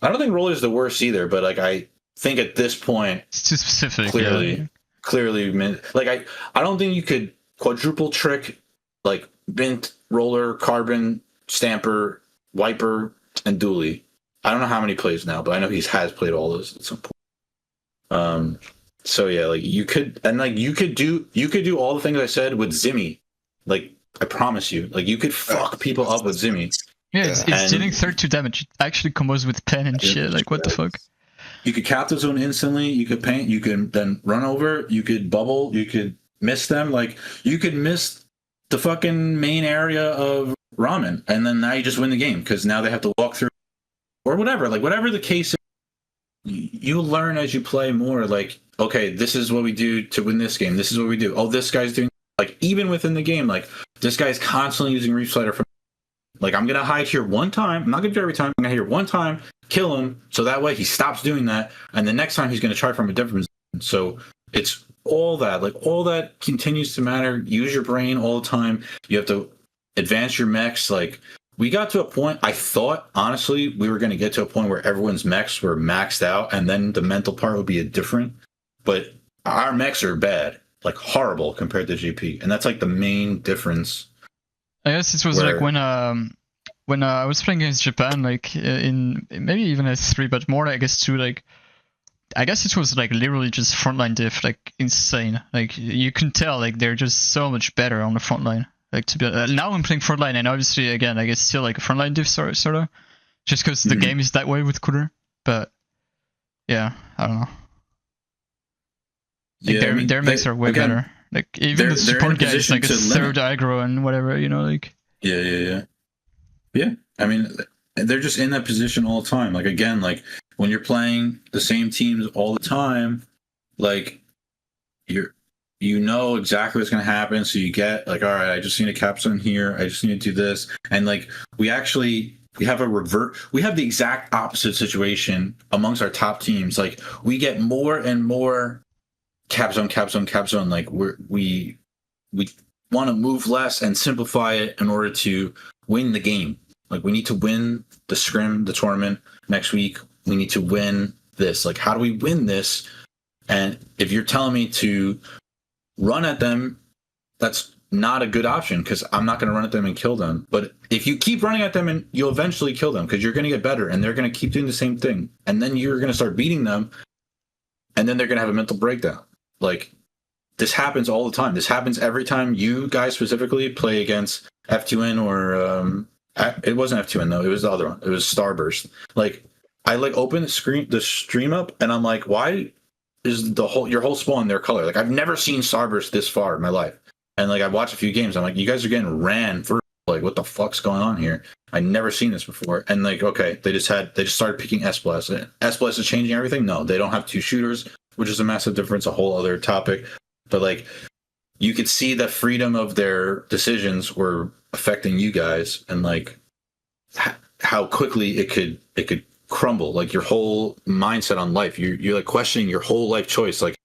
I don't think Roller's the worst either, but like I think at this point, it's too specific. Clearly Mint. Like I don't think you could quadruple trick like Mint, Roller, Carbon, Stamper, Wiper, and Dooley. I don't know how many plays now, but I know he has played all those at some point. So yeah, like you could do all the things I said with Zimmy. Like, I promise you, like you could fuck people up with Zimmy. Yeah, it's dealing 32 damage. It actually combos with Pen and shit. Like, what the fuck? You could cap the zone instantly. You could paint. You could then run over. You could bubble. You could miss them. Like you could miss the fucking main area of ramen, and then now you just win the game because now they have to walk through or whatever. Like whatever the case is, you learn as you play more. Like okay, this is what we do to win this game. This is what we do. Oh, this guy's doing like even within the game. Like this guy's constantly using Reef Slider from. Like I'm gonna hide here one time. I'm not gonna do it every time. I'm gonna hide here one time, kill him, so that way he stops doing that, and the next time he's gonna try from a different position. So it's all that. Like all that continues to matter. Use your brain all the time. You have to advance your mechs. Like we got to a point. I thought honestly we were gonna get to a point where everyone's mechs were maxed out, and then the mental part would be a different. But our mechs are bad, like horrible compared to GP, and that's like the main difference. I guess it was like when I was playing against Japan, like in maybe even S3, but more I guess too. Like I guess it was like literally just frontline diff, like insane. Like you can tell like they're just so much better on the frontline. Like to be now I'm playing frontline, and obviously again like it's still like a frontline diff sort of, just because the game is that way with Cooler. But yeah, I don't know. Like Yeah, their mechs are way better. Like even the support guy is like a third aggro and whatever, you know, like. Yeah. I mean, they're just in that position all the time. Like again, like when you're playing the same teams all the time, like you know exactly what's going to happen. So you get like, all right, I just need a capstone here. I just need to do this, and like we have we have the exact opposite situation amongst our top teams. Like we get more and more capstone. Like we want to move less and simplify it in order to win the game. Like we need to win the scrim, the tournament next week. We need to win this. Like how do we win this? And if you're telling me to run at them, that's not a good option because I'm not going to run at them and kill them. But if you keep running at them, and you'll eventually kill them because you're going to get better, and they're going to keep doing the same thing, and then you're going to start beating them, and then they're going to have a mental breakdown. Like this happens all the time. This happens every time you guys specifically play against F2N or it wasn't F2N though. It was the other one. It was Starburst. Like I like open the stream up, and I'm like, why is your whole spawn their color? Like I've never seen Starburst this far in my life. And like I watched a few games. I'm like, you guys are getting ran for like what the fuck's going on here? I never seen this before. And like, okay, they just started picking S-Blast. S-Blast is changing everything. No, they don't have two shooters, which is a massive difference, a whole other topic. But like you could see the freedom of their decisions were affecting you guys, and like how quickly it could crumble, like your whole mindset on life. You're like questioning your whole life choice, like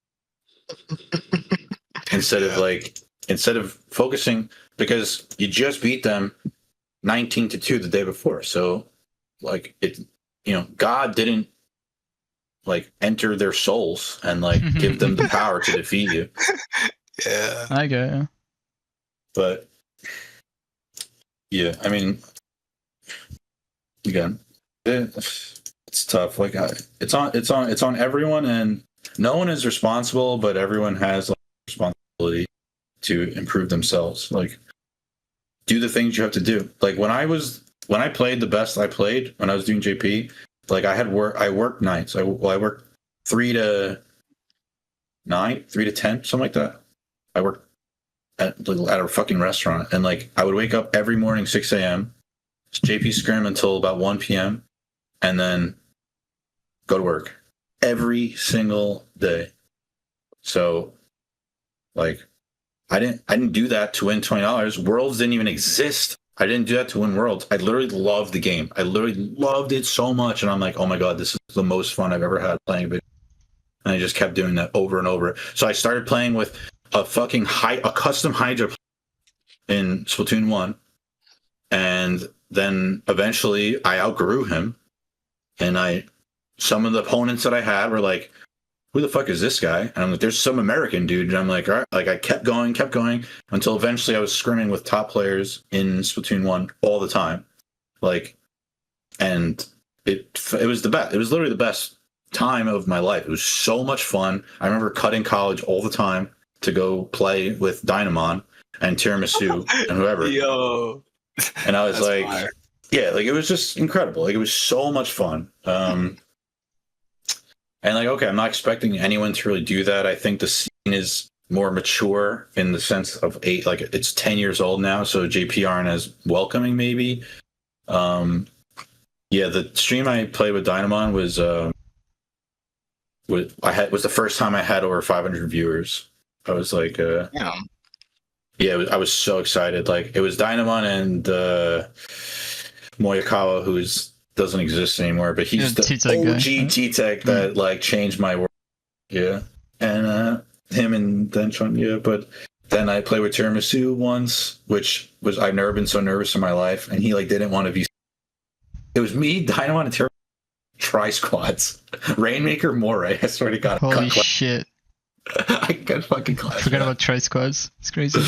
instead of focusing, because you just beat them 19-2 the day before. So like it, God didn't like enter their souls and like give them the power to defeat you. Yeah, I get it. But yeah, I mean, again, it's tough. Like it's on everyone, and no one is responsible, but everyone has like responsibility to improve themselves. Like do the things you have to do. Like when I played the best I played when I was doing JP, like I worked nights. I worked 3 to 9, 3 to 10, something like that. I worked at a fucking restaurant, and like I would wake up every morning 6 a.m. JP scrim until about 1 p.m. and then go to work every single day. So like I didn't do that to win $20. Worlds didn't even exist. I didn't do that to win Worlds. I literally loved the game. I literally loved it so much, and I'm like, oh my god, this is the most fun I've ever had playing video. And I just kept doing that over and over. So I started playing with a custom Hydra in Splatoon 1, and then eventually I outgrew him, and some of the opponents that I had were like, who the fuck is this guy? And I'm like, there's some American dude. And I'm like, all right. Like I kept going until eventually I was scrimming with top players in Splatoon 1 all the time. Like, and it was the best. It was literally the best time of my life. It was so much fun. I remember cutting college all the time to go play with Dynamon and Tiramisu and whoever. Yo. And I was That's like, fire. yeah, like it was just incredible. Like it was so much fun. And like, okay, I'm not expecting anyone to really do that. I think the scene is more mature in the sense of like it's 10 years old now, so JP aren't as welcoming maybe. Yeah, the stream I played with Dynamon was the first time I had over 500 viewers. I was like, yeah, I was so excited. Like, it was Dynamon and Moyakawa, who doesn't exist anymore, but he's the OG T-Tech that like changed my world. Yeah, and him and Denchon, yeah. But then I played with Tiramisu once, which was I've never been so nervous in my life, and he like didn't want to be. It was me, Dynamon, and Tiramisu. Tri-squads. Rainmaker Moray, I swear to God. Holy shit. I got fucking class. Forgot about tri-squads. It's crazy.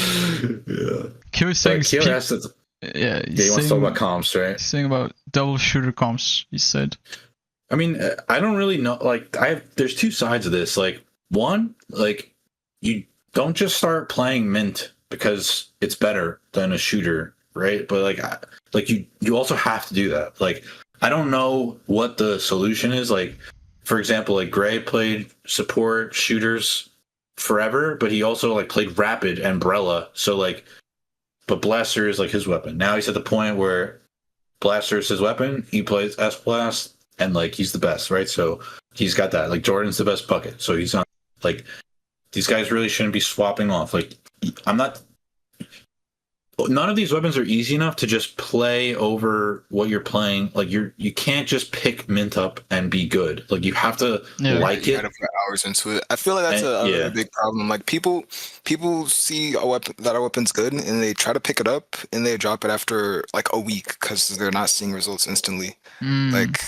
Yeah. Q is saying... He wants to talk about comps, right? He's saying about double shooter comps, he said. I mean, I don't really know. Like, there's two sides of this. Like, one, like, you don't just start playing Mint because it's better than a shooter, right? But, like you also have to do that. Like, I don't know what the solution is. Like, for example, like Gray played support shooters forever, but he also like played Rapid and Umbrella. So like, but Blaster is like his weapon. Now he's at the point where Blaster is his weapon. He plays S-Blast and like he's the best, right? So he's got that. Like Jordan's the best bucket. So he's not like, these guys really shouldn't be swapping off. Like, none of these weapons are easy enough to just play over what you're playing. Like you can't just pick Mint up and be good. Like you have to like you it. gotta put hours into it. I feel like that's a big problem. Like people see a weapon that a weapon's good and they try to pick it up and they drop it after like a week because they're not seeing results instantly. Like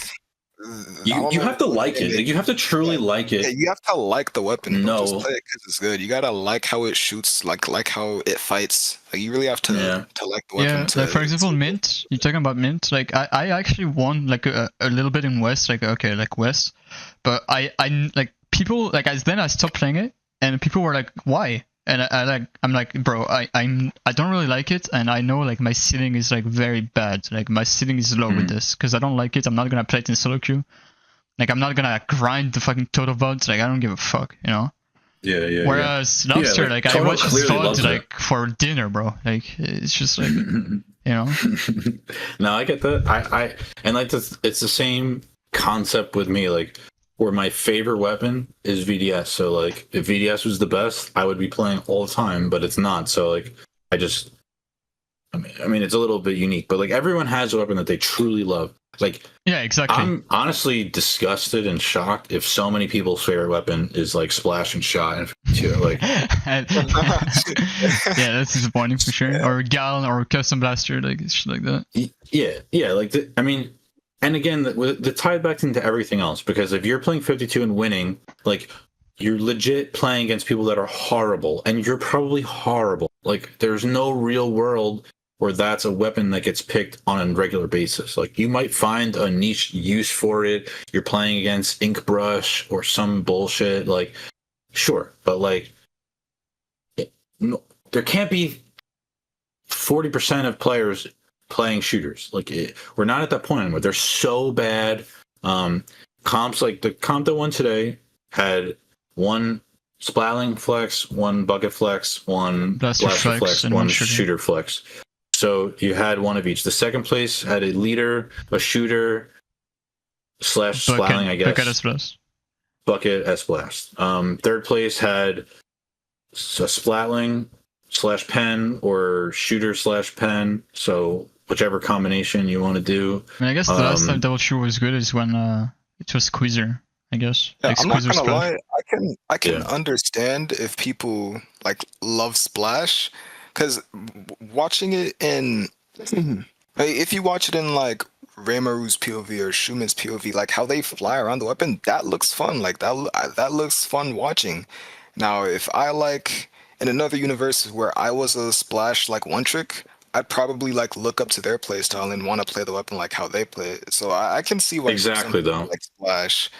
you have to like it. Like, you have to truly like it. Yeah, you have to like the weapon. No, don't just play it because it's good. You gotta like how it shoots, like how it fights. Like you really have to like the weapon. Yeah, like for example, Mint. You're talking about Mint. Like I actually won like a little bit in West. Like okay, like West, but I like people like then I stopped playing it and people were like, why? And I'm like, bro, I don't really like it, and I know like my ceiling is like very bad. Like my ceiling is low with this because I don't like it. I'm not gonna play it in solo queue. Like I'm not gonna grind the fucking total VODs. Like I don't give a fuck, you know. Yeah. Whereas Lobster, like I watch his VOD like for dinner, bro. Like it's just like, you know. No, I get that. I and like this, it's the same concept with me. Like, where my favorite weapon is VDS. So like if VDS was the best, I would be playing all the time, but it's not. So like I mean it's a little bit unique, but like everyone has a weapon that they truly love. Like, yeah, exactly. I'm honestly disgusted and shocked if so many people's favorite weapon is like Splash and Shot and too. Like yeah, that's disappointing for sure. Or Gal or Custom Blaster, like shit like that. Yeah, like I mean, and again, the tied back into everything else, because if you're playing 52 and winning, like you're legit playing against people that are horrible, and you're probably horrible. Like there's no real world where that's a weapon that gets picked on a regular basis. Like you might find a niche use for it. You're playing against Ink Brush or some bullshit. Like, sure, but like, no, there can't be 40% of players playing shooters. Like we're not at that point anymore. They're so bad. Comps, like the comp that won today had one splatling flex, one bucket flex, one blaster flex, one shooter flex. So you had one of each. The second place had a leader, a shooter, / splatling, I guess. Bucket S-Blast. Bucket S-Blast. Third place had a splatling / pen or shooter / pen. So whichever combination you want to do. I mean, I guess the last time double shooter was good is when it was Squeezer, I guess. Yeah, like I'm not gonna lie. I can Yeah. understand if people like love Splash, because watching it in if you watch it in like Raymaru's POV or Shumen's POV, like how they fly around the weapon, that looks fun. Like that looks fun watching. Now, if I like in another universe where I was a Splash like one trick, I'd probably like look up to their playstyle and want to play the weapon like how they play it. So I can see why Exactly, though. like Splash,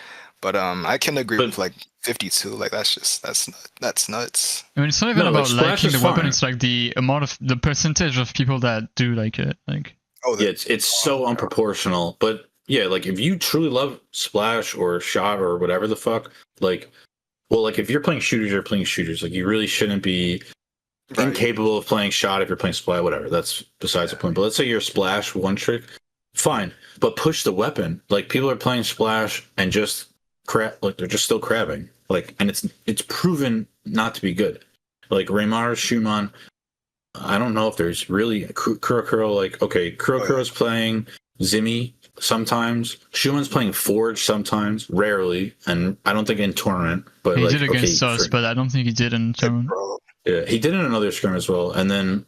but I can agree with like 52. Like that's nuts. I mean, it's not even No, about like, Splash liking is the weapon. fine. It's like the percentage of people that do like it. Like Yeah, it's so unproportional. But yeah, like if you truly love Splash or Shot or whatever the fuck, like, well, like if you're playing shooters, you're playing shooters. Like you really shouldn't be incapable of playing Shot if you're playing Splat, whatever. That's besides the point. But let's say you're Splash one trick, fine, but push the weapon. Like people are playing Splash and just like they're just still crabbing. Like, and it's proven not to be good. Like Raymar, Schumann, I don't know if there's really Kurokuro. Like, okay, Kurokuro's playing Zimmy sometimes. Schumann's playing Forge sometimes, rarely, and I don't think in tournament. But he like, did against us, but I don't think he did in tournament. Yeah, he did in another scrim as well, and then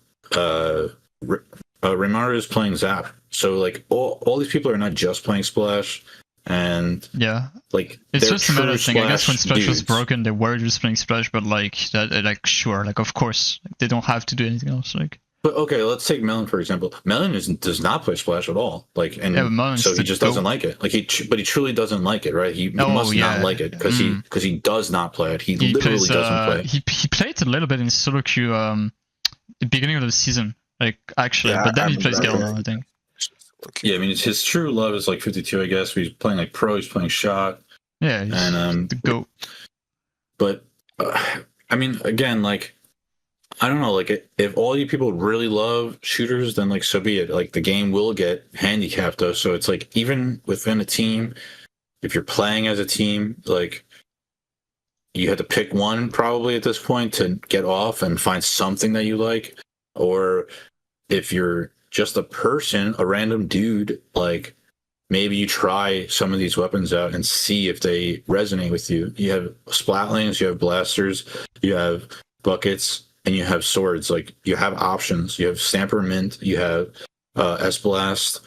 Raymar is playing Zap. So like all these people are not just playing Splash, and yeah, like it's just a matter of thing. I guess when Splash was dudes. broken, they were just playing Splash, but like that, like sure, like of course, like, they don't have to do anything else. Like, but okay, let's take Melon for example. Melon does not play Splash at all. Like, and yeah, so he just doesn't like it. Like but he truly doesn't like it, right? He must not like it because he does not play it. He literally plays, doesn't play. He played a little bit in solo queue the beginning of the season, like actually, but then he plays Gala, I think. Yeah, I mean, his true love is like 52, I guess. He's playing like pro, he's playing Shot. Yeah, and the GOAT. But I mean, again, like I don't know, like if all you people really love shooters, then like so be it. Like the game will get handicapped though, so it's like even within a team, if you're playing as a team, like you had to pick one probably at this point to get off and find something that you like, or if you're just a person, a random dude, like maybe you try some of these weapons out and see if they resonate with you. You have Splatlings, you have blasters, you have buckets, and you have swords. Like you have options. You have Stamper Mint, you have S-Blast,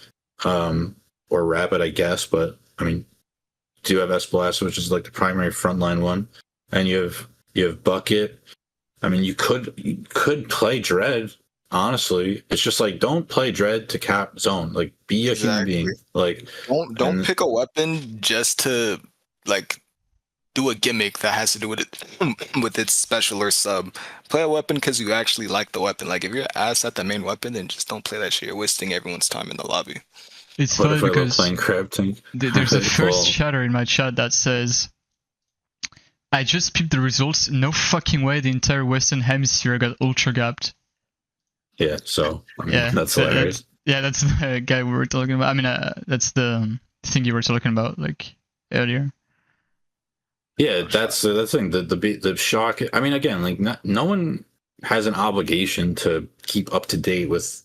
or Rapid, I guess, but I mean, do have S-Blast, which is like the primary frontline one. And you have Bucket. I mean, you could play Dread. Honestly, it's just like don't play Dread to cap zone. Like be a human being. Like don't pick a weapon just to like do a gimmick that has to do with it with its special or sub. Play a weapon because you actually like the weapon. Like if you're ass at the main weapon, then just don't play that shit. You're wasting everyone's time in the lobby. It's funny because playing Crab Tank? There's a first chatter in my chat that says, "I just peeped the results. No fucking way the entire Western Hemisphere got ultra gapped." Yeah, so I mean, yeah, that's hilarious. That's the guy we were talking about. I mean, that's the thing you were talking about like earlier. Yeah, that's the thing. The shock. I mean, again, like no one has an obligation to keep up to date with.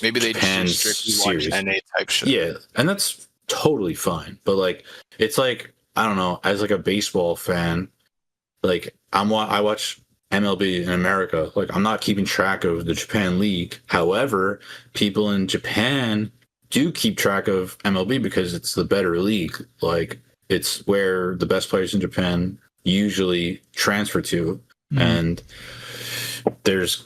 Maybe they Japan's just strictly watch NA type shit. Yeah, and that's totally fine. But like, it's like I don't know. As like a baseball fan, like I watch MLB in America. Like I'm not keeping track of the Japan League. However, people in Japan do keep track of MLB because it's the better league. Like it's where the best players in Japan usually transfer to, and there's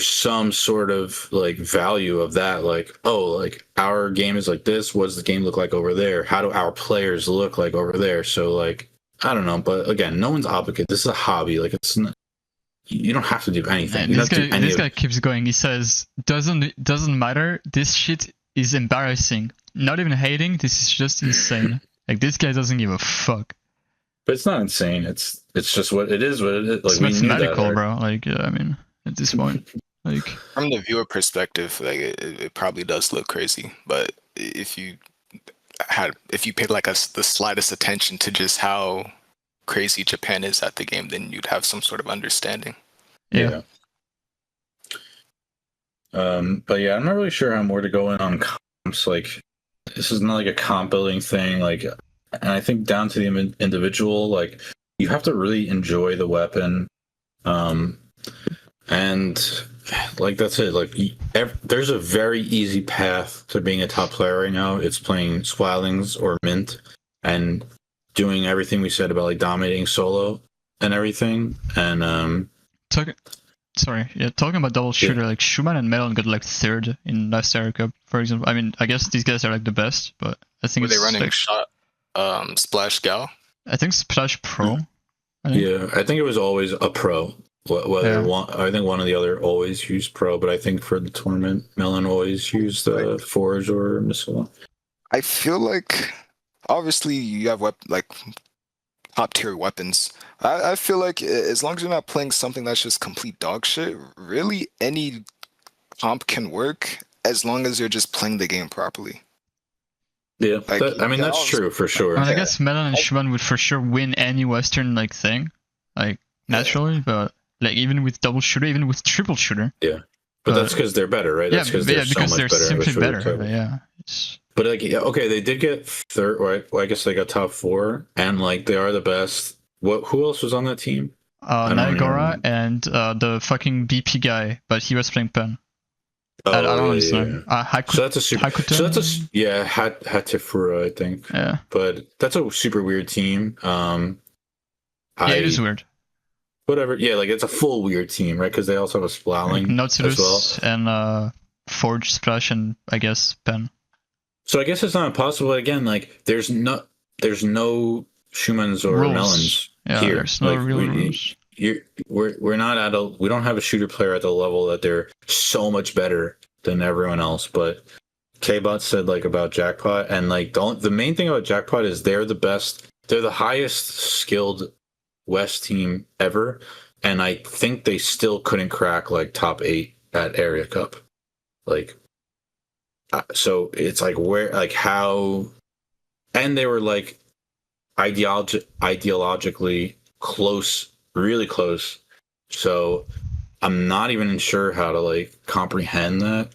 some sort of like value of that. Like, oh, like our game is like this. What does the game look like over there? How do our players look like over there? So like, I don't know. But again, no one's obligated. This is a hobby. Like it's not, you don't have to do anything. This guy keeps going. He says, doesn't matter. This shit is embarrassing. Not even hating. This is just insane. Like this guy doesn't give a fuck. But it's not insane. It's just what it is. What it is. Like it's mathematical, bro. Like I mean, at this point, like from the viewer perspective, like it probably does look crazy. But if you paid like the slightest attention to just how crazy Japan is at the game, then you'd have some sort of understanding. Yeah. But yeah, I'm not really sure how more to go in on comps. Like, this is not like a comp building thing. Like, and I think down to the individual, like, you have to really enjoy the weapon. And like that's it. Like, there's a very easy path to being a top player right now. It's playing Swallings or Mint and doing everything we said about like dominating solo and everything. And talking about double shooter, like Schumann and Melon got like third in last Air Cup, for example. I mean, I guess these guys are like the best, but I think were they running like, Shot, Splash Gal? I think Splash Pro. Yeah, I think it was always a pro. I think one or the other always used pro, but I think for the tournament, Melon always used Forge or Missile. I feel like obviously you have like top tier weapons. I feel like as long as you're not playing something that's just complete dog shit, really any comp can work as long as you're just playing the game properly. Yeah, Like I mean that's true for sure. I mean, I Yeah. guess Melon and Shuban would for sure win any Western like thing, like naturally, but like even with double shooter, even with triple shooter. But that's because they're better, right? That's because they're so because much they're better. simply better. Yeah. But like, yeah, okay, they did get third. Well, I guess they got top 4, and like they are the best. What? Who else was on that team? Niagara and the fucking BP guy, but he was playing pen. Oh, I don't know his yeah. name. So that's a super. Hakuta? So that's a yeah, Hatifura, I think. Yeah. But that's a super weird team. It is weird. Whatever. Yeah, like it's a full weird team, right? Because they also have a Splatling Nautilus as well. and Forge, Splash, and I guess pen. So I guess it's not impossible. Again, like there's no Schumans or Rules. Melons Yeah, here. there's no like, real rules. We're not at a, we don't have a shooter player at the level that they're so much better than everyone else. But K-Bot said like about Jackpot, and like the main thing about Jackpot is they're the best. They're the highest skilled West team ever, and I think they still couldn't crack like top 8 at Area Cup. Like, so it's like where, like how, and they were like ideologically close, really close. So I'm not even sure how to like comprehend that.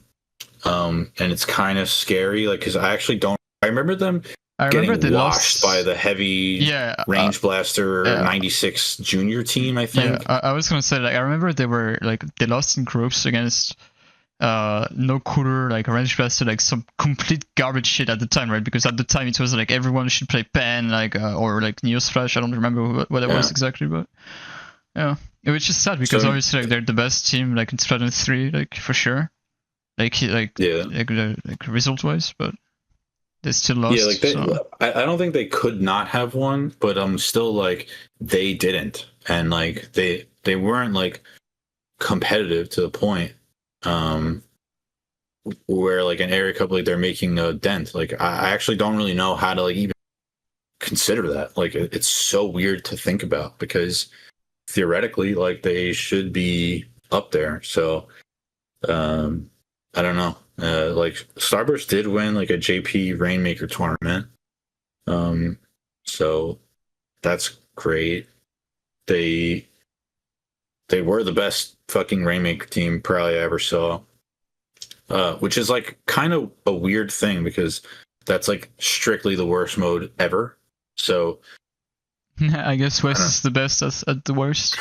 And it's kind of scary, like, because I actually don't. I remember them getting washed by the heavy range blaster 96 junior team, I think. Yeah, I was gonna say, like, I remember they lost in groups against no cooler, like range blaster, like some complete garbage shit at the time, right? Because at the time it was like everyone should play pen, like or like Neos Flash. I don't remember what it was exactly, but yeah, which is sad because obviously like they're the best team, like in Splatoon 3, like for sure, like result wise, but they still lost. Yeah, like I don't think they could not have won, but I'm still like they didn't, and like they weren't like competitive to the point where like an Area Cup, like they're making a dent. Like I actually don't really know how to like even consider that. Like it's so weird to think about because theoretically like they should be up there. So I don't know. Like Starburst did win like a JP Rainmaker tournament. So that's great. They were the best fucking Rainmaker team probably I ever saw. Which is like kind of a weird thing because that's like strictly the worst mode ever. So I guess West is the best at the worst.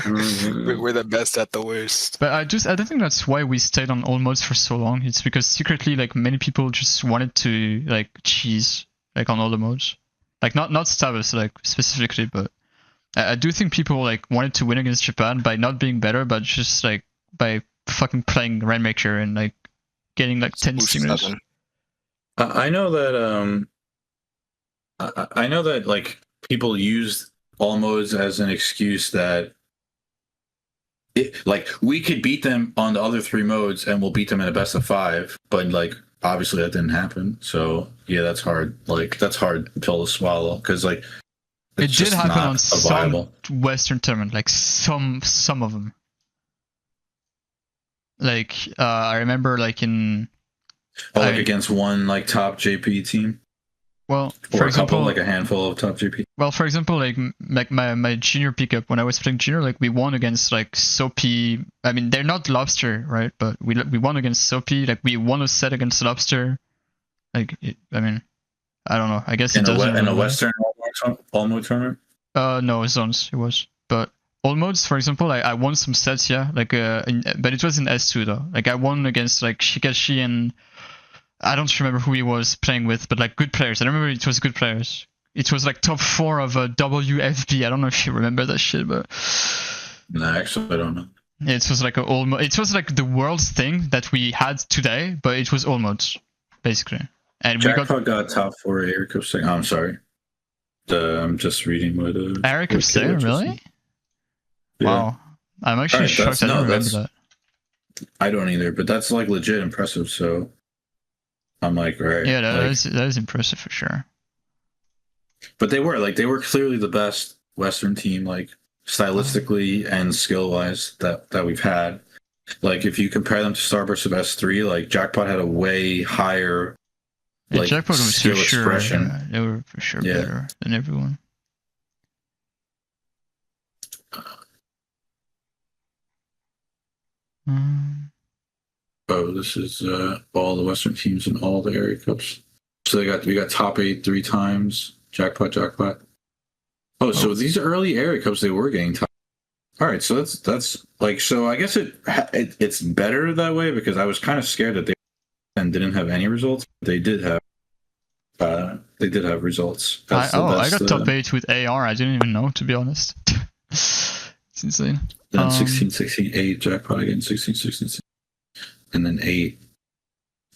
We're the best at the worst. But I don't think that's why we stayed on all modes for so long. It's because secretly like many people just wanted to like cheese like on all the modes. Like not Starburst like specifically, but I do think people like wanted to win against Japan by not being better, but just like by fucking playing Rainmaker and like getting like 10 streamers. I know that I know that like people use all modes as an excuse that like we could beat them on the other 3 modes and we'll beat them in a best of 5, but like obviously that didn't happen. So yeah, that's hard. Like that's hard pill to swallow because like it did happen on some Western tournament, like some of them. Like I remember like in against one like top JP team. Well, for example, like a handful of top JP. Well, for example, like my junior pickup when I was playing junior, like we won against like Soapy. I mean, they're not Lobster, right? But we won against Soapy. Like we won a set against Lobster. Like I mean, I don't know. I guess it doesn't. In a Western all mode tournament. No, zones it was. But all modes, for example, I won some sets, yeah. Like but it was in S2 though. Like I won against like Shikashi and I don't remember who he was playing with, but like good players. I remember it was good players. It was like top 4 of WFB. I don't know if you remember that shit, but no, actually I don't know. It was like it was like the world's thing that we had today, but it was all modes basically. And Jackpot got top 4 Area Cup second. Oh, I'm sorry. I'm just reading what Area Cup second, really? Yeah. Wow, I'm actually shocked. I don't remember that. I don't either, but that's like legit impressive. So I'm like, right. Yeah, like, that is impressive for sure. But they were clearly the best Western team, like stylistically and skill wise that we've had. Like if you compare them to Starburst of S3, like Jackpot had a way higher Yeah, like Jackpot was skill for sure. expression. They were for sure Yeah. better than everyone. Oh, this is all the Western teams in all the area cups. So we got top 8 3 times. Jackpot. Oh, so these early area cups they were getting top. All right, so that's like, so I guess it's better that way, because I was kind of scared that they didn't have any results. They did have results. I got top 8 with AR. I didn't even know, to be honest. It's insane. Then 16, 16, 8 Jackpot again, 16, 16, 16, and then 8.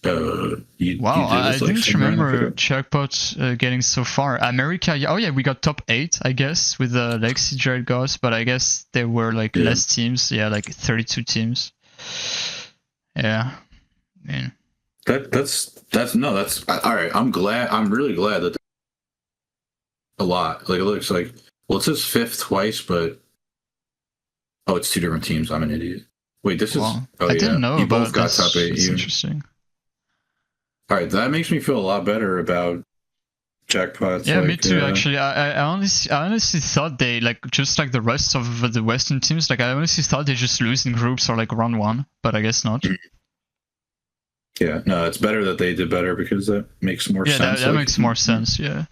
Wow, I didn't remember Jackpot getting so far. America, oh yeah, we got top 8, I guess, with the Lexi Jared Goss, but I guess there were like less teams. Yeah, like 32 teams. Yeah, man. That's all right. I'm really glad that a lot. Like it looks like, well, it says 5th twice, but it's 2 different teams. I'm an idiot. Wait, this is. Oh, I didn't know you about both got top 8. It's interesting. All right, that makes me feel a lot better about Jackpots. Yeah, like, me too. Actually, I honestly thought they, like, just like the rest of the Western teams, like I honestly thought they just lose in groups or like round 1, but I guess not. Yeah, no, it's better that they did better, because that makes more sense. Yeah, that makes more sense. Yeah.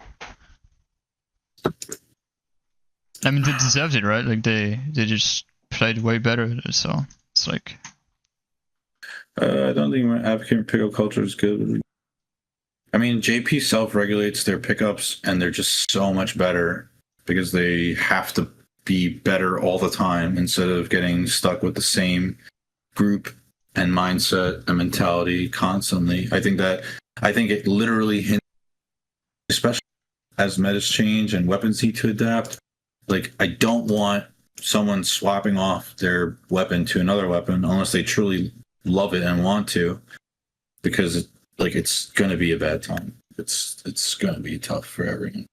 I mean, they deserved it, right? Like they just played way better, so it's like. I don't think advocating pickup culture is good. I mean, JP self-regulates their pickups, and they're just so much better because they have to be better all the time instead of getting stuck with the same group and mindset and mentality constantly. I think it literally hints, especially as metas change and weapons need to adapt. Like, I don't want someone swapping off their weapon to another weapon unless they truly love it and want to, because it's gonna be a bad time. It's gonna be tough for everyone.